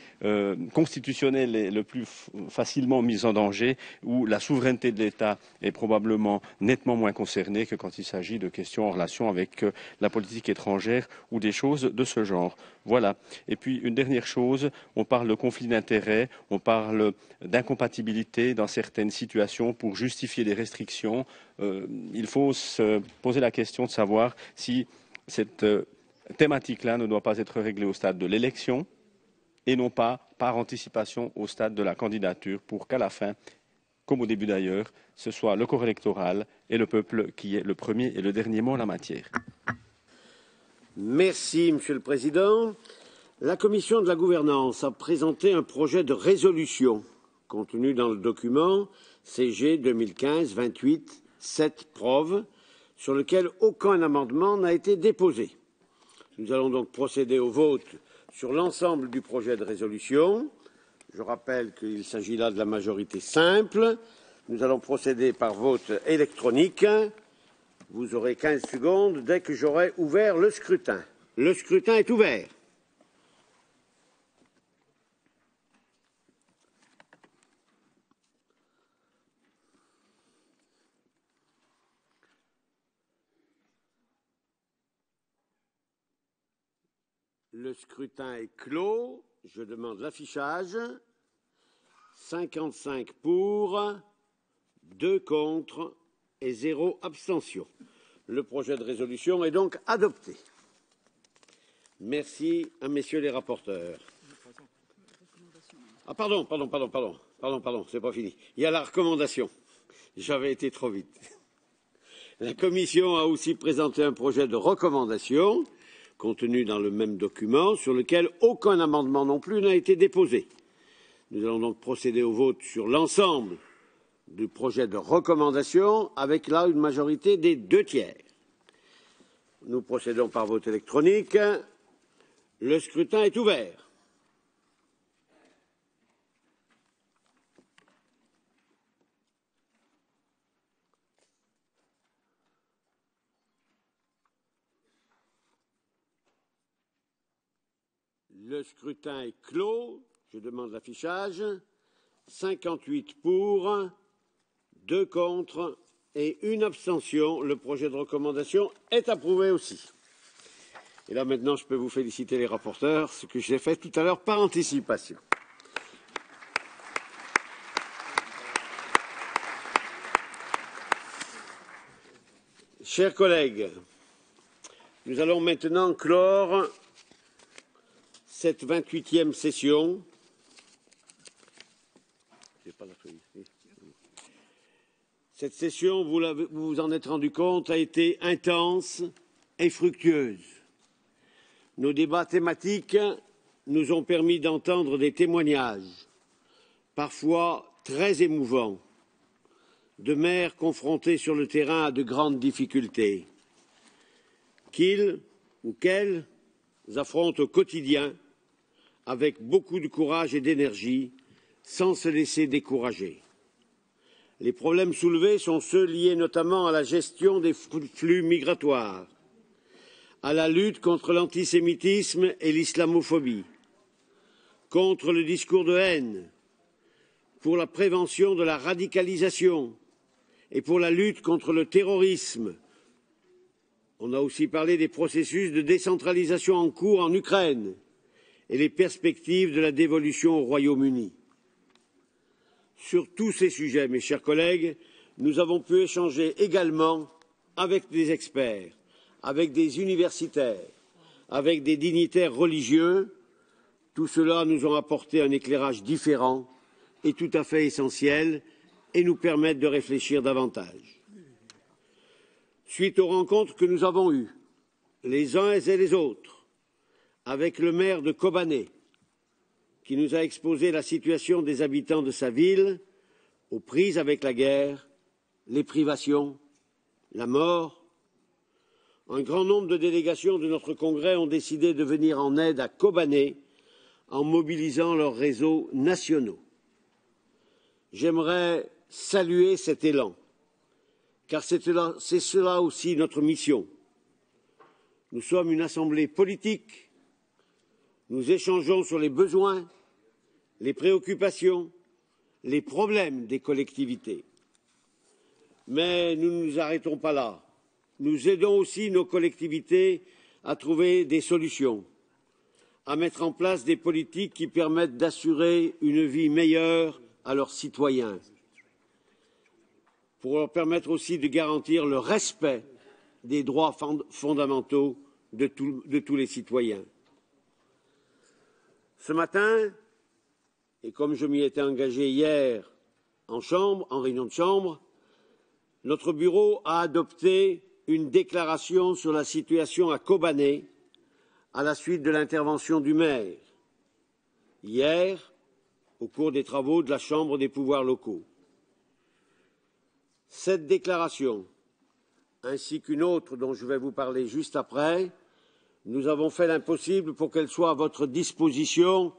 G: constitutionnel est le plus facilement mis en danger, où la souveraineté de l'État est probablement nettement moins concernée que quand il s'agit de questions en relation avec la politique étrangère ou des choses de ce genre. Voilà. Et puis une dernière chose, on parle de conflit d'intérêts, on parle d'incompatibilité dans certaines situations pour justifier des restrictions. Il faut se poser la question de savoir si cette thématique-là ne doit pas être réglée au stade de l'élection et non pas par anticipation au stade de la candidature pour qu'à la fin, comme au début d'ailleurs, ce soit le corps électoral et le peuple qui ait le premier et le dernier mot en la matière.
A: Merci, Monsieur le Président. La Commission de la gouvernance a présenté un projet de résolution contenu dans le document CG 2015-28-7 PROV, sur lequel aucun amendement n'a été déposé. Nous allons donc procéder au vote sur l'ensemble du projet de résolution. Je rappelle qu'il s'agit là de la majorité simple. Nous allons procéder par vote électronique. Vous aurez 15 secondes dès que j'aurai ouvert le scrutin. Le scrutin est ouvert. Le scrutin est clos. Je demande l'affichage. 55 pour, 2 contre et 0 abstention. Le projet de résolution est donc adopté. Merci à messieurs les rapporteurs. Ah pardon, c'est pas fini. Il y a la recommandation. J'avais été trop vite. La Commission a aussi présenté un projet de recommandation contenu dans le même document sur lequel aucun amendement non plus n'a été déposé. Nous allons donc procéder au vote sur l'ensemble du projet de recommandation avec là une majorité des 2/3. Nous procédons par vote électronique. Le scrutin est ouvert. Le scrutin est clos. Je demande l'affichage. 58 pour, 2 contre et 1 abstention. Le projet de recommandation est approuvé aussi. Et là maintenant, je peux vous féliciter les rapporteurs, ce que j'ai fait tout à l'heure par anticipation. Chers collègues, nous allons maintenant clore cette 28e session. Cette session, vous vous en êtes rendu compte, a été intense et fructueuse. Nos débats thématiques nous ont permis d'entendre des témoignages, parfois très émouvants, de maires confrontés sur le terrain à de grandes difficultés, qu'ils ou qu'elles affrontent au quotidien avec beaucoup de courage et d'énergie, sans se laisser décourager. Les problèmes soulevés sont ceux liés notamment à la gestion des flux migratoires, à la lutte contre l'antisémitisme et l'islamophobie, contre le discours de haine, pour la prévention de la radicalisation et pour la lutte contre le terrorisme. On a aussi parlé des processus de décentralisation en cours en Ukraine et les perspectives de la dévolution au Royaume-Uni. Sur tous ces sujets, mes chers collègues, nous avons pu échanger également avec des experts, avec des universitaires, avec des dignitaires religieux, tout cela nous ont apporté un éclairage différent et tout à fait essentiel et nous permettent de réfléchir davantage. Suite aux rencontres que nous avons eues, les uns et les autres, avec le maire de Kobané, qui nous a exposé la situation des habitants de sa ville, aux prises avec la guerre, les privations, la mort. Un grand nombre de délégations de notre Congrès ont décidé de venir en aide à Kobané en mobilisant leurs réseaux nationaux. J'aimerais saluer cet élan, car c'est cela aussi notre mission. Nous sommes une assemblée politique, nous échangeons sur les besoins, les préoccupations, les problèmes des collectivités. Mais nous ne nous arrêtons pas là. Nous aidons aussi nos collectivités à trouver des solutions, à mettre en place des politiques qui permettent d'assurer une vie meilleure à leurs citoyens, pour leur permettre aussi de garantir le respect des droits fondamentaux de tous les citoyens. Ce matin, et comme je m'y étais engagé hier en réunion de chambre, notre bureau a adopté une déclaration sur la situation à Kobané à la suite de l'intervention du maire, hier, au cours des travaux de la Chambre des pouvoirs locaux. Cette déclaration, ainsi qu'une autre dont je vais vous parler juste après, nous avons fait l'impossible pour qu'elle soit à votre disposition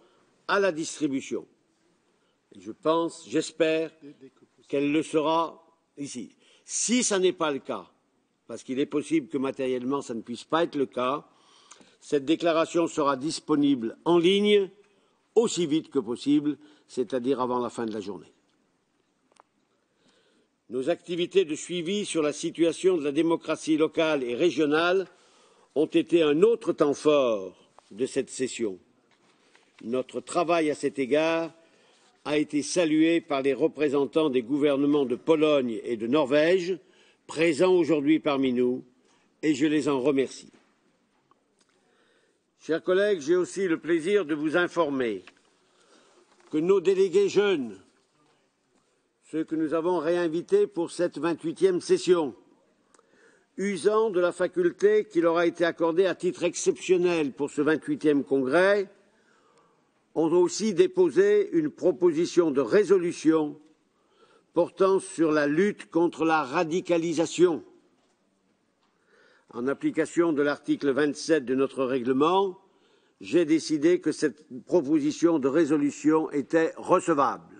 A: à la distribution. Et j'espère qu'elle le sera ici. Si ce n'est pas le cas, parce qu'il est possible que matériellement ça ne puisse pas être le cas, cette déclaration sera disponible en ligne aussi vite que possible, c'est-à-dire avant la fin de la journée. Nos activités de suivi sur la situation de la démocratie locale et régionale ont été un autre temps fort de cette session. Notre travail à cet égard a été salué par les représentants des gouvernements de Pologne et de Norvège, présents aujourd'hui parmi nous, et je les en remercie. Chers collègues, j'ai aussi le plaisir de vous informer que nos délégués jeunes, ceux que nous avons réinvités pour cette 28e session, usant de la faculté qui leur a été accordée à titre exceptionnel pour ce 28e congrès, ont aussi déposé une proposition de résolution portant sur la lutte contre la radicalisation. En application de l'article 27 de notre règlement, j'ai décidé que cette proposition de résolution était recevable.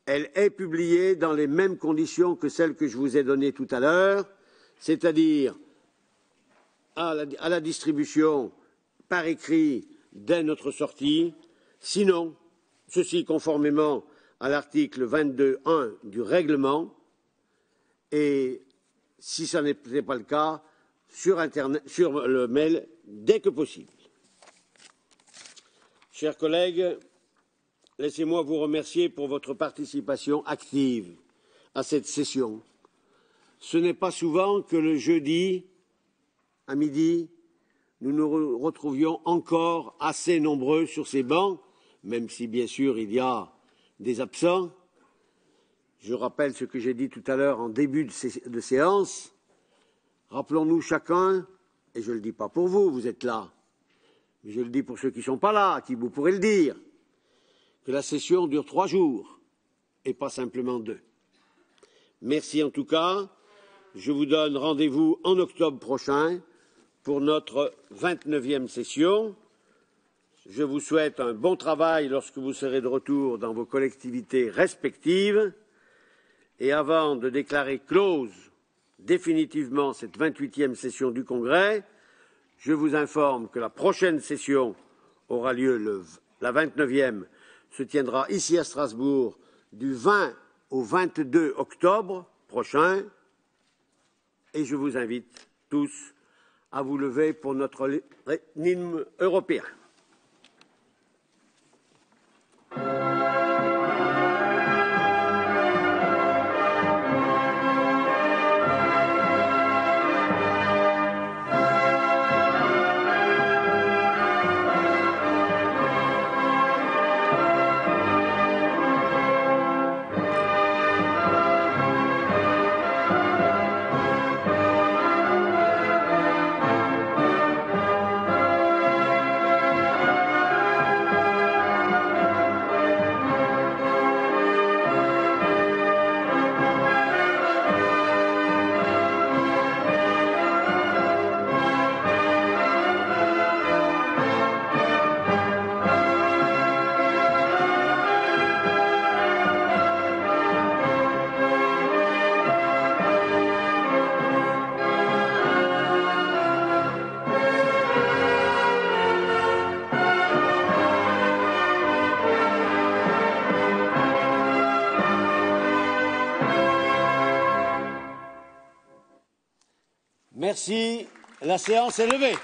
A: Elle est publiée dans les mêmes conditions que celles que je vous ai données tout à l'heure, c'est-à-dire à la distribution par écrit dès notre sortie, sinon, ceci conformément à l'article 22.1 du règlement, et si ce n'était pas le cas, sur le mail dès que possible. Chers collègues, laissez-moi vous remercier pour votre participation active à cette session. Ce n'est pas souvent que le jeudi, à midi, nous nous retrouvions encore assez nombreux sur ces bancs, même si bien sûr il y a des absents. Je rappelle ce que j'ai dit tout à l'heure en début de séance. Rappelons-nous chacun, et je ne le dis pas pour vous, vous êtes là, mais je le dis pour ceux qui ne sont pas là, à qui vous pourrez le dire, que la session dure 3 jours et pas simplement 2. Merci en tout cas. Je vous donne rendez-vous en octobre prochain pour notre 29e session. Je vous souhaite un bon travail lorsque vous serez de retour dans vos collectivités respectives. Et avant de déclarer close définitivement cette 28e session du Congrès, je vous informe que la prochaine session aura lieu la 29e, se tiendra ici à Strasbourg du 20 au 22 octobre prochain. Et je vous invite tous à vous lever pour notre hymne européen. Merci. La séance est levée.